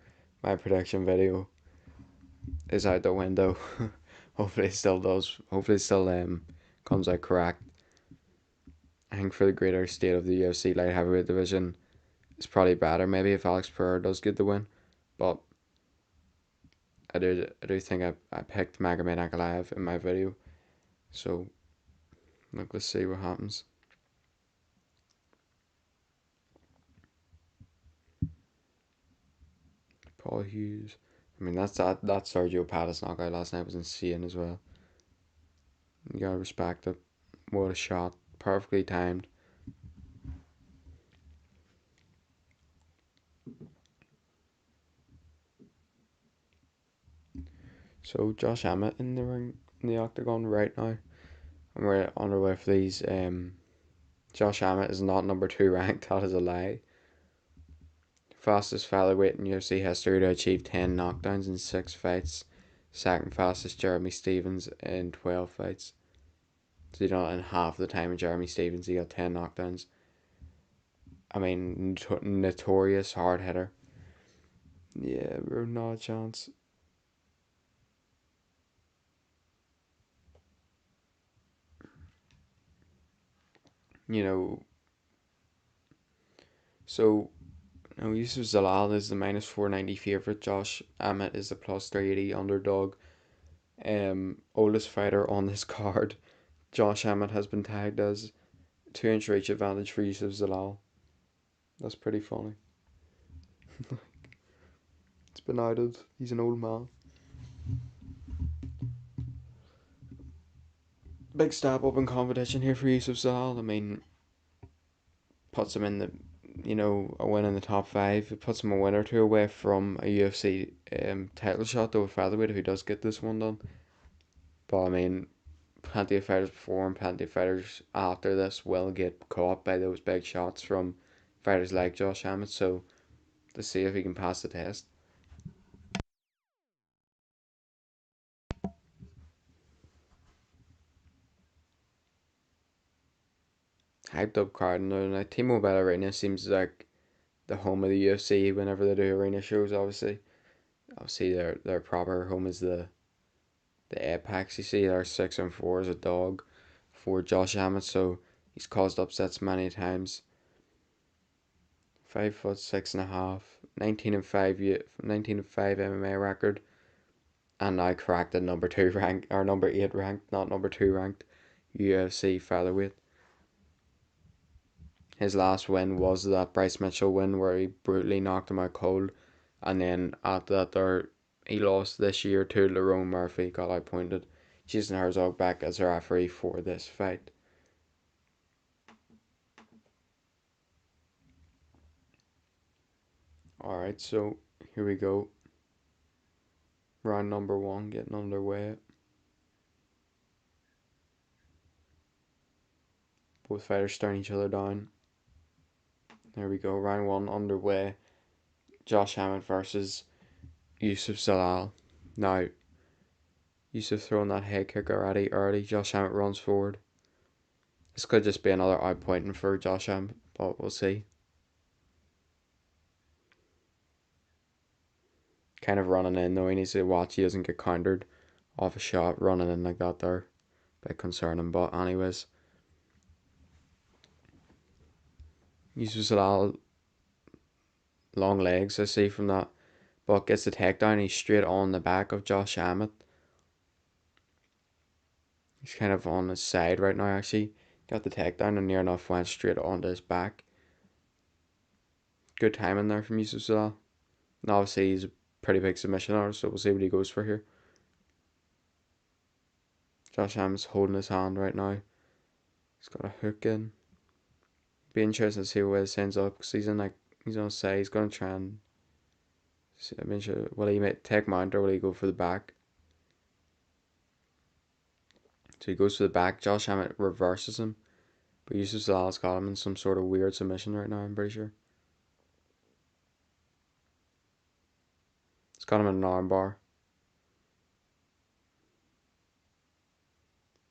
my prediction video is out the window. Hopefully, it still does. Hopefully, it still comes out correct. I think for the greater state of the UFC light heavyweight division, it's probably better maybe if Alex Pereira does get the win. But I do think I picked Magomed Ankalaev in my video. So look, let's see what happens. Paul Hughes. I mean that Sergio Pettis knockout last night was insane as well. You gotta respect it. What a shot. Perfectly timed. So Josh Emmett in the ring in the octagon right now. And we're on our way for these. Josh Emmett is not number 2 ranked, that is a lie. Fastest featherweight in UFC history to achieve 10 knockdowns in 6 fights. Second fastest Jeremy Stephens in 12 fights. So in half the time of Jeremy Stephens he got 10 knockdowns. I mean, notorious hard hitter. Yeah, we're not a chance. You know, So now Yusuf Zalal is the minus 490 favourite. Josh Emmett is the plus 380 underdog. Oldest fighter on this card. Josh Emmett has been tagged as 2-inch reach advantage for Yusuf Zalal. That's pretty funny. It's been outed. He's an old man. Big step up in competition here for Yusuf Zalal. I mean, puts him in the, a win in the top five. It puts him a win or two away from a UFC title shot though with featherweight if he does get this one done. But I mean, plenty of fighters before and plenty of fighters after this will get caught by those big shots from fighters like Josh Emmett. So to see if he can pass the test. Hyped up card now. T-Mobile Arena seems like the home of the UFC whenever they do arena shows. Obviously their proper home is the Apex. You see, they're 6-4 as a dog for Josh Emmett, so he's caused upsets many times. 5 foot 6.5, 19-5 MMA record, and now cracked the number two rank or number 8 ranked, not number 2 ranked UFC featherweight. His last win was that Bryce Mitchell win where he brutally knocked him out cold, and then after that he lost this year to Lerone Murphy, got outpointed. Jason Herzog back as a referee for this fight. Alright, so here we go. Round number 1 getting underway. Both fighters staring each other down. There we go, round 1 underway. Josh Emmett versus Yusuf Zalal. Now, Yusuf throwing that head kick already early. Josh Emmett runs forward. This could just be another outpointing for Josh Emmett, but we'll see. Kind of running in though, he needs to watch he doesn't get countered off a shot running in like that there. Bit concerning, but anyways. Yusuf Zalal, long legs I see from that, but gets the takedown. He's straight on the back of Josh Emmett. He's kind of on his side right now actually. Got the takedown and near enough went straight onto his back. Good timing there from Yusuf Zalal. And obviously he's a pretty big submission artist, so we'll see what he goes for here. Josh Emmett's holding his hand right now. He's got a hook in. Be interesting to see where this ends up because he's on his side. He's gonna try and I mean, will he take mount or will he go for the back? So he goes for the back. Josh Emmett reverses him, but Yusuf Zalal's got him in some sort of weird submission right now. I'm pretty sure. It's got him in an armbar.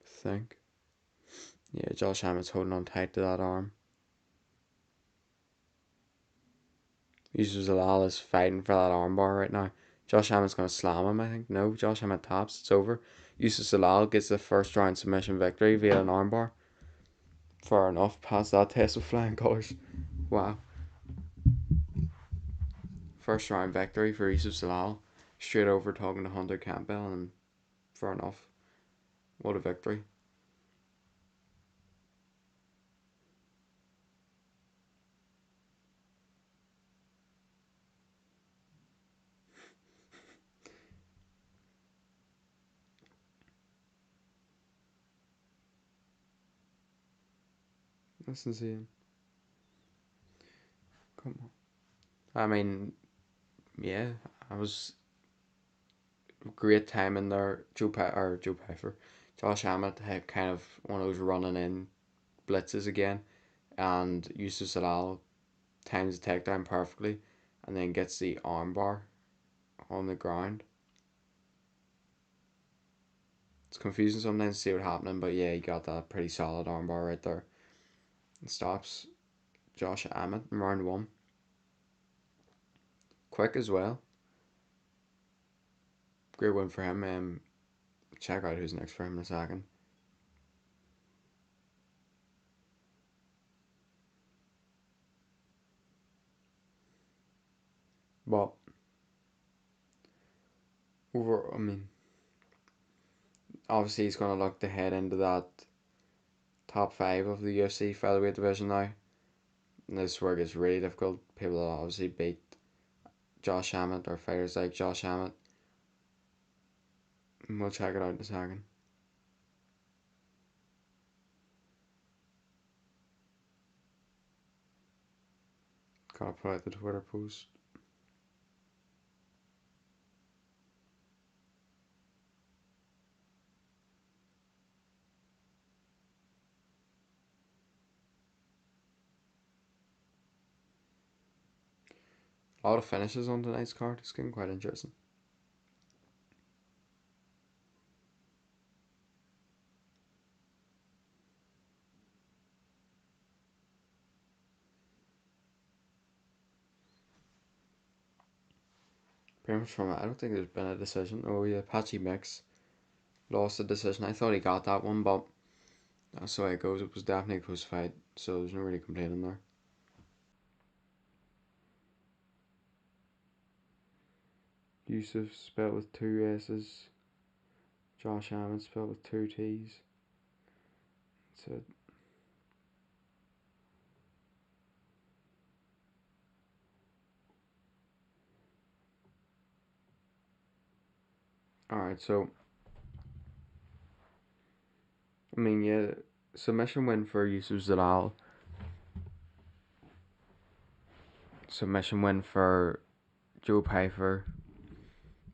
I think. Yeah, Josh Emmett's holding on tight to that arm. Yusuf Zalal is fighting for that armbar right now. Josh Emmett's going to slam him, I think. No, Josh Emmett taps. It's over. Yusuf Zalal gets the first round submission victory via an armbar. Fair enough. Passed that test with flying colours. Wow. First round victory for Yusuf Zalal. Straight over talking to Hunter Campbell, and fair enough. What a victory. That's insane. Come on. I mean, yeah, I was great time in there. Joe Pfeiffer, Josh Emmett had kind of one of those running in blitzes again, and Yusuf Zalal times the takedown perfectly, and then gets the armbar on the ground. It's confusing sometimes to see what's happening, but yeah, he got that pretty solid armbar right there. It stops Josh Emmett in round 1. Quick as well. Great win for him. Check out who's next for him in a second. But I mean, obviously he's gonna look to head into that top five of the UFC featherweight division now. And this work is really difficult. People will obviously beat Josh Hammett or fighters like Josh Hammett. And we'll check it out in a second. Gotta put out the Twitter post. A lot of finishes on tonight's card. It's getting quite interesting. Pretty much from it, I don't think there's been a decision. Oh yeah, Patchy Mix lost the decision. I thought he got that one, but that's the way it goes. It was definitely a close fight, so there's no really complaining there. Yusuf spelled with two S's. Josh Hammond spelled with two T's. That's it. Alright, so I mean, yeah, submission win for Yusuf Zalal. Submission win for Joe Pfeiffer.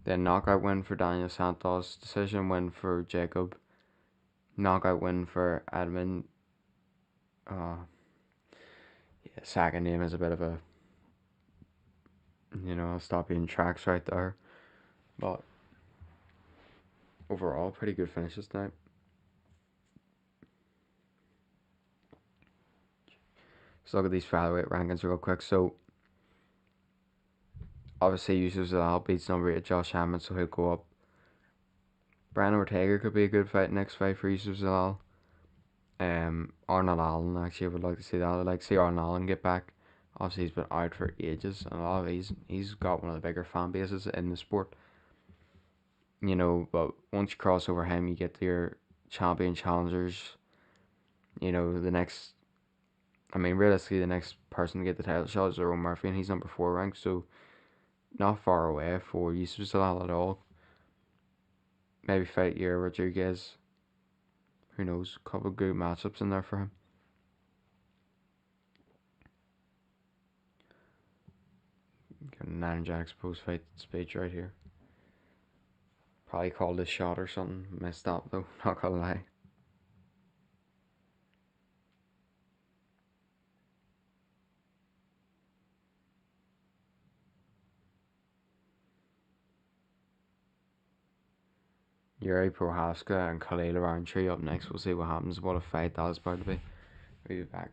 Then knockout win for Daniel Santos. Decision win for Jacob. Knockout win for Admin. Yeah, second name is a bit of a, I'll stop being tracks right there. But overall, pretty good finishes tonight. Let's look at these featherweight rankings real quick. So obviously Yusuf Zalal beats number 8 Josh Hammond, so he'll go up. Brian Ortega could be a good next fight for Yusuf Zalal. Arnold Allen, actually, I would like to see that. I'd like to see Arnold Allen get back. Obviously, he's been out for ages, and a lot of he's got one of the bigger fan bases in the sport. But once you cross over him, you get to your champion challengers. The next, realistically, the next person to get the title shot is Earl Murphy, and he's number 4 ranked, so not far away for Yusuf Zalal at all. Maybe fight your Rodriguez. Who knows? A couple of good matchups in there for him. Got a 9 Jacks post fight speech right here. Probably called a shot or something. Messed up though, not gonna lie. Yuri Prohaska and Khalil Roundtree up next. We'll see what happens. What a fight that is about to be. We'll be back.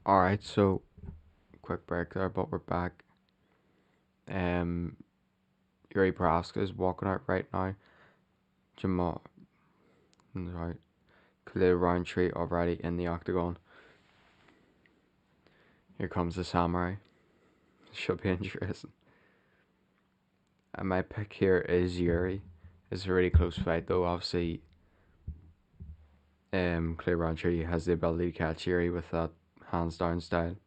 Alright, so quick break there, but we're back. Um, Yuri Prohaska is walking out right now. Jamal, right, Khalil Roundtree already in the octagon. Here comes the Samurai. Should be interesting. And my pick here is Yuri. It's a really close fight though. Obviously, Khalil Roundtree has the ability to catch Yuri with that hands down style.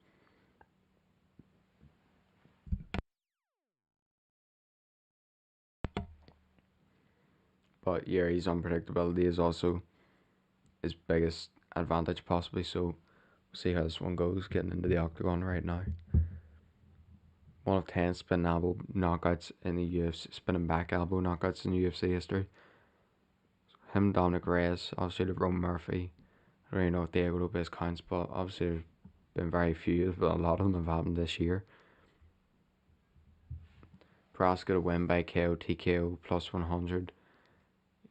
But Yuri's unpredictability is also his biggest advantage possibly. So we'll see how this one goes. Getting into the octagon right now. One of 10 spin elbow knockouts in the UFC, spinning back elbow knockouts in the UFC history. Him, Dominic Reyes, obviously the Roman Murphy. I don't really know if Diego Lopez counts, but obviously there's been very few, but a lot of them have happened this year. Prohaska to win by KO TKO plus 100.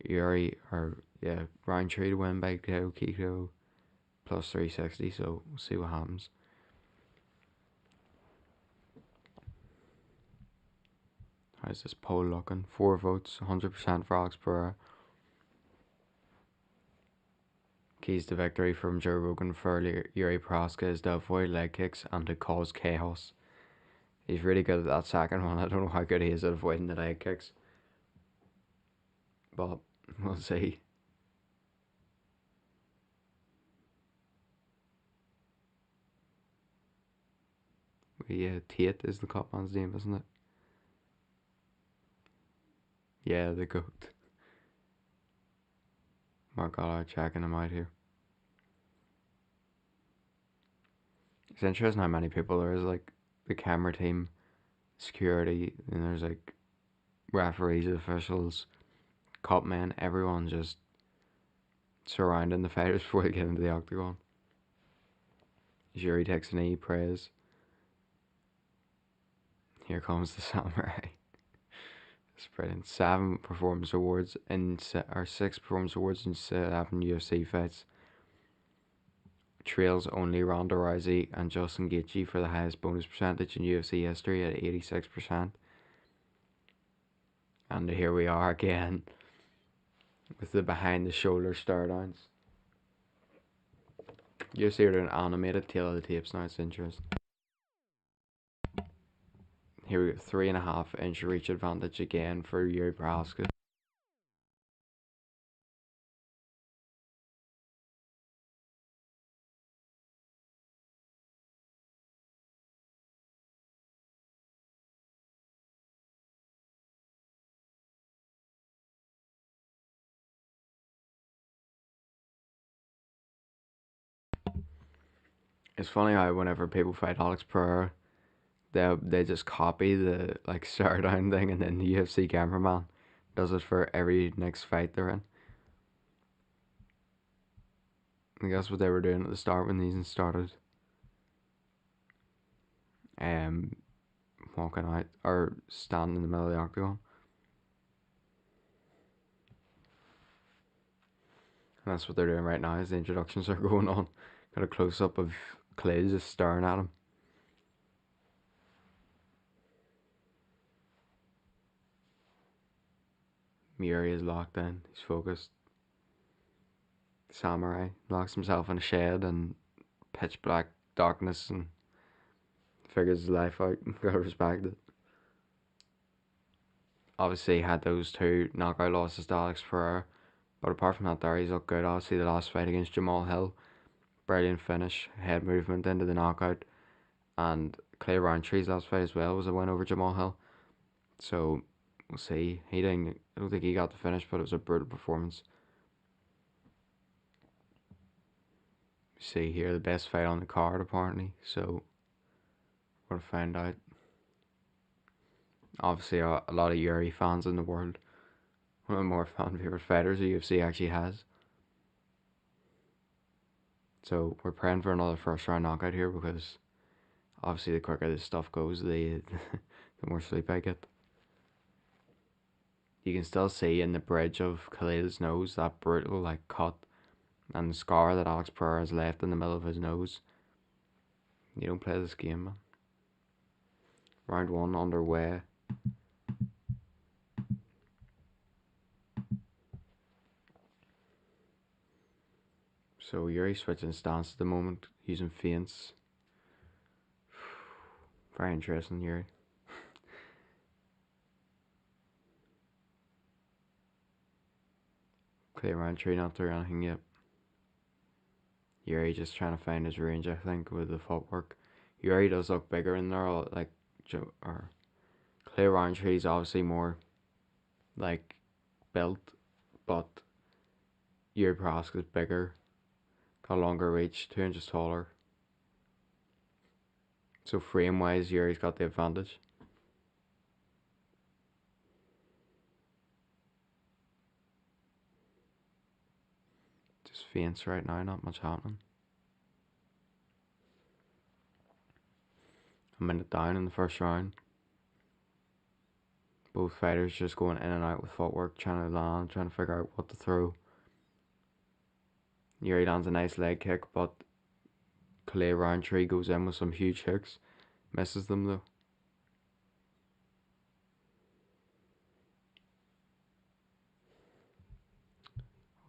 Yuri, or yeah, Roundtree to win by KO TKO plus 360, so we'll see what happens. How's this poll looking? 4 votes, 100% for Alex Pereira. Keys to victory from Joe Rogan for Yuri Prohaska is to avoid leg kicks and to cause chaos. He's really good at that second one. I don't know how good he is at avoiding the leg kicks, but we'll see. Yeah, Tate is the cop man's name, isn't it? Yeah, the goat. Mark Allard checking him out here. It's interesting how many people there is, like the camera team, security, and there's like referees, officials, cop men, everyone just surrounding the fighters before they get into the octagon. Jury takes a knee, prays. Here comes the samurai. It's brilliant. 7 performance awards in or 6 performance awards in 7 UFC fights. Trails only Ronda Rousey and Justin Gaethje for the highest bonus percentage in UFC history at 86%. And here we are again with the behind the shoulder stare downs. UFC are doing animated tail of the tapes now. It's interesting. Here we go, 3.5 inch reach advantage again for Yuri Prohaska. It's funny how whenever people fight Alex Pereira, they just copy the like stare down thing, and then the UFC cameraman does it for every next fight they're in. I guess what they were doing at the start when these started. Um, Walking out or standing in the middle of the octagon. And that's what they're doing right now as the introductions are going on. Got a close up of Clay just staring at him. Miuri is locked in. He's focused. Samurai locks himself in a shed and pitch black darkness and figures his life out. Gotta respect it. Obviously, he had those 2 knockout losses to Alex Pereira, but apart from that, there he's looked good. Obviously, the last fight against Jamal Hill, brilliant finish, head movement into the knockout, and Clay Roundtree's last fight as well was a win over Jamal Hill. So we'll see. He didn't. I don't think he got the finish, but it was a brutal performance. See here, the best fight on the card apparently. So we're gonna find out. Obviously, a lot of Yuri fans in the world. One of the more fan favorite fighters the UFC actually has. So we're praying for another first round knockout here because obviously the quicker this stuff goes, the more sleep I get. You can still see in the bridge of Khalil's nose that brutal like cut and scar that Alex Pereira has left in the middle of his nose. You don't play this game, man. Round one underway. So Yuri switching stance at the moment, using feints. Very interesting, Yuri. Clear round three, not through anything yet. Yuri just trying to find his range, I think, with the footwork. Yuri does look bigger in there, like, or clear round three is obviously more like built, but Yuri Prosk is bigger, got longer reach, 2 inches taller. So frame wise, Yuri's got the advantage. Just feints right now, not much happening. A minute down in the first round. Both fighters just going in and out with footwork, trying to land, trying to figure out what to throw. Yuri lands a nice leg kick, but Clay Roundtree goes in with some huge hooks. Misses them though.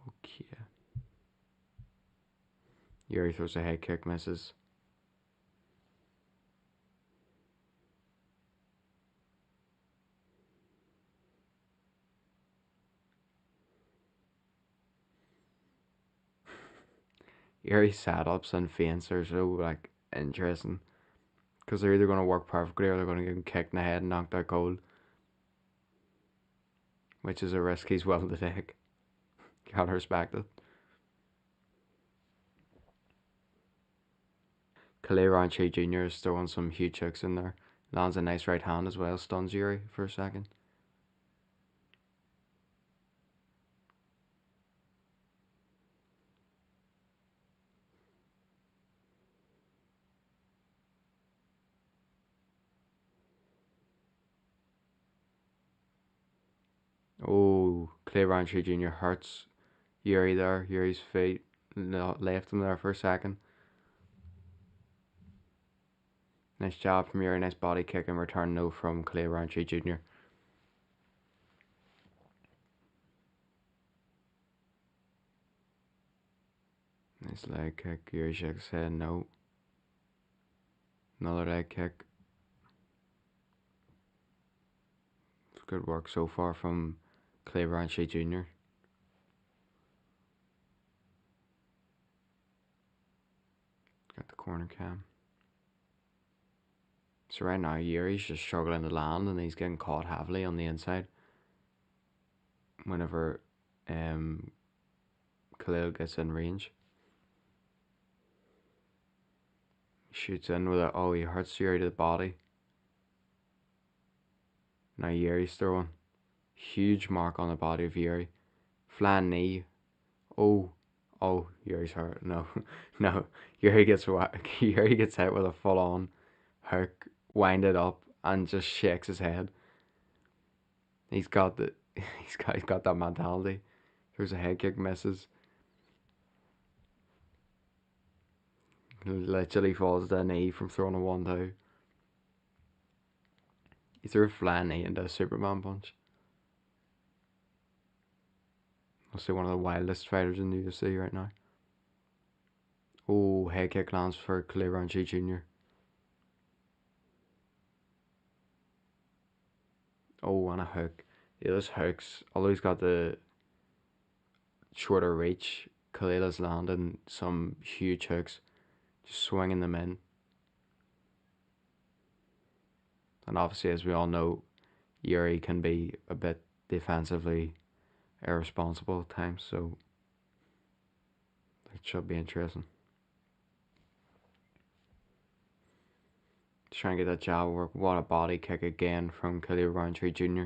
Okay. Yuri throws a head kick, misses. Yuri setups and feints are so like interesting because they're either going to work perfectly or they're going to get him kicked in the head and knocked out cold, which is a risk he's willing to take. Gotta respect it. Kalei Ranchi Jr. is throwing some huge hooks in there. Lands a nice right hand as well, stuns Yuri for a second. Oh, Clay Ranchi Jr. hurts Yuri there. Yuri's feet left him there for a second. Nice job from Yuri, nice body kick and return no from Clay Ranchi Jr. Nice leg kick. Yuri shakes his head no. Another leg kick. Good work so far from Clay Ranchi Jr. Got the corner cam. So right now Yuri's just struggling to land and he's getting caught heavily on the inside. Whenever Khalil gets in range. Shoots in with it. Oh, he hurts Yuri to the body. Now Yuri's throwing. Huge mark on the body of Yuri. Flying knee. Oh, oh, Yuri's hurt. No, no. Yuri gets Yuri gets hit with a full on hook, winded up, and just shakes his head. He's got the he's got that mentality. There's a head kick, misses. Literally falls to the knee from throwing a 1-2. He threw a flying knee into a Superman punch. I'll say one of the wildest fighters in the UFC right now. Oh, head kick lands for Clay Ranchi Jr. Oh, and a hook. Yeah, those hooks, although he's got the shorter reach, Kalila's landing some huge hooks, just swinging them in. And obviously, as we all know, Yuri can be a bit defensively irresponsible at times, so it should be interesting. Trying to get that jab work. What a body kick again from Khalil Roundtree Jr.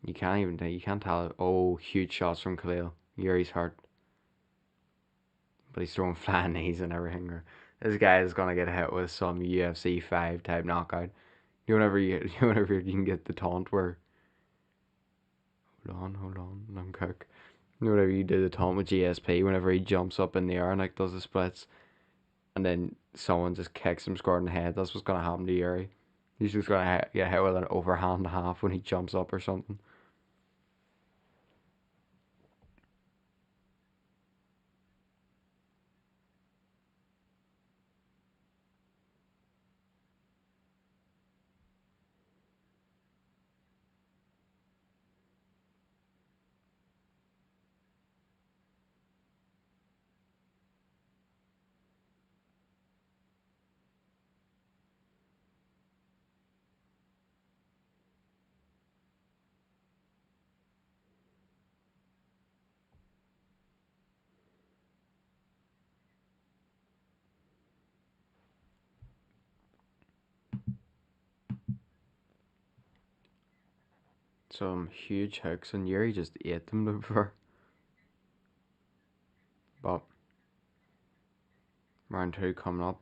You can't tell. Oh, huge shots from Khalil. Yuri's hurt, but he's throwing flat knees and everything. This guy is gonna get hit with some UFC 5 type knockout. Whenever you can get the taunt where hold on, long cook. Whenever you do the taunt with GSP, whenever he jumps up in the air and like does the splits, and then someone just kicks him square in the head, that's what's gonna happen to Yuri. He's just gonna get hit with an overhand half when he jumps up or something. Some huge hooks, and Yuri just ate them before. But round two coming up.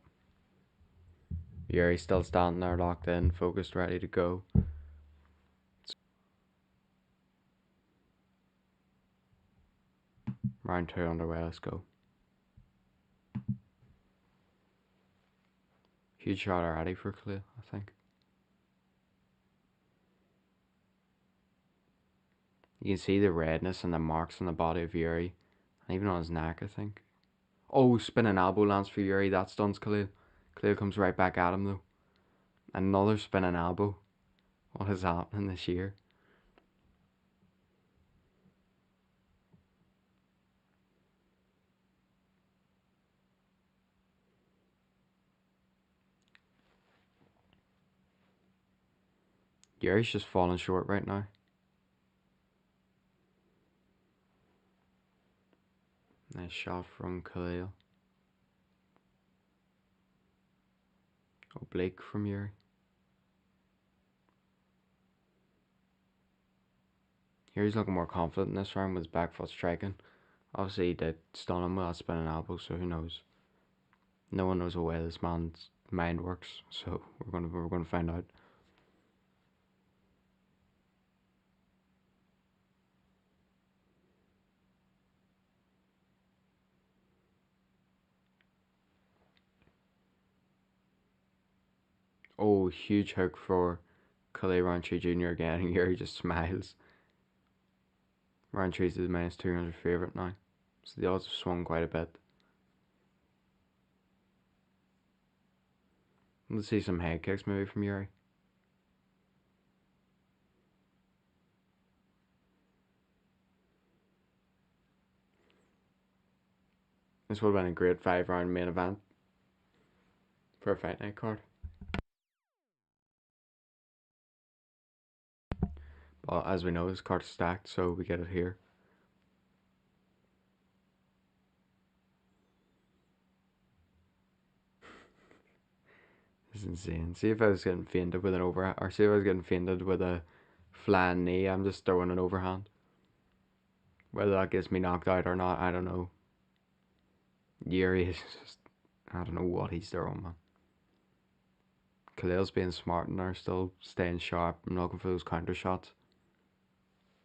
Yuri still standing there, locked in, focused, ready to go. Round two underway. Let's go. Huge shot already for Khalil, I think. You can see the redness and the marks on the body of Yuri, and even on his neck, I think. Oh, spinning elbow lands for Yuri. That stuns Khalil. Khalil comes right back at him though. Another spinning elbow. What is happening this year? Yuri's just falling short right now. Nice shot from Khalil. Oblique from Yuri. Yuri's looking more confident in this round with his back foot striking. Obviously, he did stun him with that spinning elbow, so who knows? No one knows the way this man's mind works, so we're gonna find out. Oh, huge hook for Khalil Roundtree Jr. again, and Yuri just smiles. Roundtree's the minus 200 favourite now, so the odds have swung quite a bit. Let's see some head kicks maybe from Yuri. This would have been a great 5 round main event for a fight night card. But as we know, this card is stacked, so we get it here. This is insane. See if I was getting fainted with an overhand, or see if I was getting fainted with a flying knee. I'm just throwing an overhand. Whether that gets me knocked out or not, I don't know. Yuri is just, I don't know what he's throwing, man. Khalil's being smart and they're still staying sharp. I'm looking for those counter shots.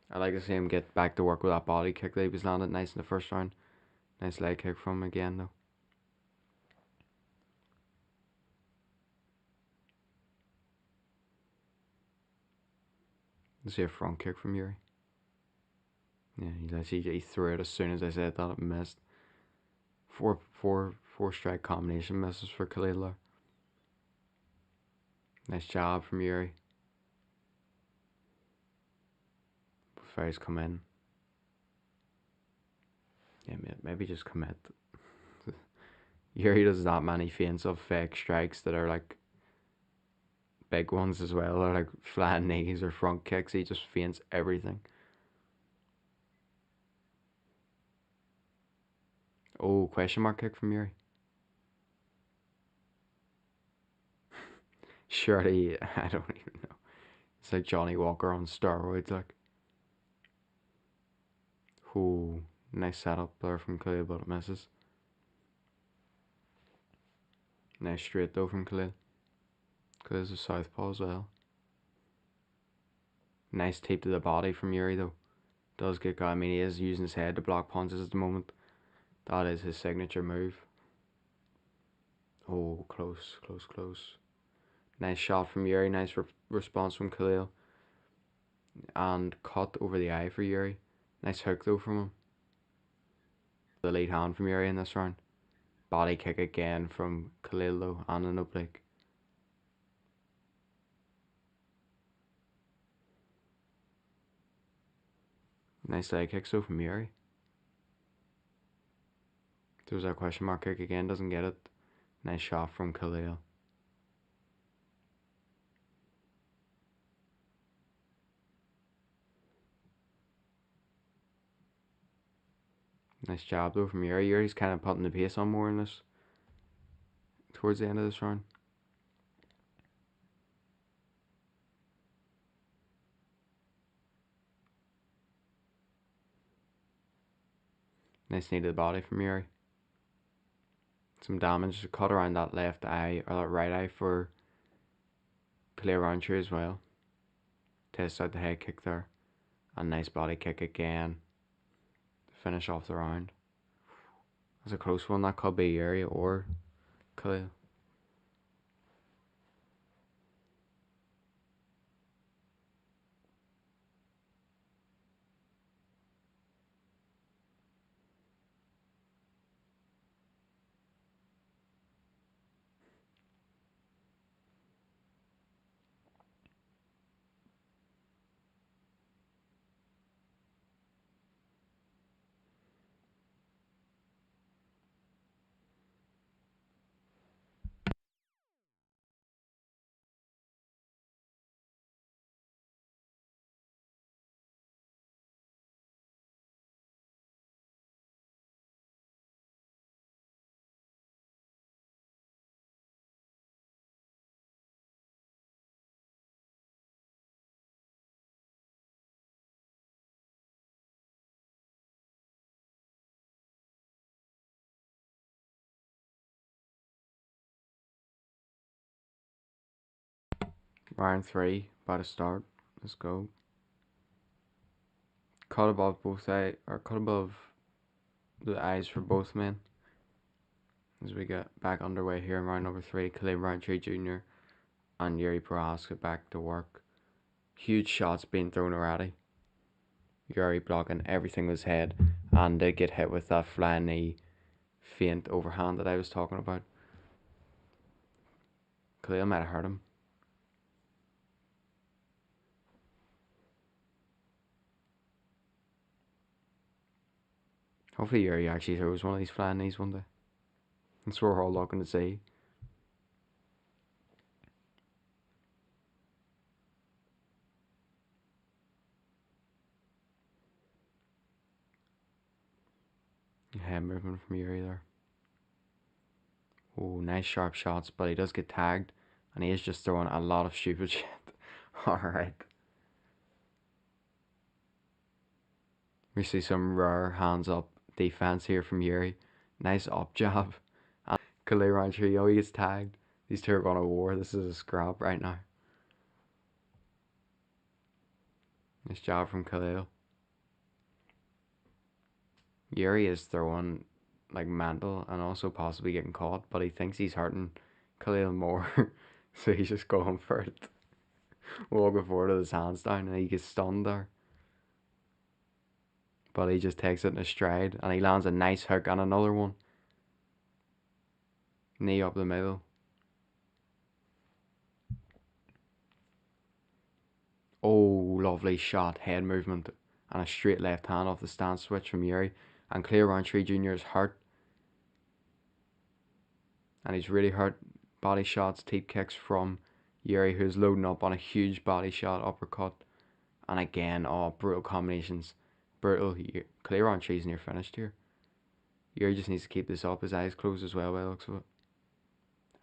I like to see him get back to work with that body kick that he was landing nice in the first round. Nice leg kick from him again, though. Let's see a front kick from Yuri. Yeah, he threw it as soon as I said that. It missed. Four strike combination misses for Khalil there. Nice job from Yuri. Before he's come in. Yeah, maybe just commit. Yuri does that many feints of fake strikes that are like big ones as well, or like flying knees or front kicks. He just feints everything. Oh, question mark kick from Yuri. Surely, I don't even know. It's like Johnny Walker on steroids, like. Ooh, nice setup there from Khalil, but it misses. Nice straight though from Khalil. Khalil's a southpaw as well. Nice tape to the body from Yuri though. Does get got. I mean, he is using his head to block punches at the moment. That is his signature move. Oh, close, close, close. Nice shot from Yuri. Nice response from Khalil. And cut over the eye for Yuri. Nice hook though from him. The lead hand from Yuri in this round. Body kick again from Khalil though, and an oblique. Nice leg kick so from Yuri. There's a question mark kick again, doesn't get it. Nice shot from Khalil. Nice job though from Yuri. Yuri's kind of putting the pace on more in this towards the end of this round. Nice knee to the body from Yuri. Some damage cut around that left eye or that right eye for Pereira Roundtree as well. Test out the head kick there. A nice body kick again to finish off the round. That's a close one. That could be Yuri or Khalil. Round 3, about to start. Let's go. Cut above both eye, or cut above the eyes for both men. As we get back underway here in round number 3, Khalil Roundtree Jr. and Yuri Prohaska back to work. Huge shots being thrown already. Yuri blocking everything with his head, and they get hit with that flying knee feint overhand that I was talking about. Khalil might have hurt him. Hopefully Yuri actually throws one of these flying knees one day. That's what we're all looking to see. Head movement from Yuri there. Oh, nice sharp shots, but he does get tagged, and he is just throwing a lot of stupid shit. Alright. We see some rare hands up defense here from Yuri. Nice up jab. And Khalil Roundtree, oh, he gets tagged. These two are going to war. This is a scrap right now. Nice job from Khalil. Yuri is throwing like mental and also possibly getting caught, but he thinks he's hurting Khalil more. So he's just going for it. Walking forward with his hands down, and he gets stunned there. But he just takes it in a stride, and he lands a nice hook and another one. Knee up the middle. Oh, lovely shot, head movement, and a straight left hand off the stance switch from Yuri. And Khalil Roundtree Jr. is hurt. And he's really hurt. Body shots, teep kicks from Yuri, who's loading up on a huge body shot, uppercut. And again, oh, brutal combinations. Brutal. Khalil Rountree's near finished here. Yuri just needs to keep this up. His eyes closed as well by the looks of it.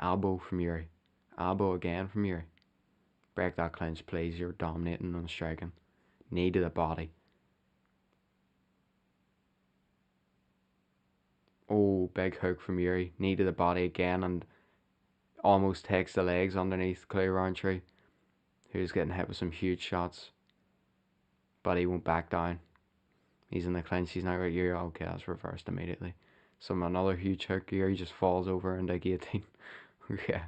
Elbow from Yuri. Elbow again from Yuri. Break that clinch, please. You're dominating and striking. Knee to the body. Oh, big hook from Yuri. Knee to the body again, and almost takes the legs underneath Khalil Roundtree, who's getting hit with some huge shots. But he won't back down. He's in the clinch. He's not right here. Okay, that's reversed immediately. Another huge hook here. He just falls over in the guillotine. Yeah.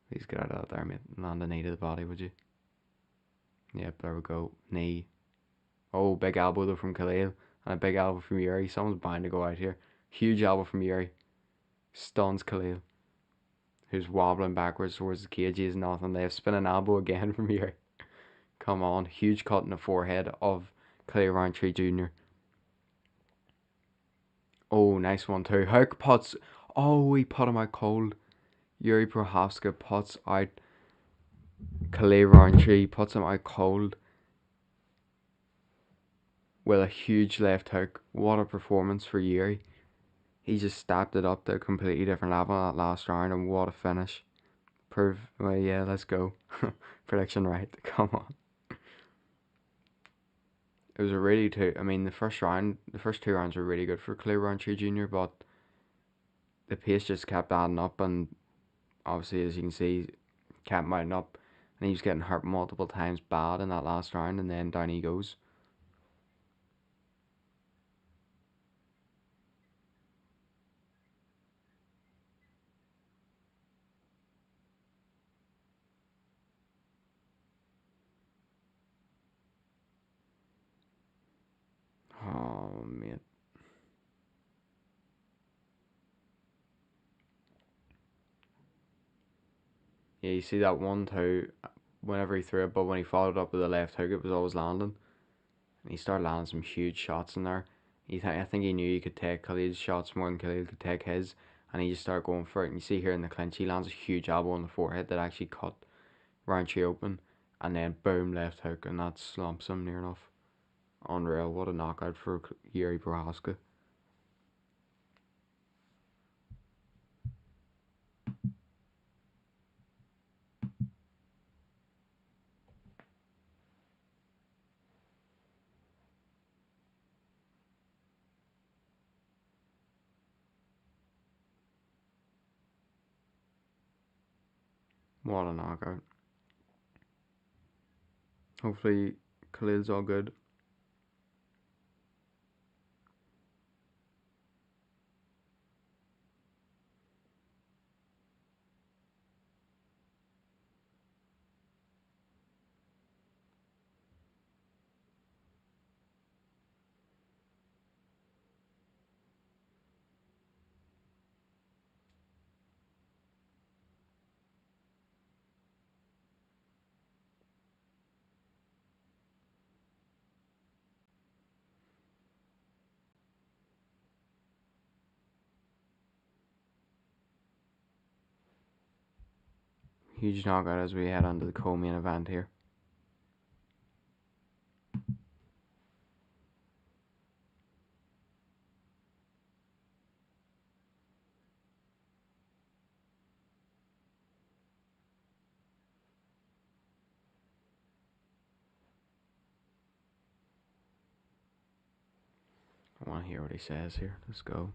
Please get out of that there, mate. Land a knee to the body, would you? Yep, there we go. Knee. Oh, big elbow though from Khalil. And a big elbow from Yuri. Someone's bound to go out here. Huge elbow from Yuri. Stuns Khalil, who's wobbling backwards towards the cage. He has nothing. They have spinning elbow again from Yuri. Come on. Huge cut in the forehead of Khalil Roundtree Jr. Oh, nice one too. Hook puts. Oh, he put him out cold. Yuri Prohaska puts out Khalil Roundtree. Puts him out cold with a huge left hook. What a performance for Yuri. He just stepped it up to a completely different level in that last round, and what a finish. Well, yeah, let's go. Prediction right. Come on. It was a really two. I mean, the first two rounds were really good for Khalil Roundtree Jr., but the pace just kept adding up, and obviously, as you can see, kept mounting up, and he was getting hurt multiple times bad in that last round, and then down he goes. Oh, man. Yeah, you see that one too, whenever he threw it, but when he followed up with the left hook, it was always landing. And he started landing some huge shots in there. I think he knew he could take Khalil's shots more than Khalil could take his, and he just started going for it. And you see here in the clinch, he lands a huge elbow on the forehead that actually cut Roundtree open, and then boom, left hook, and that slumps him near enough. Unreal, what a knockout for Yuri Prohaska. What a knockout. Hopefully Khalil's all good. Huge knockout as we head on to the co-main event here. I want to hear what he says here. Let's go.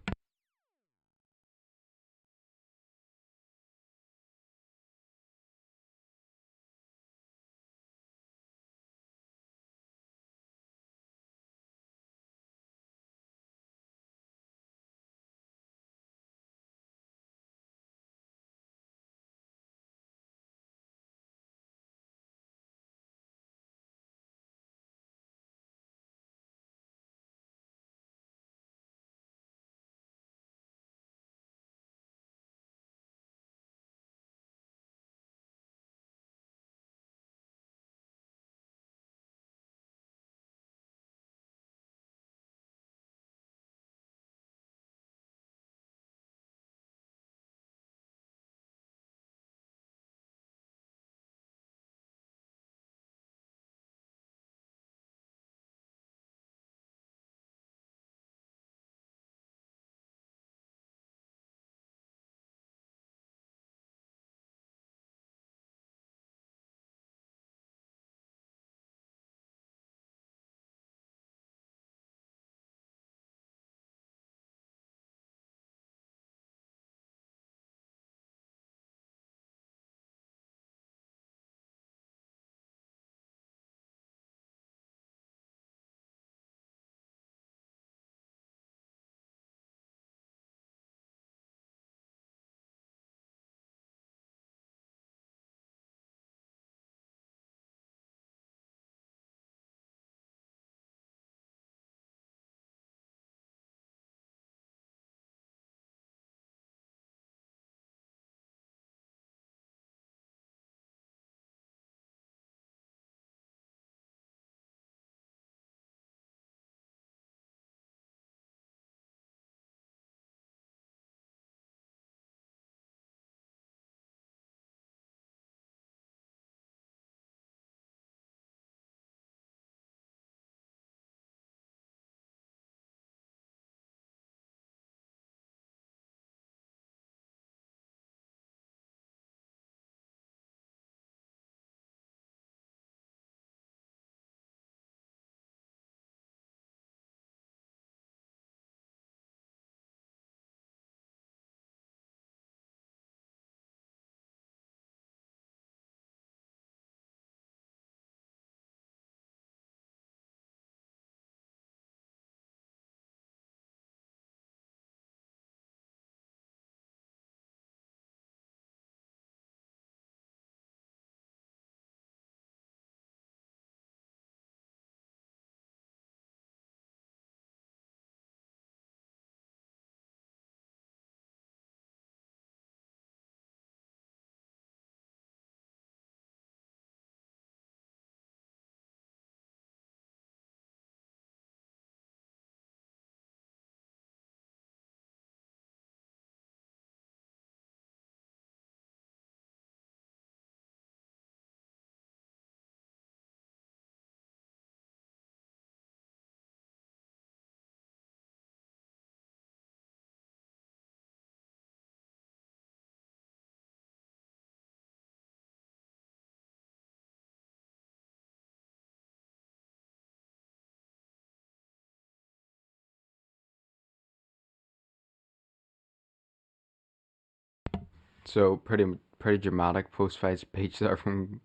So pretty dramatic post fight speech there from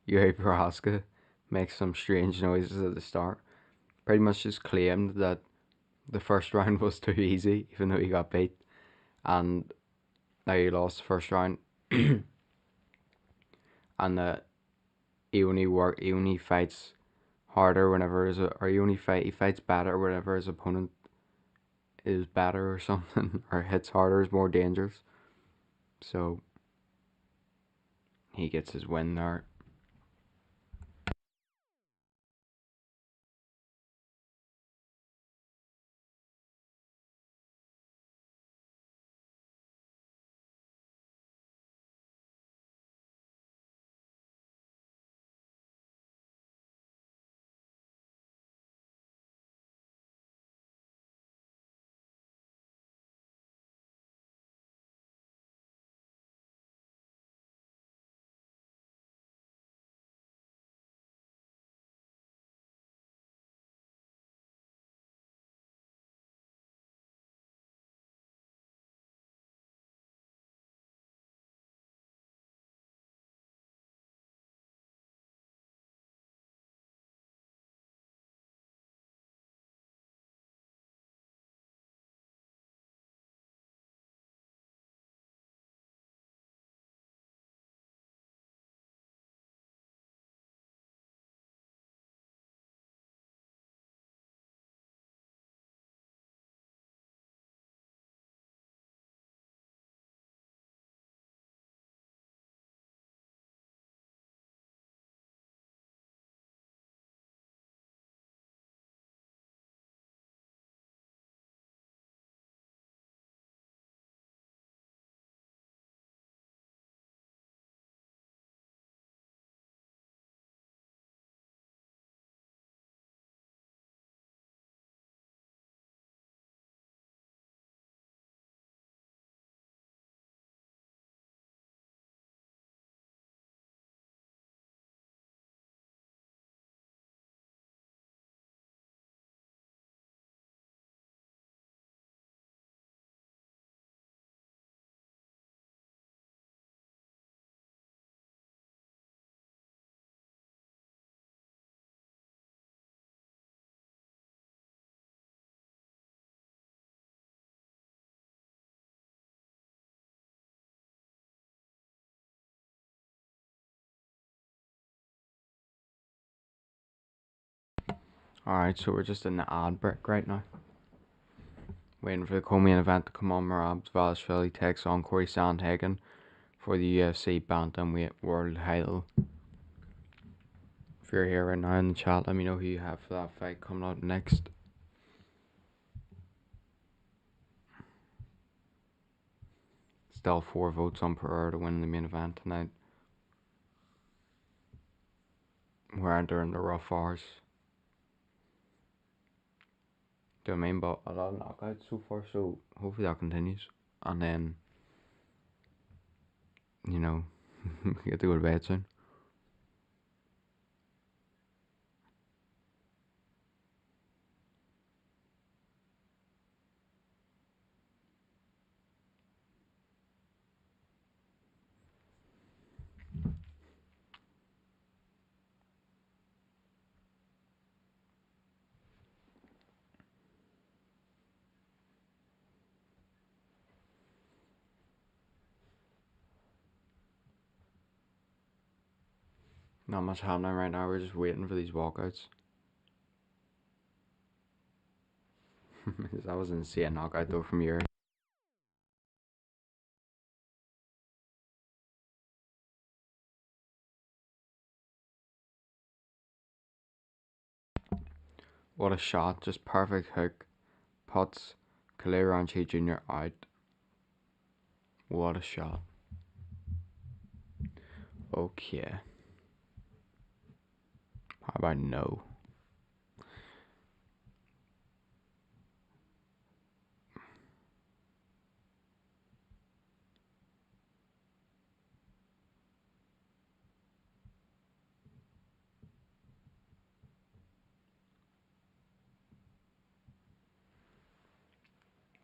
Yuri Prohaska. Makes some strange noises at the start. Pretty much just claimed that the first round was too easy, even though he got beat, and now he lost the first round, and that he only fights harder whenever or he fights better whenever his opponent is better or something, or hits harder, is more dangerous. So he gets his win there. Alright, so we're just in the ad break right now. Waiting for the co-main event to come on. Merab Dvalishvili takes on Corey Sandhagen for the UFC Bantamweight World title. If you're here right now in the chat, let me know who you have for that fight coming up next. Still 4 votes on Pereira to win the main event tonight. We're entering the rough hours. Do you know what I mean? But a lot of knockouts so far, so hopefully that continues. And then, we get to go to bed soon. Not much happening right now, we're just waiting for these walkouts. That was an insane knockout though from Yuri. What a shot, just perfect hook. Puts Kaleranchi Jr. out. What a shot. Okay. How about no?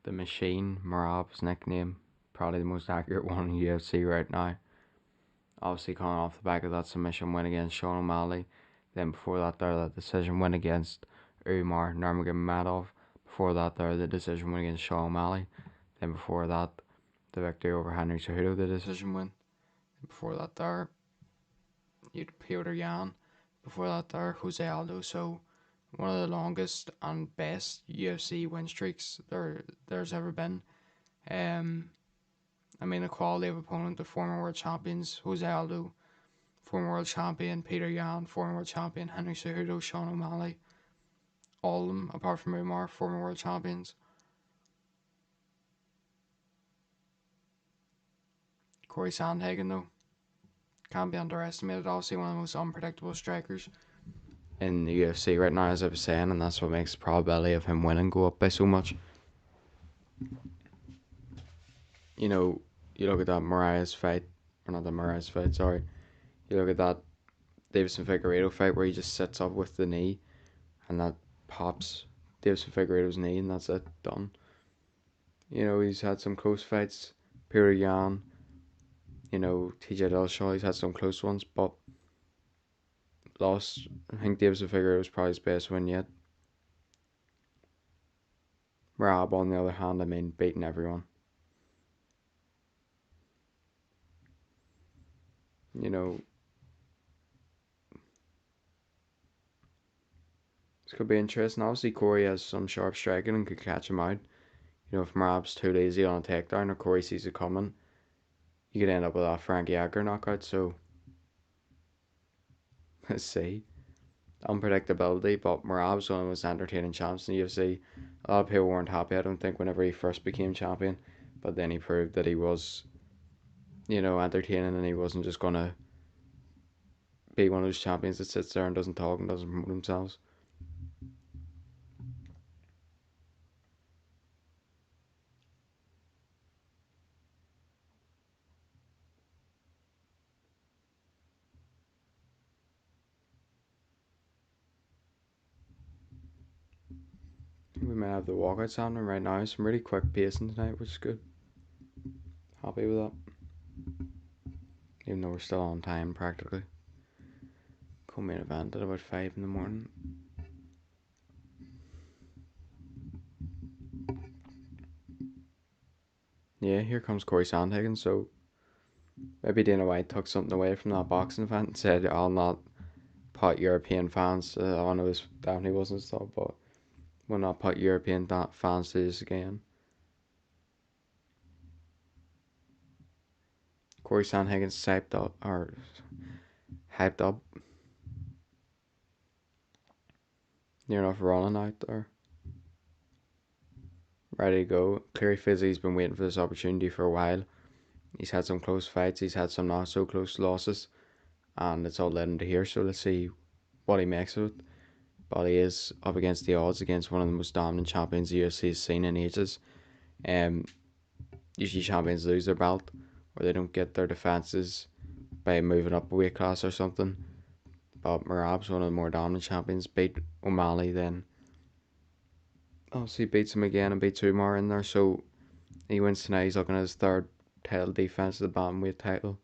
The Machine, Marab's nickname. probably the most accurate one in UFC right now. Obviously, coming off the back of that submission win against Sean O'Malley. Then before that, there that decision win against Umar Nurmagomedov. Before that, there the decision win against Sean O'Malley. Then before that, the victory over Henry Cejudo, the decision win. Before that, there you'd Peter Yan. Before that, there Jose Aldo. So one of the longest and best UFC win streaks there's ever been. Um, I mean, a quality of opponent, the former world champions Jose Aldo, former world champion Peter Yan, former world champion Henry Cejudo, Sean O'Malley, all of them apart from Umar, former world champions. Corey Sandhagen though can't be underestimated. Obviously, one of the most unpredictable strikers in the UFC right now, as I was saying, and that's what makes the probability of him winning go up by so much. You know, you look at that Moraes fight, or not the Moraes fight, sorry. You look at that Davidson Figueiredo fight where he just sits up with the knee and that pops Davidson Figueiredo's knee, and that's it, done. You know, he's had some close fights. Peter Yan, you know, TJ Dillashaw, he's had some close ones, but lost. I think Davidson Figueiredo was probably his best win yet. Merab, on the other hand, I mean, beating everyone. You know, this could be interesting. Obviously, Corey has some sharp striking and could catch him out. You know, if Merab's too lazy on a takedown or Corey sees it coming, you could end up with a Frankie Edgar knockout. So, let's see. Unpredictability, but Merab's one of the most entertaining champs in the UFC. A lot of people weren't happy, I don't think, whenever he first became champion, but then he proved that he was, you know, entertaining and he wasn't just going to be one of those champions that sits there and doesn't talk and doesn't promote themselves. We may have the walkouts happening right now. Some really quick pacing tonight, which is good. Happy with that. Even though we're still on time practically. Co-main event at about 5 in the morning. Yeah, here comes Corey Sandhagen. So maybe Dana White took something away from that boxing event and said, I'll not put European fans. I know this definitely wasn't stuff, but we'll not put European fans to this again. Corey Sandhagen's hyped up. Near enough running out there. Ready to go. Clearly Fizzy's been waiting for this opportunity for a while. He's had some close fights, he's had some not so close losses, and it's all led him to here, so let's see what he makes of it. But he is up against the odds against one of the most dominant champions the UFC has seen in ages. Usually champions lose their belt or they don't get their defences by moving up a weight class or something. But Merab's one of the more dominant champions, beat O'Malley, then obviously beats him again and beats Umar in there, so he wins tonight. He's looking at his third title defense of the bantamweight title.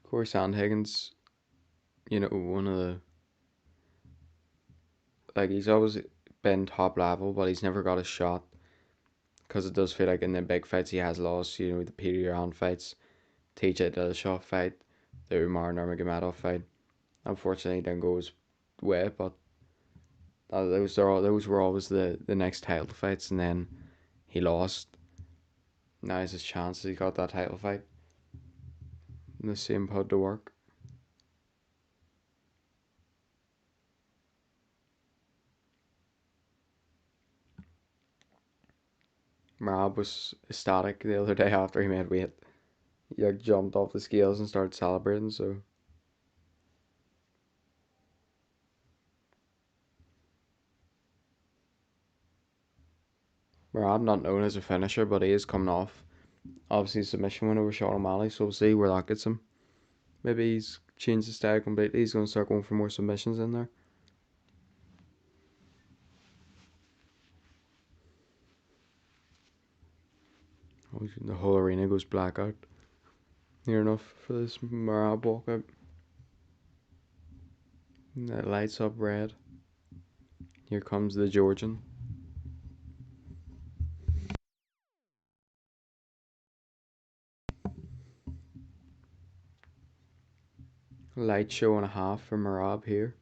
Corey Sandhagen's, you know, one of the, like, he's always been top level, but he's never got a shot because it does feel like in the big fights he has lost. You know, the Peter Yan fights, TJ Dillashaw fight, the Umar Nurmagomedov fight. Unfortunately, didn't go his way, but those were always the next title fights, and then he lost. Now is his chance. He got that title fight. And the same put to work. Merab was ecstatic the other day after he made weight. He like jumped off the scales and started celebrating. So Merab not known as a finisher, but he is coming off obviously submission win over Sean O'Malley. So we'll see where that gets him. Maybe he's changed the style completely. He's going to start going for more submissions in there. Oh, the whole arena goes blackout. Near enough for this Marab walkout. And that lights up red. Here comes the Georgian. Light show and a half for Marab here.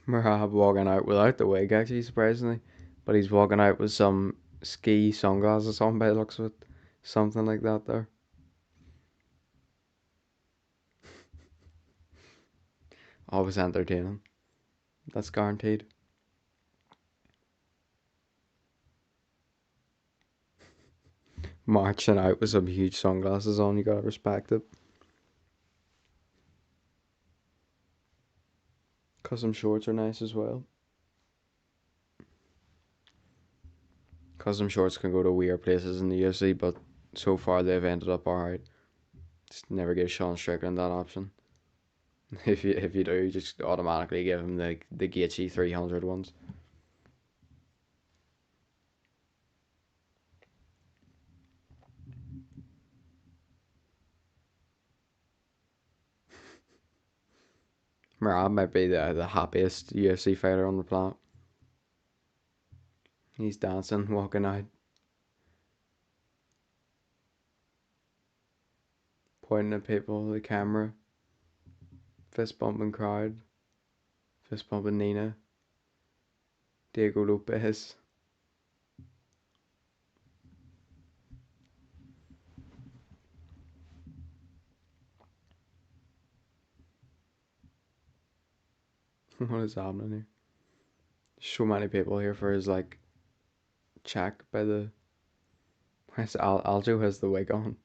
Marab walking out without the wig, actually, surprisingly. But he's walking out with some ski sunglasses on by the looks of it. Something like that there. Always entertaining. That's guaranteed. Marching out with some huge sunglasses on, you gotta respect it. Custom shorts are nice as well. Custom shorts can go to weird places in the UFC, but so far they've ended up alright. Just never give Sean Strickland that option. If you do, just automatically give him the Gaethje 300 ones. Merab might be the happiest UFC fighter on the planet. He's dancing, walking out, pointing at people, the camera, fist bumping crowd, fist bumping Nina, Diego Lopez. What is happening here? So many people here for his check by the. Aljo has the wig on.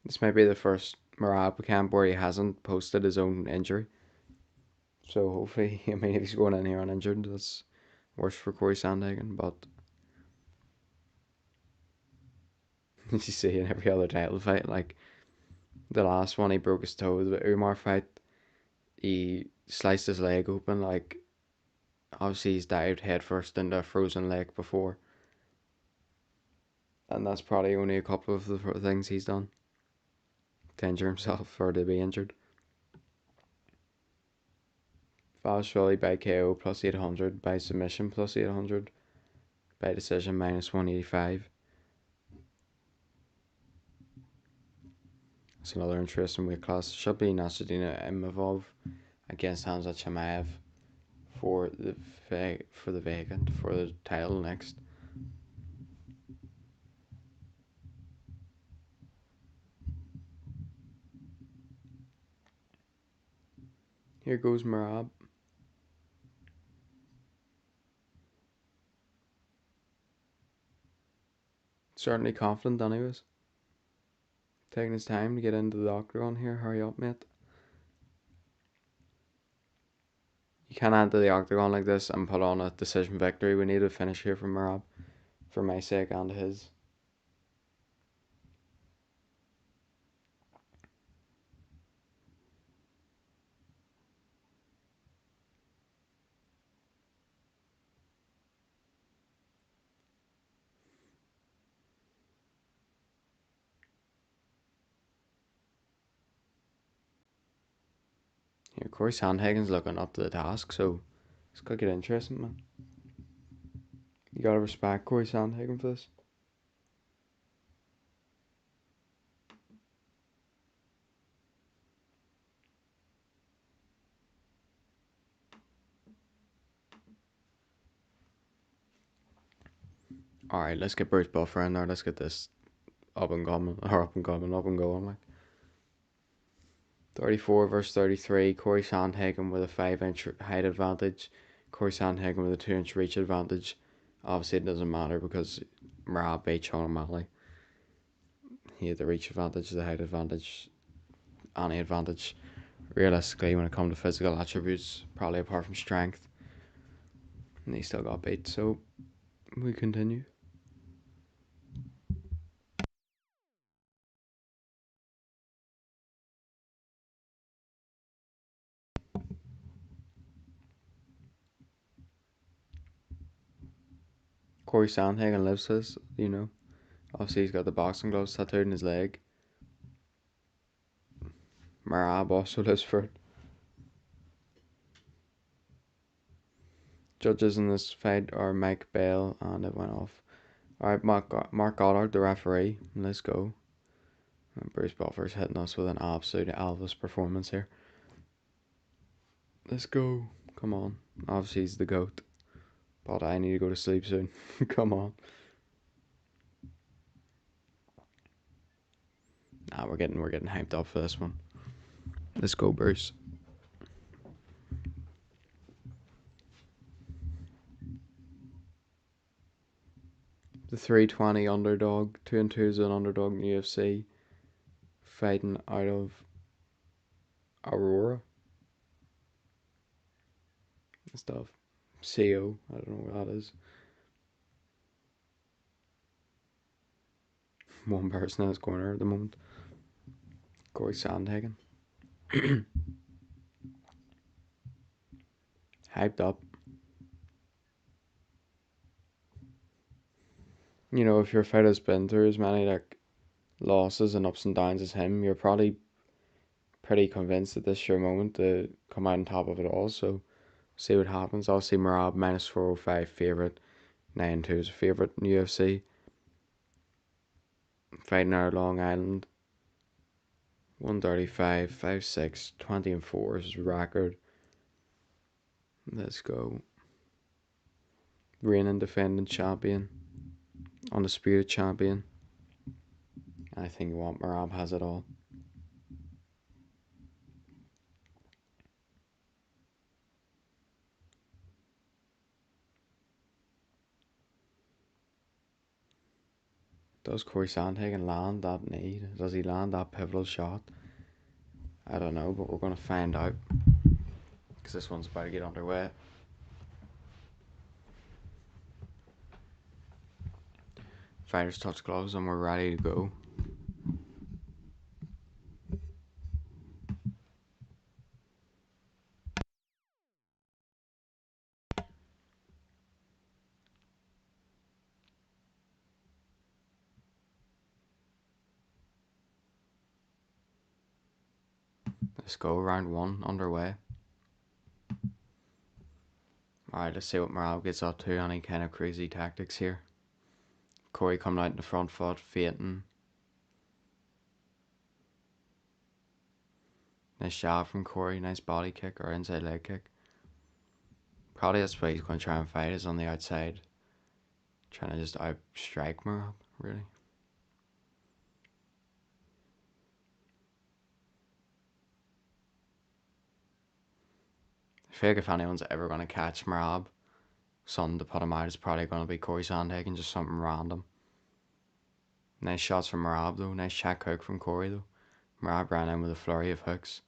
This might be the first Merab camp where he hasn't posted his own injury. So hopefully, I mean, if he's going in here uninjured, that's worse for Corey Sandhagen. But you see in every other title fight, like the last one, he broke his toe. The Umar fight, he sliced his leg open. Like obviously, he's dived headfirst into a frozen lake before, and that's probably only a couple of the things he's done to injure himself or to be injured. Vashvili by KO plus 800, by submission plus 800, by decision minus 185. It's another interesting weight class. Should be Nasruddin Imavov against Hamza Chimaev for the vacant for the title next. Here goes Merab. Certainly confident, anyways. Taking his time to get into the octagon here. Hurry up, mate. You can't enter the octagon like this and put on a decision victory. We need a finish here from Merab, for my sake and his. Here, Corey Sandhagen's looking up to the task, so it's gonna get interesting, man. You gotta respect Corey Sandhagen for this. Alright, let's get Bruce Buffer in there. Let's get this up and coming, or up and coming, up and going. Like 34 versus 33. Corey Sandhagen with a 5-inch height advantage. Corey Sandhagen with a 2-inch reach advantage. Obviously, it doesn't matter because Merab beat Sean O'Malley. He had the reach advantage, the height advantage, any advantage. Realistically, when it comes to physical attributes, probably apart from strength, and he still got beat. So we continue. Corey Sandhagen lives this, Obviously, he's got the boxing gloves tattooed in his leg. Merab also lives for it. Judges in this fight are Mike Bell, and it went off. Alright, Mark Goddard, the referee. Let's go. And Bruce Buffer's hitting us with an absolute Elvis performance here. Let's go. Come on. Obviously, he's the GOAT. But I need to go to sleep soon. Come on. Nah, we're getting hyped up for this one. Let's go, Bruce. The 320 underdog, 2-2 is an underdog in the UFC, fighting out of Aurora. Stuff. CO, I don't know what that is. One person in his corner at the moment. Corey Sandhagen. Hyped up. If your fighter's been through as many losses and ups and downs as him, you're probably pretty convinced that this is your moment to come out on top of it all. So see what happens. I'll see Merab minus 405 favourite. 9-2 is a favourite in UFC. Fighting out of Long Island. 135, 5'6", 20-4 is his record. Let's go. Reigning defending champion. Undisputed champion. I think Merab has it all. Does Corey Sandhagen land that knee? Does he land that pivotal shot? I don't know, but we're going to find out. Because this one's about to get underway. Fighters touch gloves and we're ready to go. Let's go, round 1 underway. Alright, let's see what Merab gets up to. Any kind of crazy tactics here. Corey coming out in the front foot, feinting. Nice jab from Corey, nice body kick or inside leg kick. Probably that's what he's going to try and fight, is on the outside. Trying to just outstrike Merab, really. I feel like if anyone's ever going to catch Merab, something to put him out is probably going to be Corey Sandhagen, just something random. Nice shots from Merab though, nice check hook from Corey though. Merab ran in with a flurry of hooks.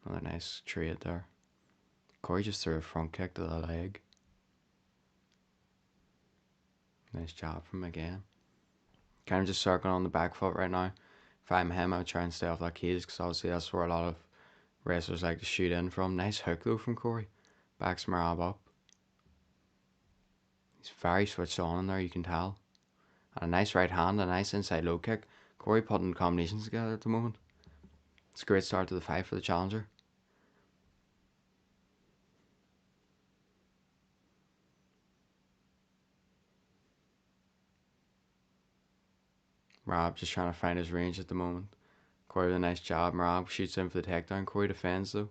Another nice trade there. Corey just threw a front kick to the leg. Nice job from him again. Kind of just circling on the back foot right now. If I'm him, I would try and stay off that cage because obviously that's where a lot of wrestlers like to shoot in from. Nice hook though from Corey. Backs Merab up. He's very switched on in there, you can tell. And a nice right hand, a nice inside low kick. Corey putting combinations together at the moment. It's a great start to the fight for the challenger. Merab just trying to find his range at the moment. Corey with a nice jab. Merab shoots in for the takedown. Corey defends though.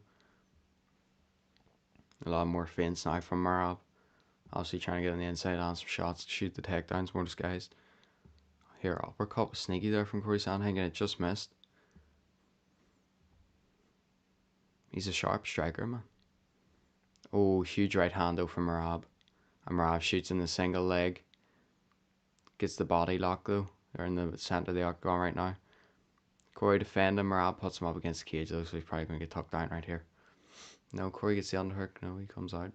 A lot more feints now from Merab. Obviously trying to get on the inside on some shots to shoot the takedowns more disguised. Here, uppercut was sneaky there from Corey Sandhagen. It just missed. He's a sharp striker, man. Oh, huge right hand though from Marab. And Marab shoots in the single leg. Gets the body lock though. They're in the centre of the octagon right now. Corey defending. Marab puts him up against the cage though, so he's probably going to get tucked down right here. No, Corey gets the underhook. No, he comes out.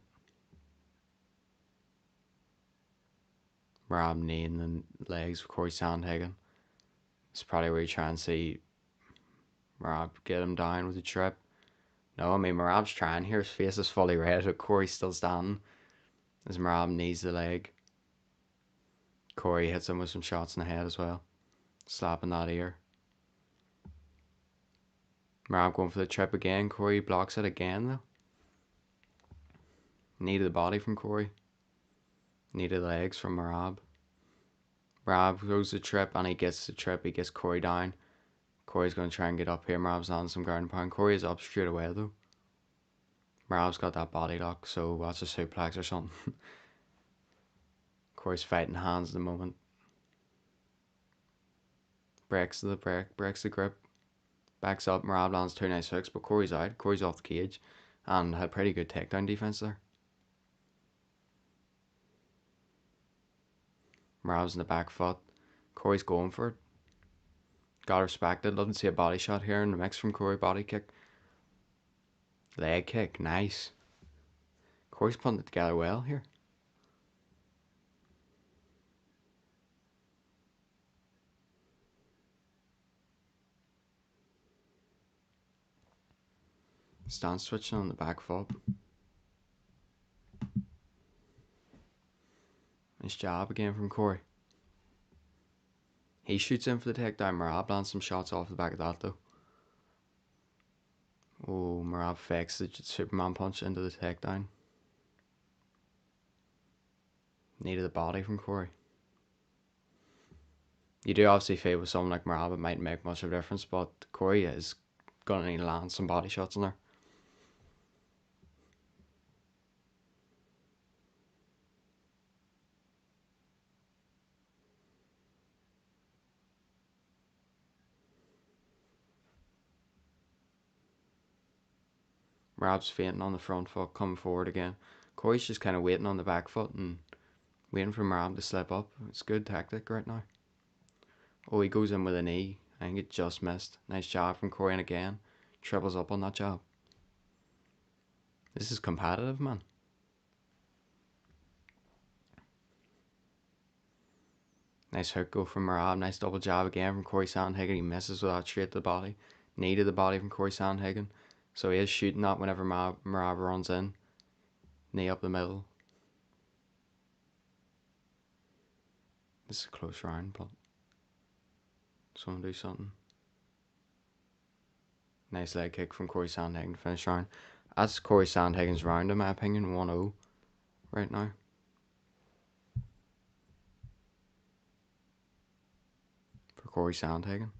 Marab kneeing the legs of Corey Sandhagen. It's probably where you try and see Marab get him down with a trip. No, I mean Marab's trying here. His face is fully red, but Corey's still standing as Marab knees the leg. Corey hits him with some shots in the head as well, slapping that ear. Marab going for the trip again. Corey blocks it again though. Knee to the body from Corey. Knee to the legs from Marab. Marab goes the trip and he gets the trip. He gets Corey down. Corey's going to try and get up here. Marab's on some ground pound. Corey is up straight away though. Marab's got that body lock, so watch a suplex or something. Corey's fighting hands at the moment. Breaks the grip. Backs up. Marab lands 2 nice hooks, but Corey's out. Corey's off the cage and had pretty good takedown defense there. Marab's in the back foot. Corey's going for it. Got respected. Love to see a body shot here in the mix from Corey. Body kick. Leg kick. Nice. Corey's putting it together well here. Stance switching on the back foot. Nice jab again from Corey. He shoots in for the takedown. Marab lands some shots off the back of that though. Oh, Marab fakes the Superman punch into the takedown. Knee to the body from Corey. You do obviously feel with someone like Marab it might make much of a difference, but Corey is going to need to land some body shots in there. Marab's fainting on the front foot, coming forward again. Corey's just kind of waiting on the back foot and waiting for Marab to slip up. It's good tactic right now. Oh, he goes in with a knee. I think it just missed. Nice jab from Corey, and again, triples up on that jab. This is competitive, man. Nice hook go from Marab. Nice double jab again from Corey Sandhagen. He misses with that straight to the body. Knee to the body from Corey Sandhagen. So he is shooting that whenever Marab runs in. Knee up the middle. This is a close round, but someone do something. Nice leg kick from Corey Sandhagen to finish round. That's Corey Sandhagen's round, in my opinion. 1-0 right now. For Corey Sandhagen.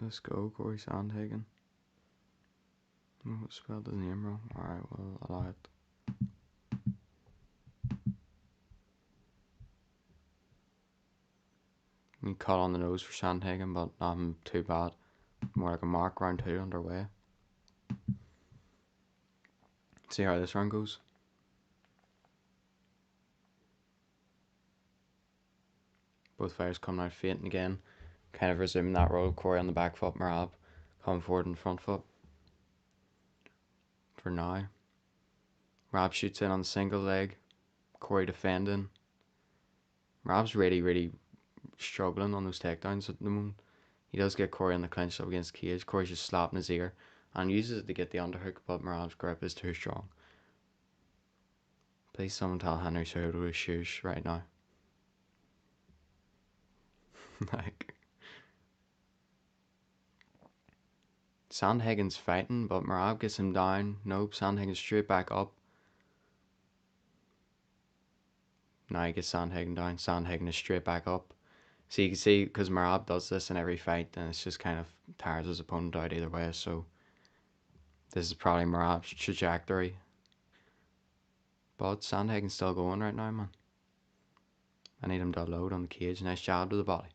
Let's go, Corey Sandhagen. Oh, I spelled his name wrong. Alright, well, allow it. We cut on the nose for Sandhagen, but nothing too bad. More like a mark. Round 2 underway. See how this round goes. Both fighters coming out fainting again. Kind of resuming that role. Corey on the back foot, Marab coming forward on the front foot. For now. Marab shoots in on the single leg. Corey defending. Marab's really struggling on those takedowns at the moment. He does get Corey on the clinch up against the cage. Corey's just slapping his ear and uses it to get the underhook, but Marab's grip is too strong. Please someone tell Henry Cejudo to shush right now. Like, Sandhagen's fighting, but Merab gets him down. Nope, Sandhagen straight back up. Now he gets Sandhagen down. Sandhagen is straight back up. So you can see, because Merab does this in every fight, then it's just kind of tires his opponent out either way. So this is probably Merab's trajectory. But Sandhagen's still going right now, man. I need him to load on the cage. Nice jab to the body.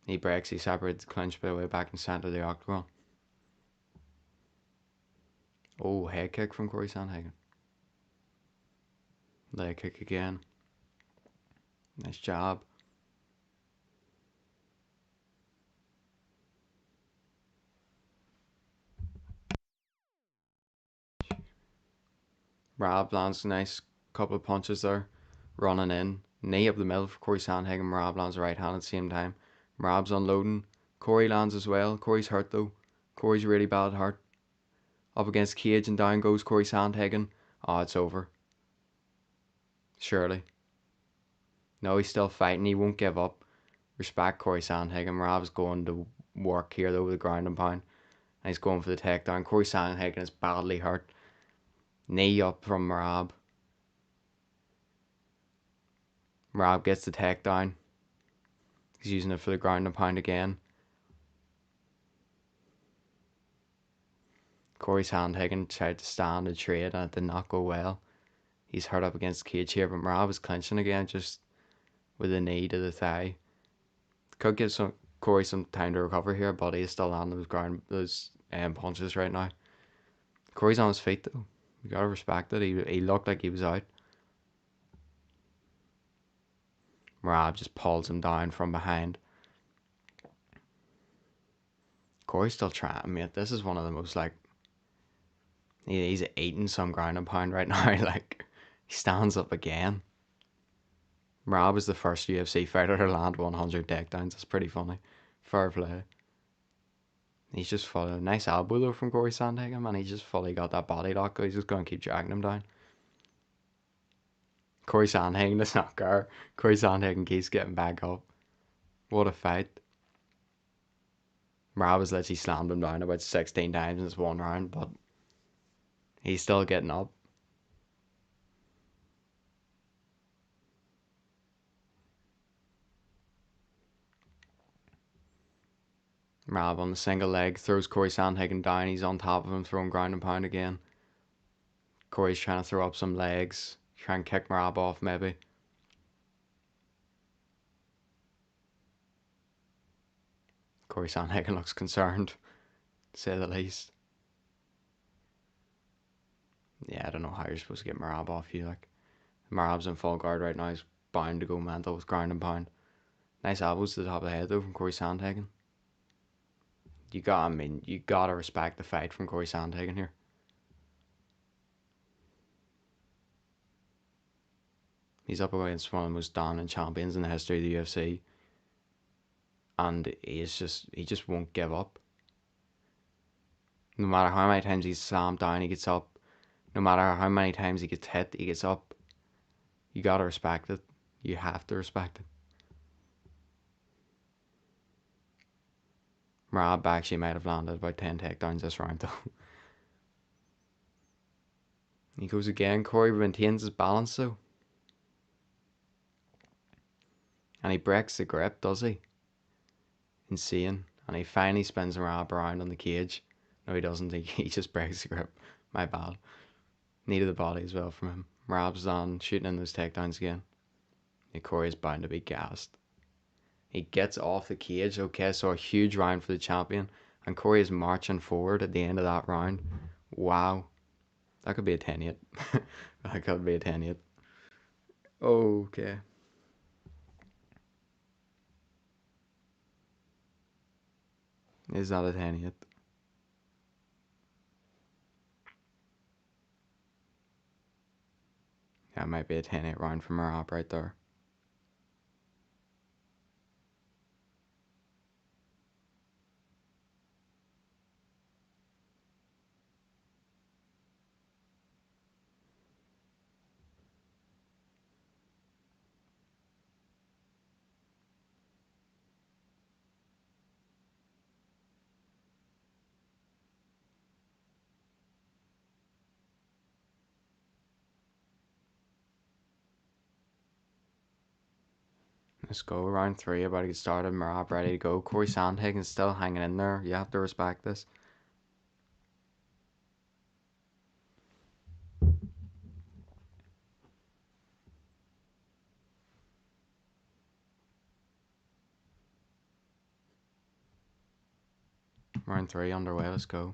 He breaks, he separates the clinch by the way back in centre of the octagon. Oh, head kick from Corey Sandhagen. Leg kick again. Nice jab. Merab lands a nice couple of punches there. Running in. Knee up the middle for Corey Sandhagen. Merab lands a right hand at the same time. Merab's unloading. Corey lands as well. Corey's hurt though. Corey's really bad hurt. Up against cage and down goes Corey Sandhagen. Oh, it's over. Surely. No, he's still fighting. He won't give up. Respect Corey Sandhagen. Merab's going to work here though with the ground and pound. And he's going for the takedown. Corey Sandhagen is badly hurt. Knee up from Merab. Merab gets the takedown. He's using it for the ground and pound again. Corey Sandhagen tried to stand and trade and it did not go well. He's hurt up against the cage here, but Merab is clinching again just with a knee to the thigh. Could give Corey some time to recover here, but he's still landing those punches right now. Corey's on his feet though. You gotta respect it. He looked like he was out. Merab just pulls him down from behind. Corey's still trying, mate. This is one of the most like he's eating some ground and pound right now. Like he stands up again. Merab is the first UFC fighter to land 100 takedowns. That's pretty funny. Fair play. He's just following. Nice elbow though from Corey Sandhagen, man. He just fully got that body lock. He's just going to keep dragging him down. Corey Sandhagen does not care. Corey Sandhagen keeps getting back up. What a fight. Merab has literally slammed him down about 16 times in this one round, but he's still getting up. Merab on the single leg throws Corey Sandhagen down. He's on top of him, throwing ground and pound again. Corey's trying to throw up some legs, try and kick Merab off maybe. Corey Sandhagen looks concerned, to say the least. Yeah, I don't know how you're supposed to get Merab off you. Like Merab's in full guard right now. He's bound to go mental with ground and pound. Nice elbows to the top of the head though from Corey Sandhagen. You gotta respect the fight from Corey Sandhagen here. He's up against one of the most dominant champions in the history of the UFC, and he just won't give up. No matter how many times he's slammed down, he gets up. No matter how many times he gets hit, he gets up. You gotta respect it. You have to respect it. Merab actually might have landed about 10 takedowns this round though. He goes again. Corey maintains his balance though. And he breaks the grip, does he? Insane. And he finally spins Merab around on the cage. No, he doesn't. He just breaks the grip. My bad. Knee to the body as well from him. Merab's on shooting in those takedowns again. And Corey's bound to be gassed. He gets off the cage. Okay, so a huge round for the champion. And Corey is marching forward at the end of that round. Wow. That could be a 10-8. That could be a 10-8. Okay. Is that a 10-8? That might be a 10-8 round from Merab right there. Let's go. Round three, about to get started. Marab ready to go. Corey Sandhagen's still hanging in there. You have to respect this. Round three underway. Let's go.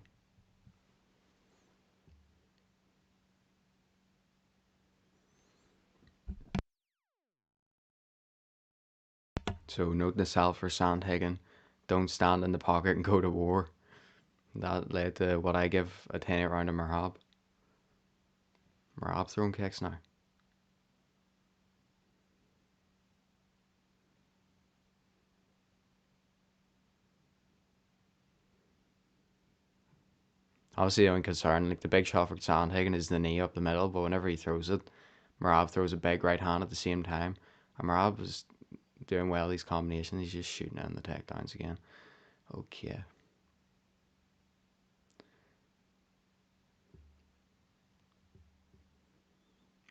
So note to self for Sandhagen: don't stand in the pocket and go to war. That led to what I give a 10-8 round to Marab. Marab throwing kicks now. Obviously, the only concern, like the big shot for Sandhagen, is the knee up the middle, but whenever he throws it, Marab throws a big right hand at the same time. And Marab was doing well these combinations. He's just shooting in the takedowns again. Okay.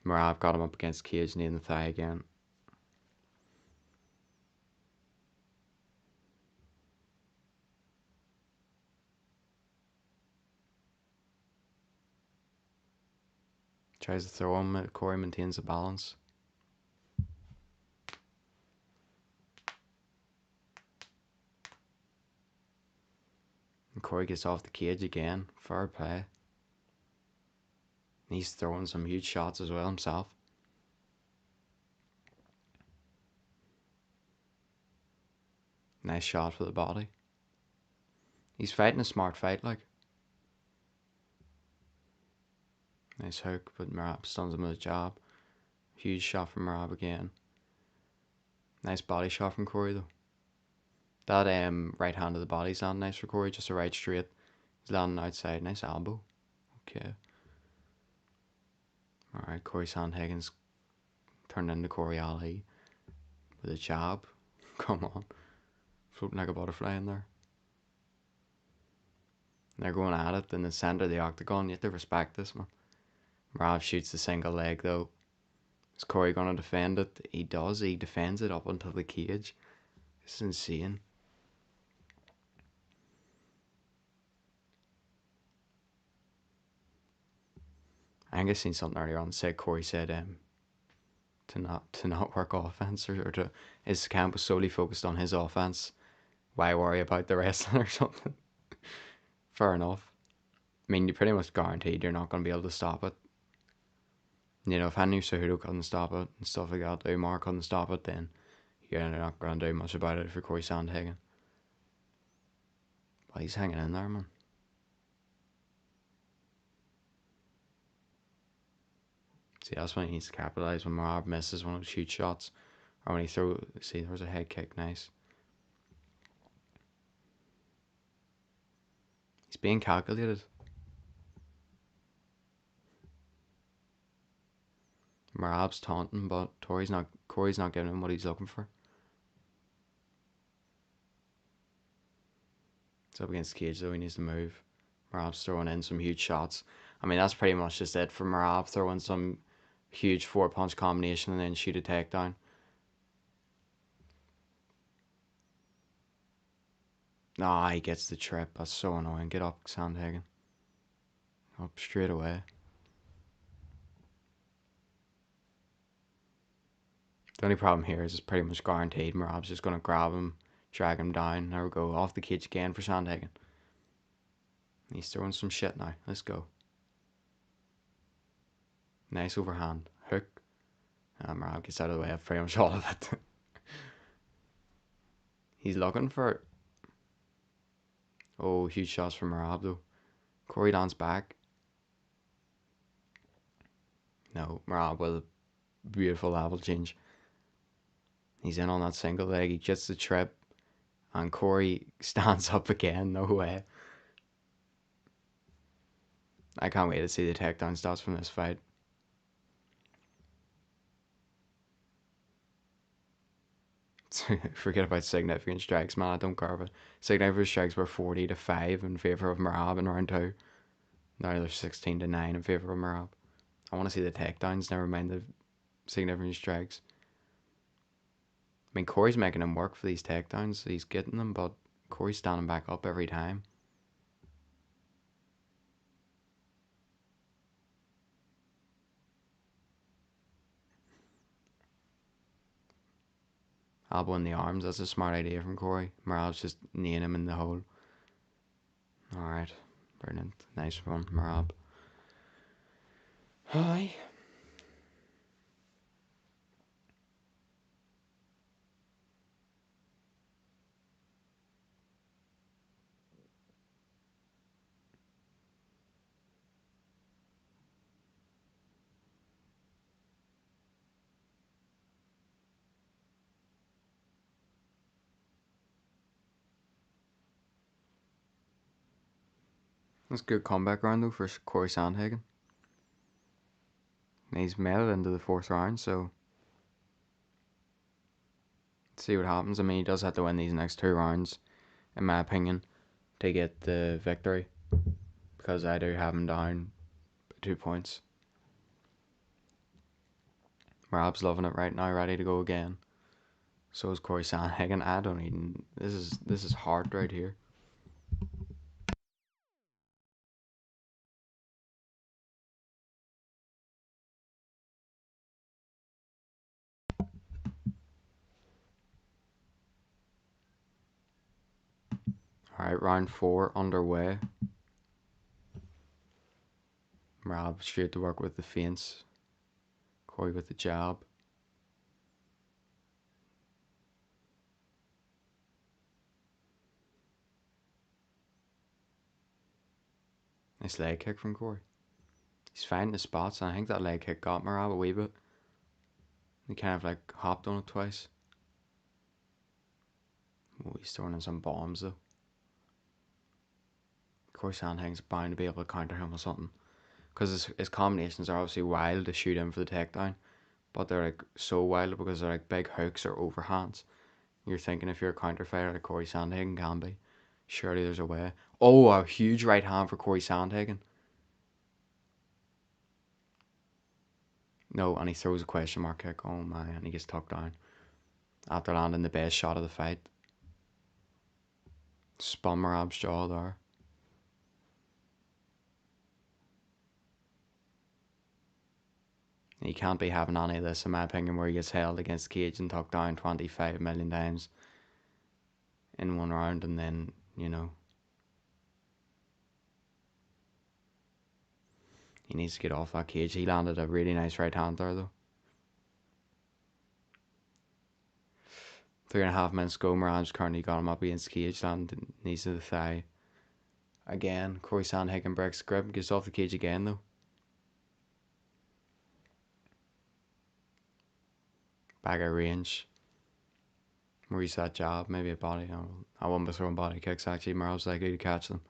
Marab got him up against cage, knee in the thigh again. Tries to throw him. Corey maintains the balance. And Corey gets off the cage again. Fair play. He's throwing some huge shots as well himself. Nice shot for the body. He's fighting a smart fight, like. Nice hook, but Marab stuns him with a jab. Huge shot from Marab again. Nice body shot from Corey though. That right hand of the body's landing nice for Corey, just a right straight. He's landing outside, nice elbow. Okay. Alright, Corey Sandhagen's turned into Corey Ali with a jab. Come on. Floating like a butterfly in there. They're going at it in the centre of the octagon. You have to respect this, man. Marab shoots the single leg though. Is Corey going to defend it? He does. He defends it up until the cage. This is insane. I think I seen something earlier on. Said Corey said to not work offense, or to his camp was solely focused on his offense. Why worry about the wrestling or something? Fair enough. I mean, you're pretty much guaranteed you're not going to be able to stop it. You know, if Henry Cejudo couldn't stop it and stuff like that, Umar couldn't stop it, then you're not going to do much about it for Corey Sandhagen. But he's hanging in there, man. See, that's when he needs to capitalise, when Marab misses one of those huge shots. Or when he throws, see, there's a head kick, nice. He's being calculated. Marab's taunting, but Corey's not giving him what he's looking for. It's up against Cage though, he needs to move. Marab's throwing in some huge shots. I mean, that's pretty much just it for Marab, throwing some huge 4-punch combination and then shoot a takedown. Ah, he gets the trip. That's so annoying. Get up, Sandhagen. Up straight away. The only problem here is it's pretty much guaranteed. Marab's just going to grab him, drag him down. There we go. Off the cage again for Sandhagen. He's throwing some shit now. Let's go. Nice overhand. Hook. Marab gets out of the way of pretty much all of it. He's looking for it. Oh, huge shots from Marab though. Corey lands back. No, Marab with a beautiful level change. He's in on that single leg. He gets the trip. And Corey stands up again. No way. I can't wait to see the takedown stats from this fight. Forget about significant strikes, man. I don't care about it. Significant strikes were 40-5 in favour of Marab in round 2. Now they're 16-9 in favour of Marab. I want to see the takedowns, never mind the significant strikes. I mean, Corey's making him work for these takedowns. He's getting them, but Corey's standing back up every time. Elbow in the arms. That's a smart idea from Corey. Merab's just kneeing him in the hole. Alright. Brilliant. Nice one, Merab. Hi. That's a good comeback round though for Corey Sandhagen. And he's made it into the fourth round, so let's see what happens. I mean, he does have to win these next two rounds, in my opinion, to get the victory, because I do have him down by 2 points. Merab's loving it right now, ready to go again. So is Corey Sandhagen. I don't even. This is hard right here. Alright, round 4 underway. Merab straight to work with the feints. Corey with the jab. Nice leg kick from Corey. He's finding the spots, and I think that leg kick got Merab a wee bit. He kind of like hopped on it twice. Oh, he's throwing in some bombs though. Corey Sandhagen's bound to be able to counter him with something. Because his combinations are obviously wild to shoot in for the takedown. But they're like so wild because they're like big hooks or overhands. You're thinking if you're a counter fighter like Corey Sandhagen can be, surely there's a way. Oh, a huge right hand for Corey Sandhagen. No, and he throws a question mark kick. Oh my, and he gets tucked down. After landing the best shot of the fight. Spun Merab's jaw there. He can't be having any of this, in my opinion, where he gets held against the cage and tucked down 25 million times in one round, and then, you know, he needs to get off that cage. He landed a really nice right hand there, though. 3.5 minutes ago, Moran's currently got him up against the cage, landed knees to the thigh. Again, Corey Sandhagen breaks the grip, gets off the cage again, though. Back at range. Maurice that jab, maybe a body. I won't be throwing body kicks, actually. Merab's likely to catch them.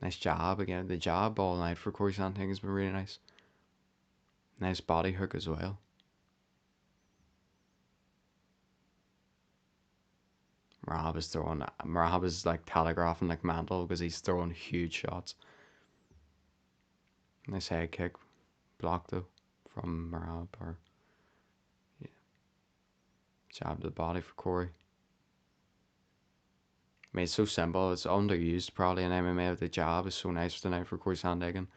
Nice jab again. The jab all night for Corey Sandhagen has been really nice. Nice body hook as well. Merab is like telegraphing like mental because he's throwing huge shots. Nice head kick. Blocked though from Merab, or yeah. Jab to the body for Corey. I mean, it's so simple. It's underused probably in MMA. The jab is so nice tonight for Corey Sandhagen,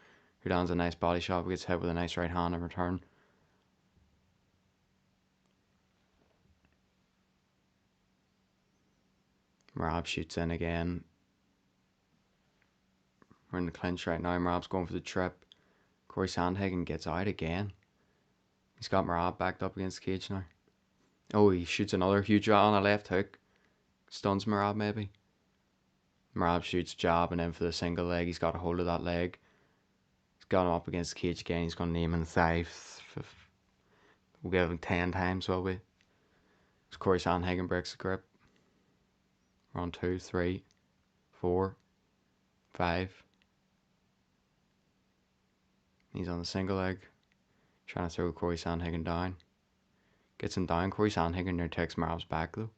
who lands a nice body shot, gets hit with a nice right hand in return. Merab shoots in again. We're in the clinch right now. Merab's going for the trip. Corey Sandhagen gets out again. He's got Merab backed up against the cage now. Oh, he shoots another huge shot on a left hook. Stuns Merab maybe. Merab shoots jab and in for the single leg. He's got a hold of that leg. He's got him up against the cage again. He's going to name him the thigh. We'll give him 10 times, will we? As Corey Sandhagen breaks the grip. Round 2, 3, 4, 5. He's on the single leg. Trying to throw Corey Sandhagen down. Gets him down. Corey Sandhagen near takes Merab's back though.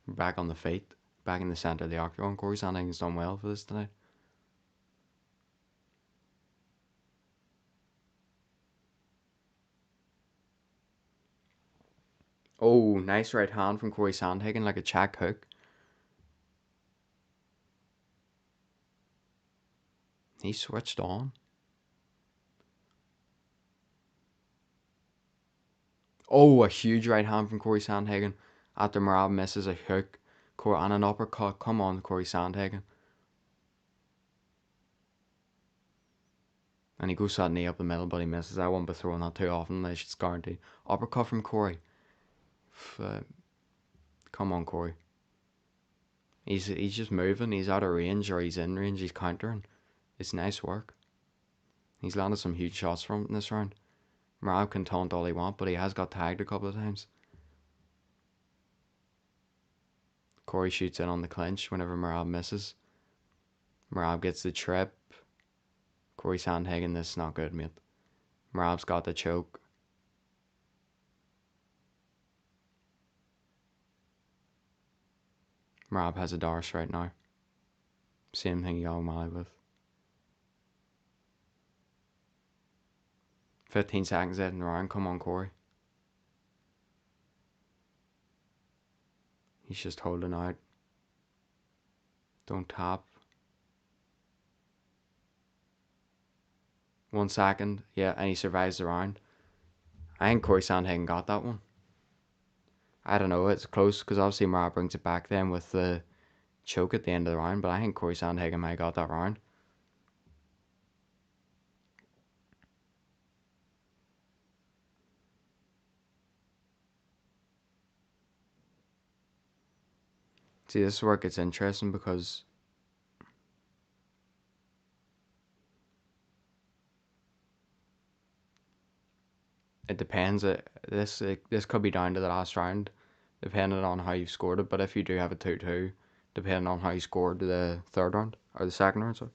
We're back on the feet. Back in the centre of the octagon. Corey Sandhagen's done well for this tonight. Oh, nice right hand from Corey Sandhagen, like a check hook. He switched on. Oh, a huge right hand from Corey Sandhagen after Merab misses a hook. And an uppercut. Come on, Corey Sandhagen. And he goes that knee up the middle, but he misses. I won't be throwing that too often. They should guarantee. Uppercut from Corey. Come on, Corey. He's just moving. He's out of range or he's in range. He's countering. It's nice work. He's landed some huge shots from it in this round. Merab can taunt all he wants, but he has got tagged a couple of times. Corey shoots in on the clinch whenever Merab misses. Merab gets the trip. Corey Sandhagen, this is not good, mate. Merab's got the choke. Merab has a Darce right now. Same thing he got O'Malley with. 15 seconds out in the round. Come on, Corey. He's just holding out. Don't tap. 1 second. Yeah, and he survives the round. I think Corey Sandhagen got that one. I don't know. It's close because obviously Merab brings it back then with the choke at the end of the round. But I think Corey Sandhagen might have got that round. See, this is where it gets interesting because it depends. This could be down to the last round, depending on how you've scored it. But if you do have a 2-2, depending on how you scored the third round or the second round, so.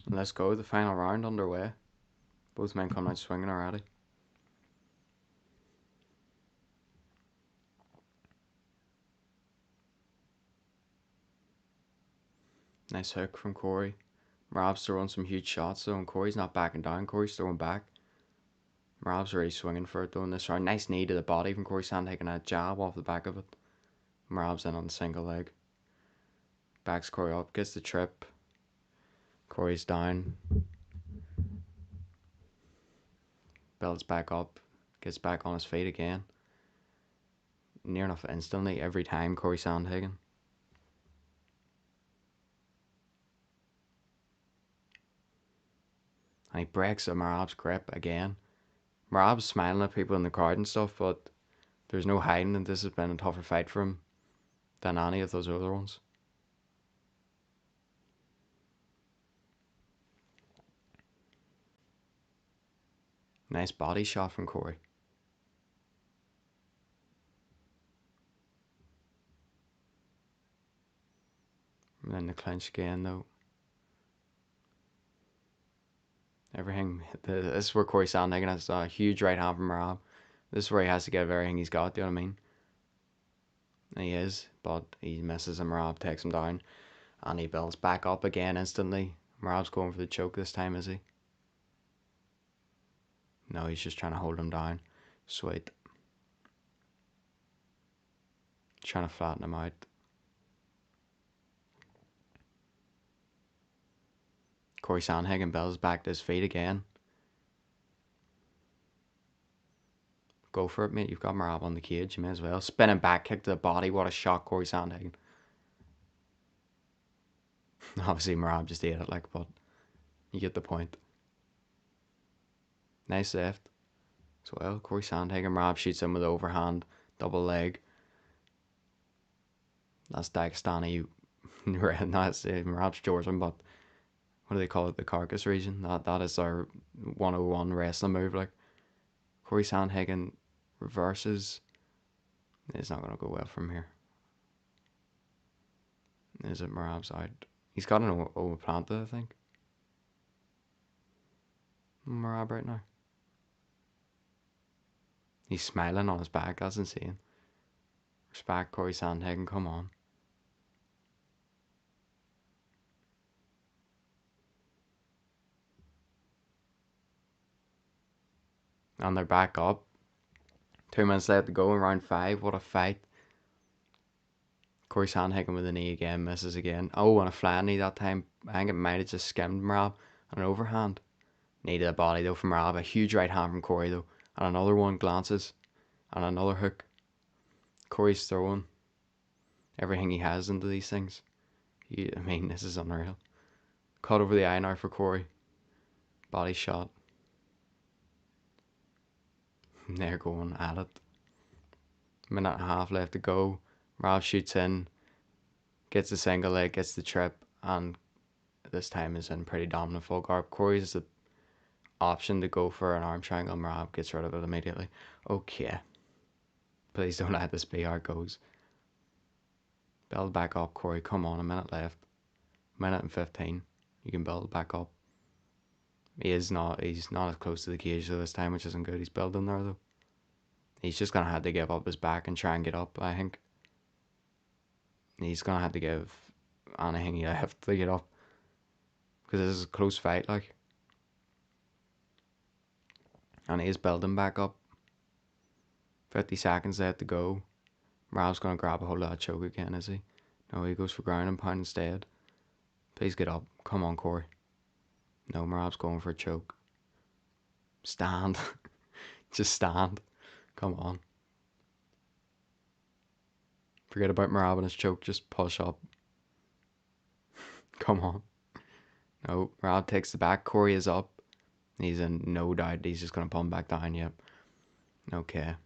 Let's go. The final round underway. Both men come out swinging already. Nice hook from Corey. Merab's throwing some huge shots though, and Corey's not backing down. Corey's throwing back. Merab's already swinging for it though in this round. Nice knee to the body from Corey Sandhagen, a jab off the back of it. Merab's in on the single leg. Backs Corey up, gets the trip. Corey's down. Builds back up, gets back on his feet again. Near enough instantly every time, Corey Sandhagen. And he breaks Merab's grip again. Merab's smiling at people in the crowd and stuff, but there's no hiding that this has been a tougher fight for him than any of those other ones. Nice body shot from Corey. And then the clinch again though. Everything. This is where Corey Sandhagen has a huge right hand from Merab. This is where he has to give everything he's got, do you know what I mean? And he is, but he misses and Merab takes him down. And he builds back up again instantly. Merab's going for the choke this time, is he? No, he's just trying to hold him down. Sweet. Trying to flatten him out. Corey Sandhagen builds back to his feet again. Go for it, mate. You've got Merab on the cage. You may as well. Spinning back kick to the body. What a shot, Corey Sandhagen. Obviously, Merab just ate it, like, but you get the point. Nice left. So, well, Corey Sandhagen. Merab shoots him with the overhand. Double leg. That's Dagestani. That's Marab's Georgian, but what do they call it? The Carcass region. That is our 101 wrestling move. Like Corey Sandhagen reverses. It's not gonna go well from here. Is it Marab's out? He's got an Oplanta, I think. Marab right now. He's smiling on his back. That's insane. Respect Corey Sandhagen. Come on. And they're back up. 2 minutes left to go in round 5. What a fight. Corey Sandhagen with a knee again, misses again. Oh, and a flying knee that time. I think it might have just skimmed Marab. An overhand. Needed a body though from Marab. A huge right hand from Corey though. And another one glances. And another hook. Corey's throwing everything he has into these things. I mean, this is unreal. Cut over the eye now for Corey. Body shot. They're going at it. Minute and a half left to go. Marab shoots in. Gets the single leg, gets the trip. And this time is in pretty dominant full guard. Corey's the option to go for an arm triangle. Marab gets rid of it immediately. Okay. Please don't let this be how it goes. Build back up, Corey. Come on, a minute left. Minute and 15. You can build back up. He's not as close to the cage this time, which isn't good. He's building there though. He's just gonna have to give up his back and try and get up, I think. He's gonna have to give anything he left to get up. Because this is a close fight, like. And he is building back up. 50 seconds left to go. Marab's gonna grab a hold of that choke again, is he? No, he goes for ground and pound instead. Please get up. Come on, Corey. No, Marab's going for a choke. Stand. Just stand. Come on. Forget about Marab and his choke. Just push up. Come on. No, Marab takes the back. Corey is up. He's in no doubt. He's just going to pump back down. Yep. Okay.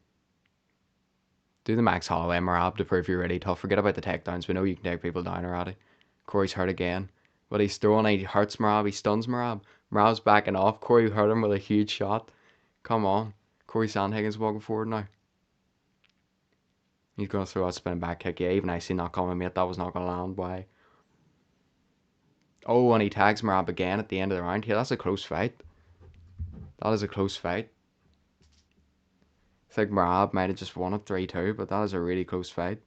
Do the Max Holloway, Marab, to prove you're really tough. Forget about the takedowns. We know you can take people down already. Corey's hurt again. But he's throwing. He hurts Marab. He stuns Marab. Marab's backing off. Corey hurt him with a huge shot. Come on. Corey Sandhagen's walking forward now. He's going to throw a spinning back kick. Yeah, even I see not coming, mate. That was not going to land. Why? Oh, and he tags Marab again at the end of the round. Yeah, that's a close fight. That is a close fight. I think Marab might have just won it 3-2, but that is a really close fight.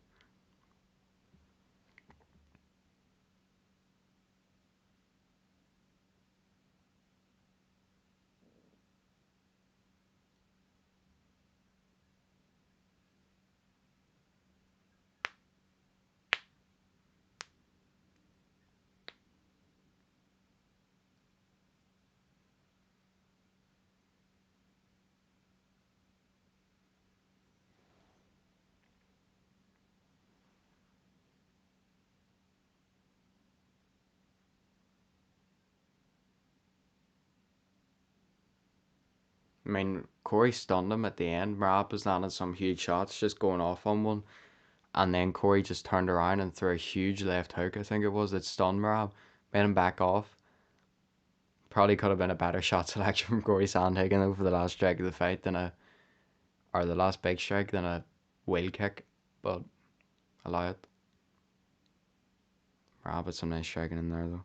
I mean, Corey stunned him at the end. Marab was landing some huge shots, just going off on one. And then Corey just turned around and threw a huge left hook, I think it was, that stunned Marab, made him back off. Probably could have been a better shot selection from Corey Sandhagen over the last strike of the fight or the last big strike than a wheel kick, but allow it. Marab had some nice striking in there though.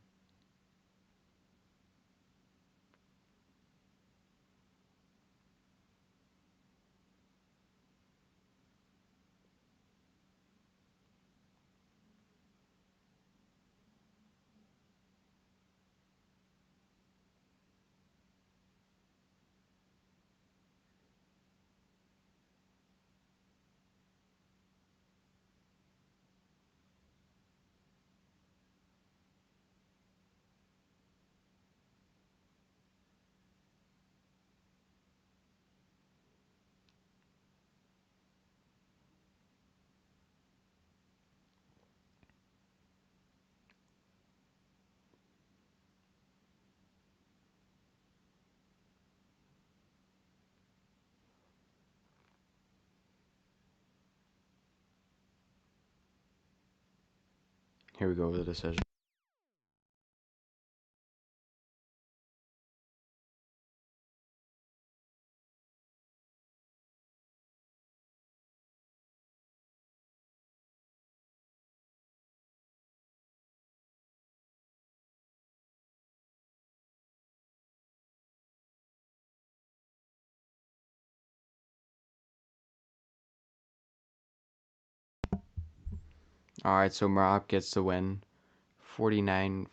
Here we go with the decision. Alright, so Marab gets the win. 49-45,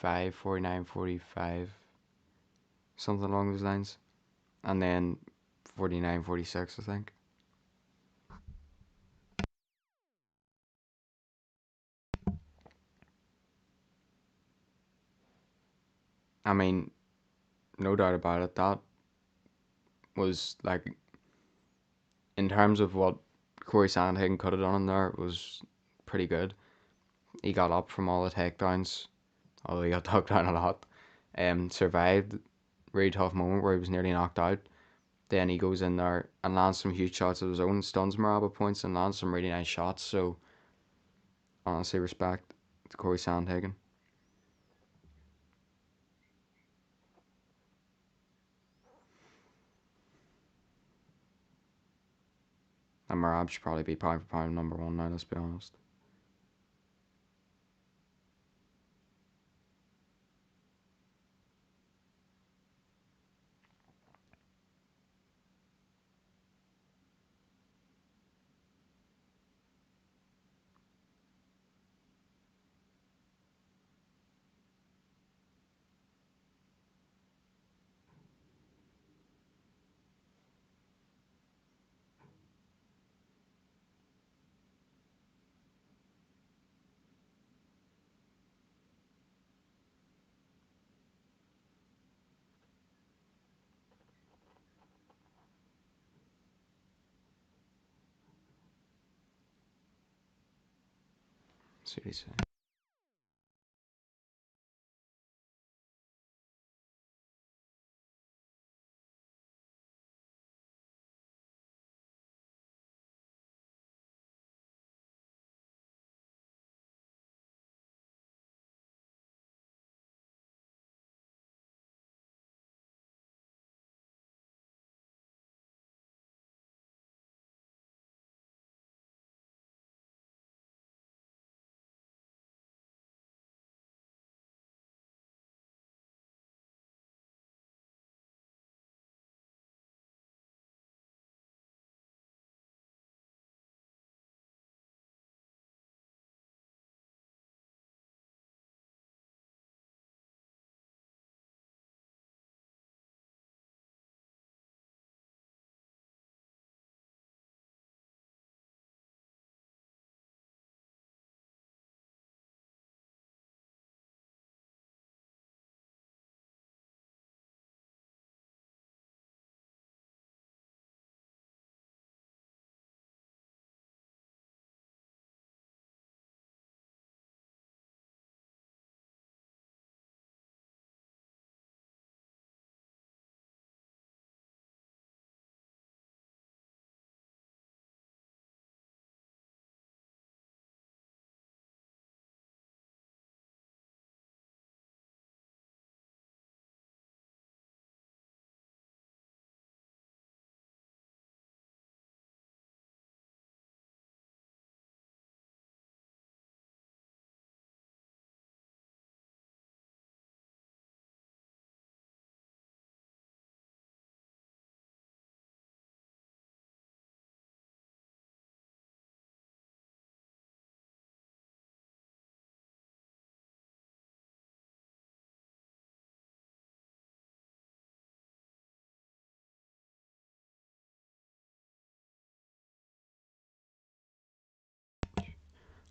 49-45, something along those lines. And then 49-46, I think. I mean, no doubt about it. That was like, in terms of what Corey Sandhagen could have done in there, was pretty good. He got up from all the takedowns, although he got knocked down a lot. Survived really tough moment where he was nearly knocked out. Then he goes in there and lands some huge shots of his own, stuns Marab at points, and lands some really nice shots. So honestly, respect to Corey Sandhagen. And Marab should probably be pound for pound number one now. Let's be honest. Seriously.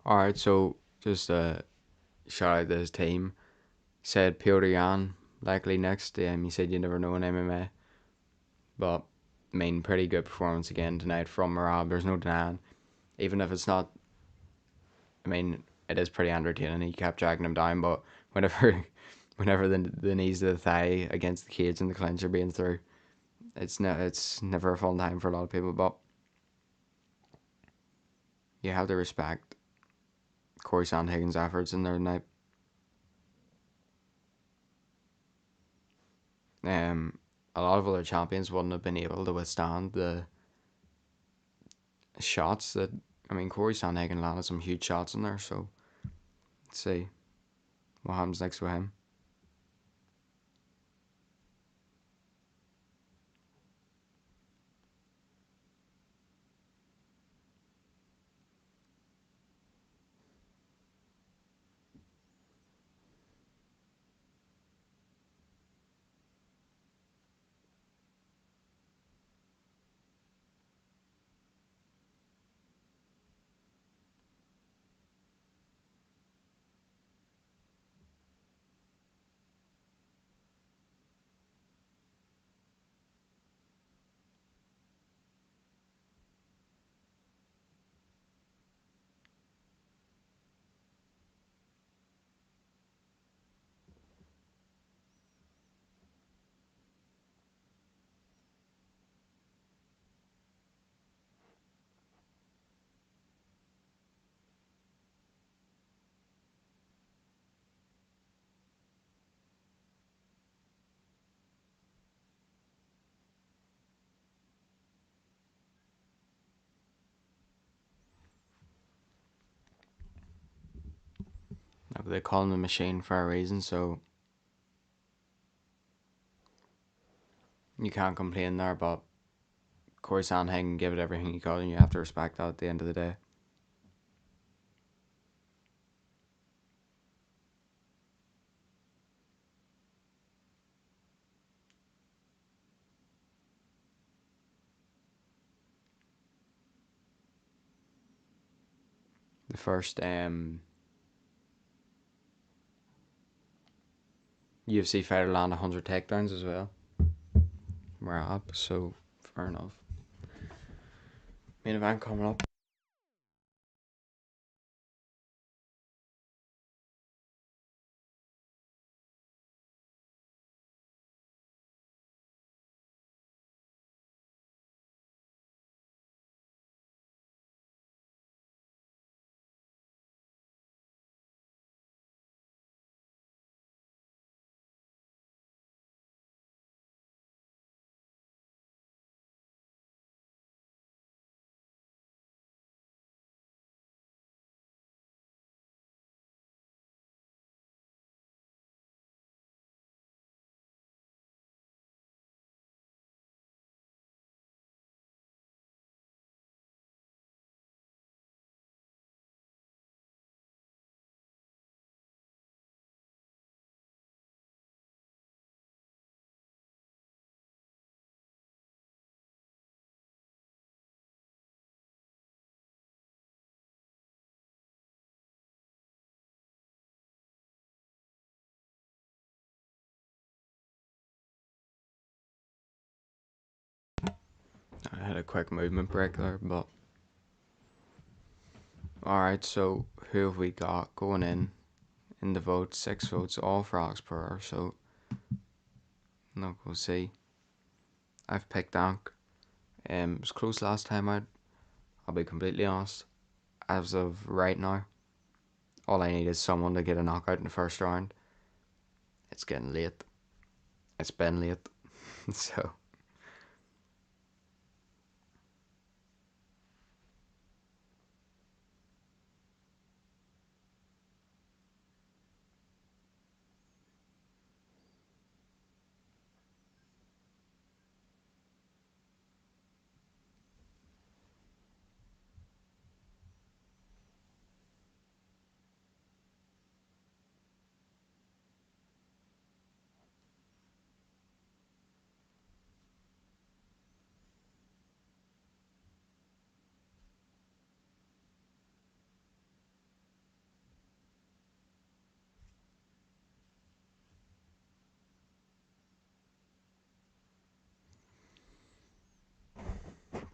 Alright, so just shout out to his team. Said Piotr Jan likely next. He said you never know in MMA, but I mean, pretty good performance again tonight from Marab. There's no denying. Even if it's not, I mean, it is pretty entertaining. He kept dragging him down, but whenever, whenever the knees to the thigh against the cage and the clinch are being through, it's never a fun time for a lot of people. But you have to respect Corey Sandhagen's efforts in there tonight. Um, a lot of other champions wouldn't have been able to withstand the shots that. I mean, Corey Sandhagen landed some huge shots in there, so let's see what happens next with him. They call him the machine for a reason, so you can't complain there. But Corey Sandhagen gave it everything he could, and you have to respect that at the end of the day. The first UFC fighter land 100 takedowns as well. We're up, so fair enough. Main event coming up. I had a quick movement break there, but alright, so who have we got going in the vote? 6 votes, all for Alex Pereira, so no, we'll see. I've picked Ank. It was close last time out. I'll be completely honest. As of right now, all I need is someone to get a knockout in the first round. It's getting late. It's been late. So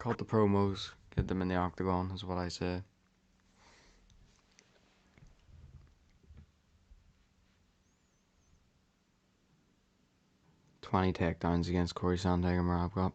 cut the promos, get them in the octagon is what I say. 20 takedowns against Corey Sandhagen where I've got.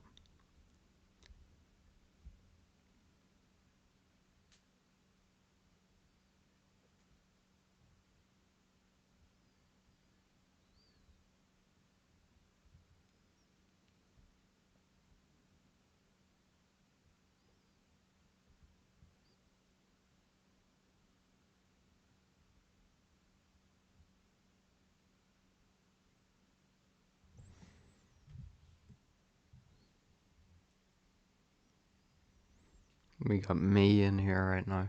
We got me in here right now.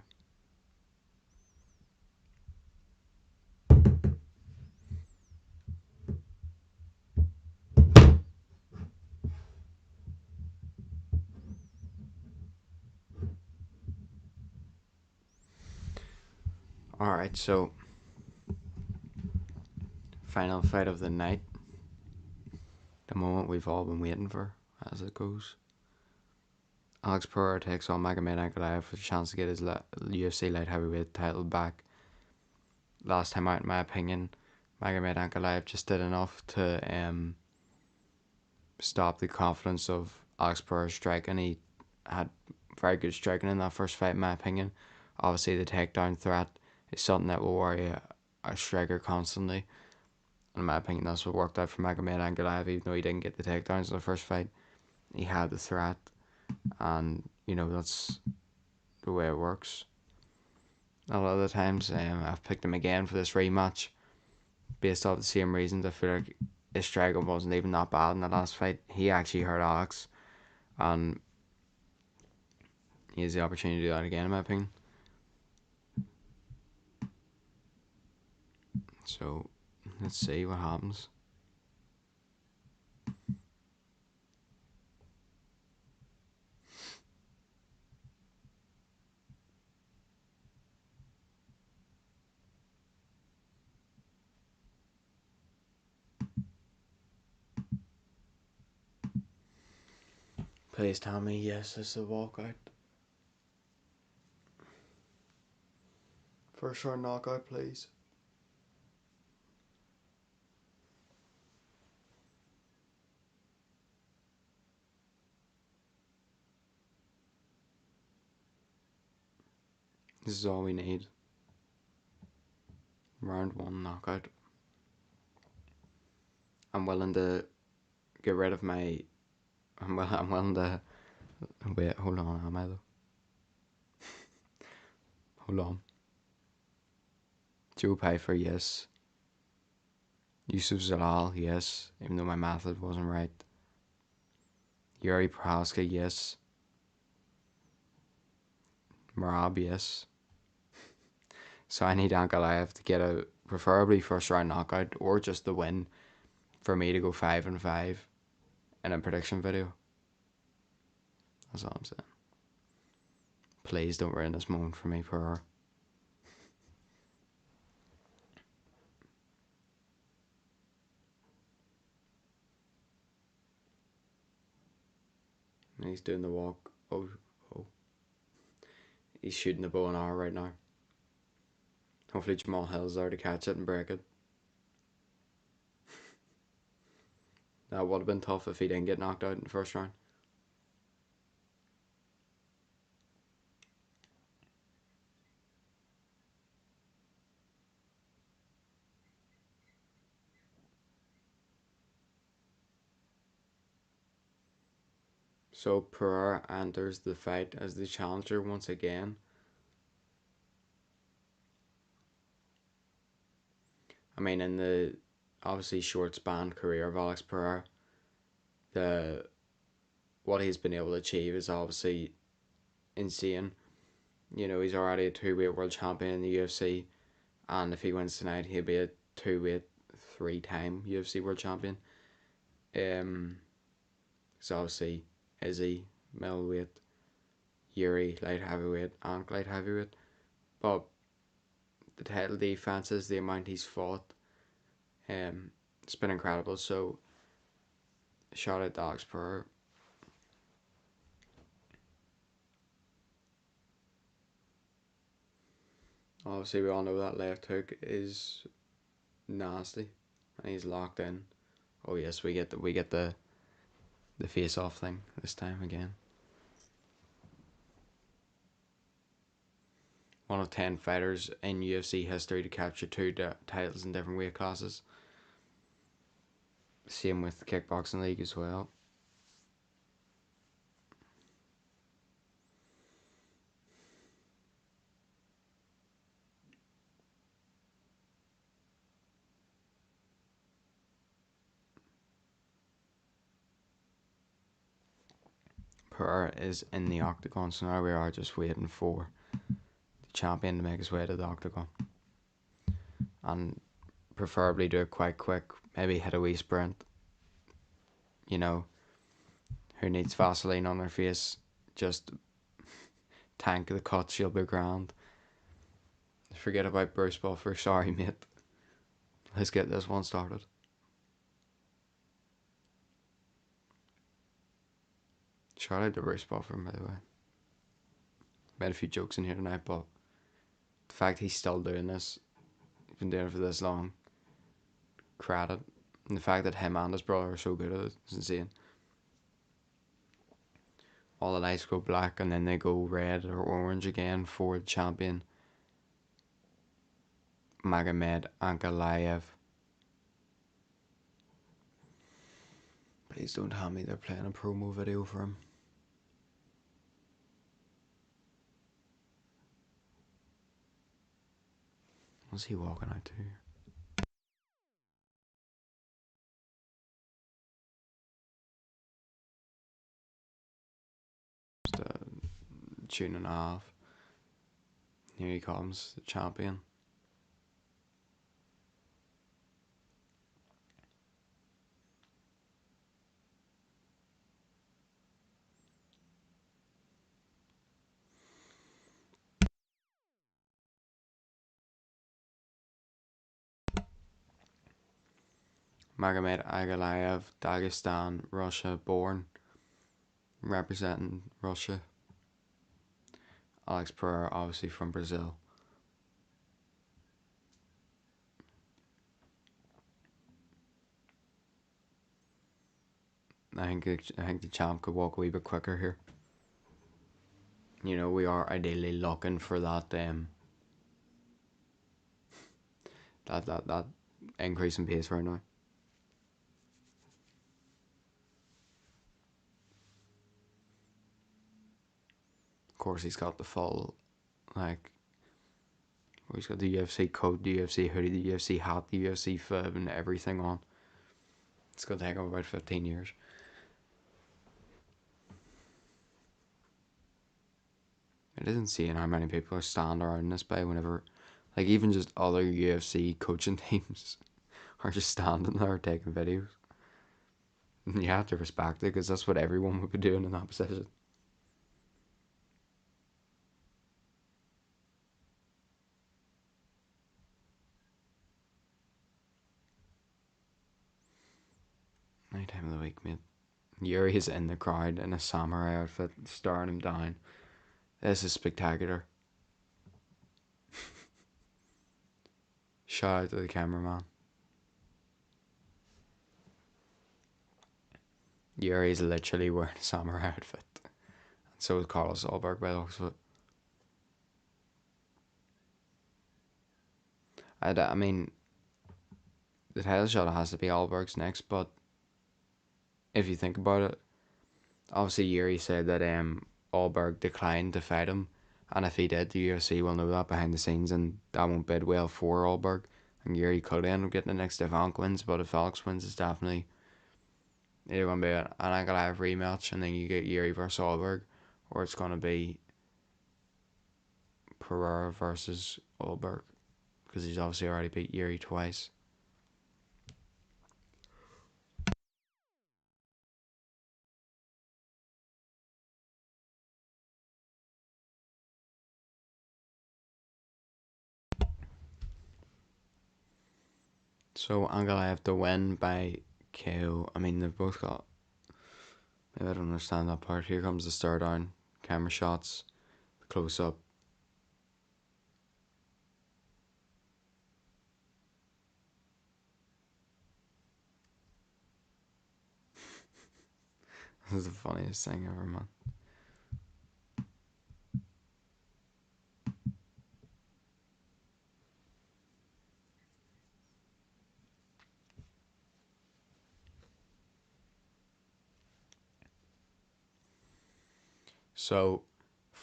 Alright, so final fight of the night. The moment we've all been waiting for, as it goes. Alex Pereira takes on Magomed Ankalaev for a chance to get his UFC light heavyweight title back. Last time out, in my opinion, Magomed Ankalaev just did enough to stop the confidence of Alex Pereira's striking. He had very good striking in that first fight, in my opinion. Obviously, the takedown threat is something that will worry a striker constantly. In my opinion, that's what worked out for Magomed Ankalaev, even though he didn't get the takedowns in the first fight. He had the threat, and that's the way it works. A lot of the times, I've picked him again for this rematch based off the same reasons. I feel like his striking wasn't even that bad in the last fight. He actually hurt Alex, and he has the opportunity to do that again, in my opinion. So, let's see what happens. Please tell me yes, it's a walkout. First round knockout, please. This is all we need. Round 1 knockout. I'm willing to get rid of my. I'm willing to. Wait, hold on, am I though? Hold on. Joe Pfeiffer, yes. Yusuf Zalal, yes, even though my method wasn't right. Yuri Prohaska, yes. Marab, yes. So I need Ankalaev to get a preferably first round knockout or just the win for me to go 5-5 in a prediction video. That's all I'm saying. Please don't ruin this moment for me, Pereira. And he's doing the walk. Oh. He's shooting the bow and arrow right now. Hopefully Jamal Hill's there to catch it and break it. That would have been tough if he didn't get knocked out in the first round. So Pereira enters the fight as the challenger once again. I mean, in the obviously short span career of Alex Pereira, what he's been able to achieve is obviously insane. He's already a 2-weight world champion in the UFC, and if he wins tonight, he'll be a 2-weight, 3-time UFC world champion. So obviously Izzy, middleweight, Yuri, light heavyweight, and light heavyweight. But the title defenses, the amount he's fought, it's been incredible. So shout out to Alex Pereira. Obviously, we all know that left hook is nasty, and he's locked in. Oh yes, we get the face off thing this time again. One of 10 fighters in UFC history to capture 2 titles in different weight classes. Same with the kickboxing league as well. Pereira is in the octagon, so now we are just waiting for the champion to make his way to the octagon. And preferably do it quite quick. Maybe hit a wee sprint. You know, who needs Vaseline on their face? Just tank the cut, she'll be grand. Forget about Bruce Buffer, sorry mate. Let's get this one started. Shout out to Bruce Buffer, by the way. Made a few jokes in here tonight, but the fact he's still doing this, he's been doing it for this long, credit. And the fact that him and his brother are so good at it is insane. All the lights go black and then they go red or orange again for the champion. Magomed Ankalaev. Please don't tell me they're playing a promo video for him. What's he walking out to? Just a tune and a half. Here he comes, the champion. Magomed Ankalaev, Dagestan, Russia, born, representing Russia. Alex Pereira, obviously from Brazil. I think the champ could walk a wee bit quicker here. You know, we are ideally looking for that that increase in pace right now. Of course, he's got the full, like, he's got the UFC coat, the UFC hoodie, the UFC hat, the UFC fib, and everything on. It's going to take him about 15 years. It is insane how many people are standing around this bay whenever, like, even just other UFC coaching teams are just standing there taking videos. And you have to respect it because that's what everyone would be doing in that position. Any time of the week, mate. Yuri is in the crowd in a samurai outfit, staring him down. This is spectacular. Shout out to the cameraman. Yuri is literally wearing a samurai outfit. And so is Carlos Solberg by the looks of it. I mean, the title shot has to be Alberg's next, but if you think about it, obviously Yuri said that Alberg declined to fight him, and if he did, the UFC will know that behind the scenes, and that won't bid well for Alberg. And Yuri could end up getting the next if Alex wins, but if Alex wins, it's definitely either going to be an Ankalaev rematch, and then you get Yuri versus Alberg, or it's going to be Pereira versus Alberg, because he's obviously already beat Yuri twice. So Ankalaev to win by KO. I mean, they've both got. Maybe I don't understand that part. Here comes the stare down, camera shots, close up. This is the funniest thing ever, man. So,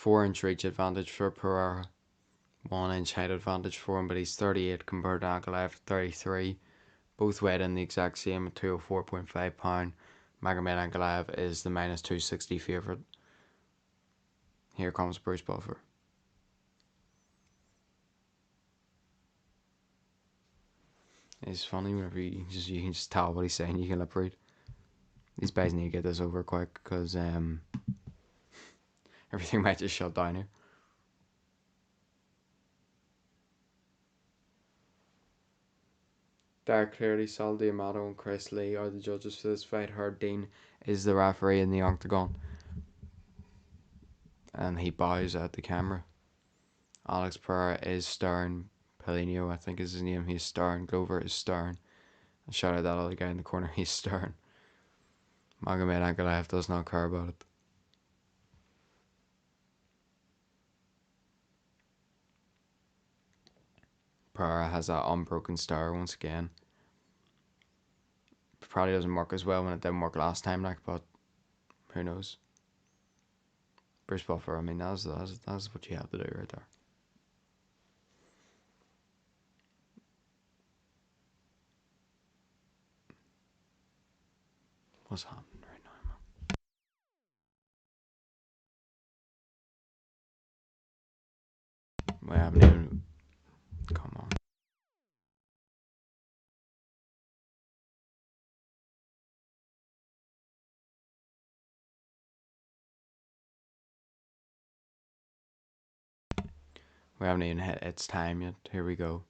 4-inch reach advantage for Pereira, 1-inch height advantage for him, but he's 38 compared to Ankalaev 33. Both weighed in the exact same at 204.5 pound. Magomed Ankalaev is the minus 260 favourite. Here comes Bruce Buffer. It's funny whenever you can just tell what he's saying. You can lip read. These guys need to get this over quick because everything might just shut down here. Derek Cleary, Sal Diamato, and Chris Lee are the judges for this fight. Herb Dean is the referee in the octagon, and he bows at the camera. Alex Pereira is Stern. Pelino, I think is his name. He's Stern. Glover is Stern. And shout out that other guy in the corner. He's Stern. Magomed Ankalaev does not care about it. Pereira has that unbroken star once again. Probably doesn't work as well when it didn't work last time, like, but who knows? Bruce Buffer, I mean, that's what you have to do right there. What's happening right now, man? We haven't even. Come on. We haven't even hit its time yet. Here we go.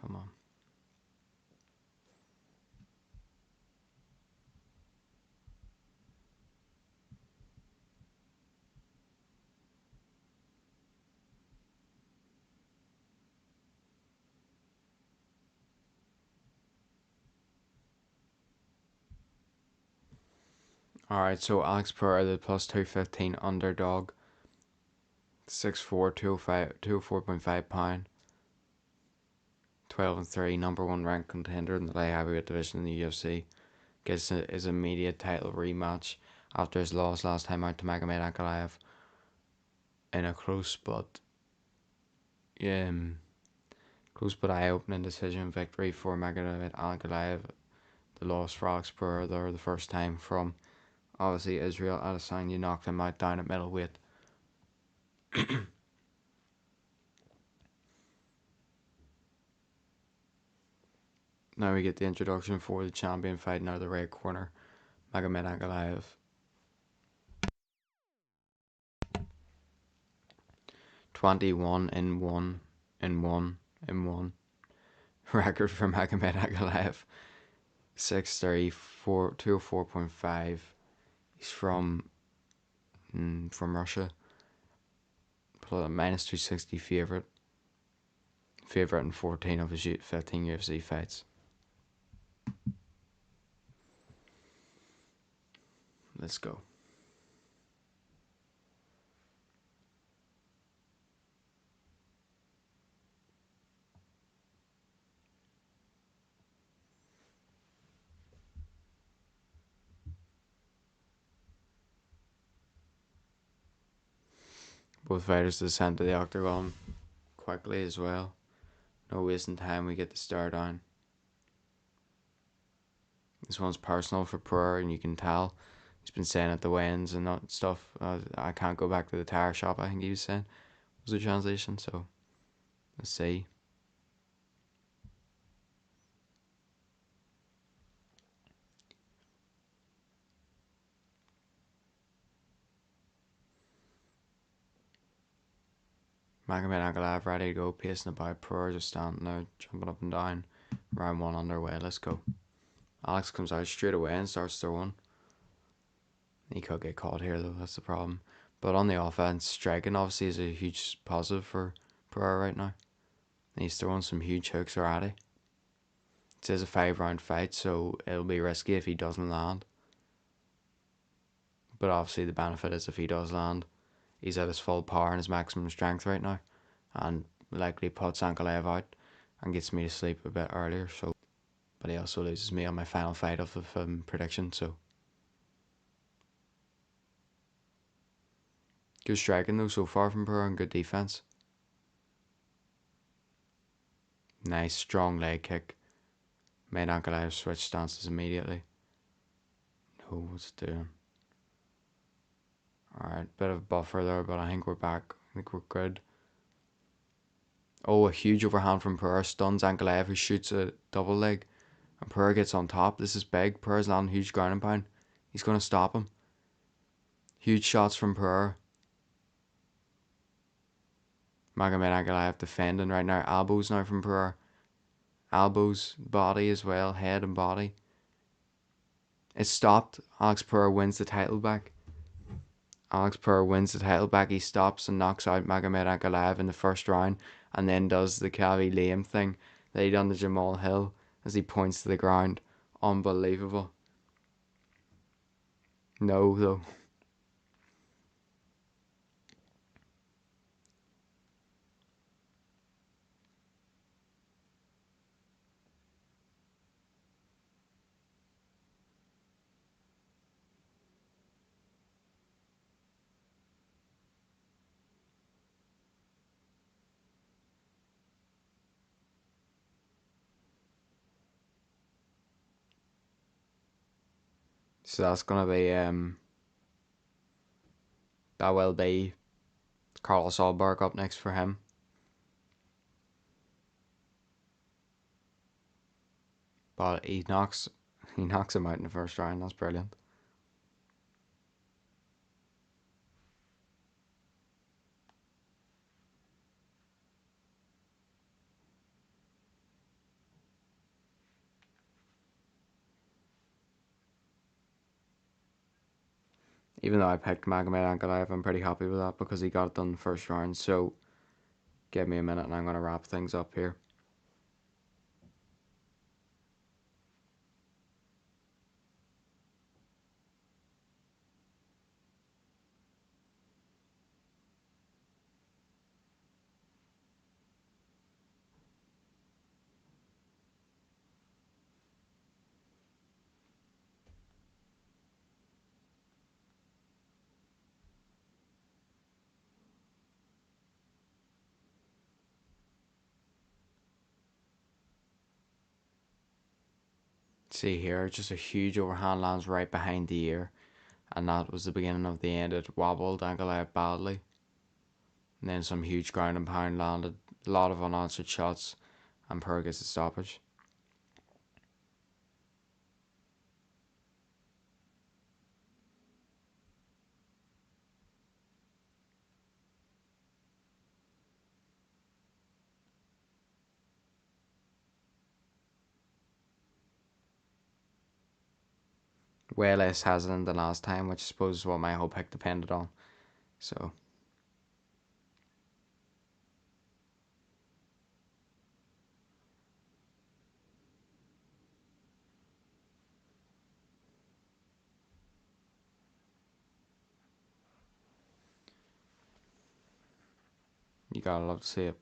Come on. Alright, so Alex Pereira, the plus 215 underdog. 6'4", 204.5 pound. 12-3, number one ranked contender in the light heavyweight division in the UFC. Gets his immediate title rematch after his loss last time out to Magomed Ankalaev in a close but eye-opening decision victory for Magomed Ankalaev. The loss for Alex Pereira there the first time from obviously Israel Adesanya knocked him out down at middleweight. Now we get the introduction for the champion fighting out of the right corner, Magomed Ankalaev. 21-1 record for Magomed Ankalaev. 6'3", 204.5. He's from Russia. Minus 260 favorite in 14 of his 15 UFC fights. Let's go. Both fighters descend to the octagon quickly as well. No wasting time, we get the start on. This one's personal for Pereira, and you can tell. He's been saying at the weigh-ins and that stuff. I can't go back to the tire shop, I think he was saying. Was the translation, so let's see. Magomed Ankalaev ready to go, pacing about. Pereira just standing there, jumping up and down. Round one underway, let's go. Alex comes out straight away and starts throwing. He could get caught here though, that's the problem. But on the offense, striking obviously is a huge positive for Pereira right now. And he's throwing some huge hooks already. It says a 5-round fight, so it'll be risky if he doesn't land. But obviously the benefit is if he does land, he's at his full power and his maximum strength right now. And likely puts Ankalaev out and gets me to sleep a bit earlier. So, but he also loses me on my final fight of the prediction, so. Good striking though so far from Pereira and good defense. Nice strong leg kick. Made Ankalaev switch stances immediately. No, what's it doing? Alright, bit of buffer there, but I think we're back. I think we're good. Oh, a huge overhand from Pereira stuns Ankalaev, who shoots a double leg. And Pereira gets on top. This is big. Pereira's landing huge ground and pound. He's going to stop him. Huge shots from Pereira. Magomed Ankalaev defending right now. Elbows now from Pereira. Elbows, body as well. Head and body. It's stopped. Alex Pereira wins the title back. Alex Pereira wins the title back. He stops and knocks out Magomed Ankalaev in the first round, and then does the Kavi Liam thing that he done to Jamal Hill as he points to the ground. Unbelievable. No, though. So that's gonna be that will be Carlos Alberg up next for him. But he knocks him out in the first round. That's brilliant. Even though I picked Magomed Ankalaev, I'm pretty happy with that because he got it done in the first round. So give me a minute and I'm gonna wrap things up here. See here, just a huge overhand lands right behind the ear, and that was the beginning of the end. It wobbled Ankalaev badly, and then some huge ground and pound landed. A lot of unanswered shots, and Pereira gets a stoppage. Way less hesitant than last time, which I suppose is what my whole pick depended on. So you gotta love to see it.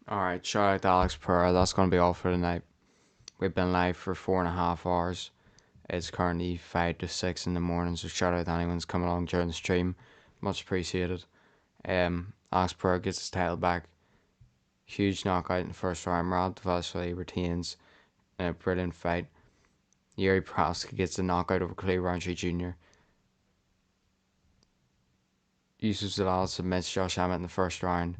Alright, shout out to Alex Pereira. That's going to be all for tonight. We've been live for 4.5 hours. It's currently 5 to 6 in the morning, so shout out to anyone who's coming along during the stream. Much appreciated. Alex Pereira gets his title back. Huge knockout in the first round. Rob Dvalishvili retains in a brilliant fight. Yuri Prohaska gets the knockout over Clay Roundtree Jr. Yusuf Zalal submits Josh Emmett in the first round,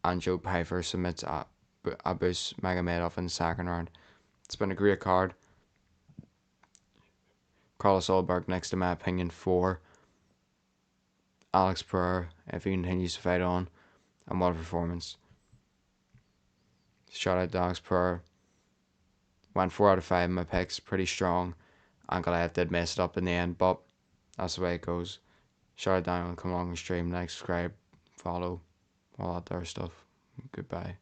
and Joe Pyfer submits Abus Magomedov in the second round. It's been a great card. Carlos Ulberg next to my opinion 4. Alex Pereira, if he continues to fight on, and what a performance. Shout out to Alex Pereira. Went 4 out of 5 in my picks, pretty strong. Ankalaev did mess it up in the end, but that's the way it goes. Shout out to anyone come along and stream, like, subscribe, follow, all that there stuff. Goodbye.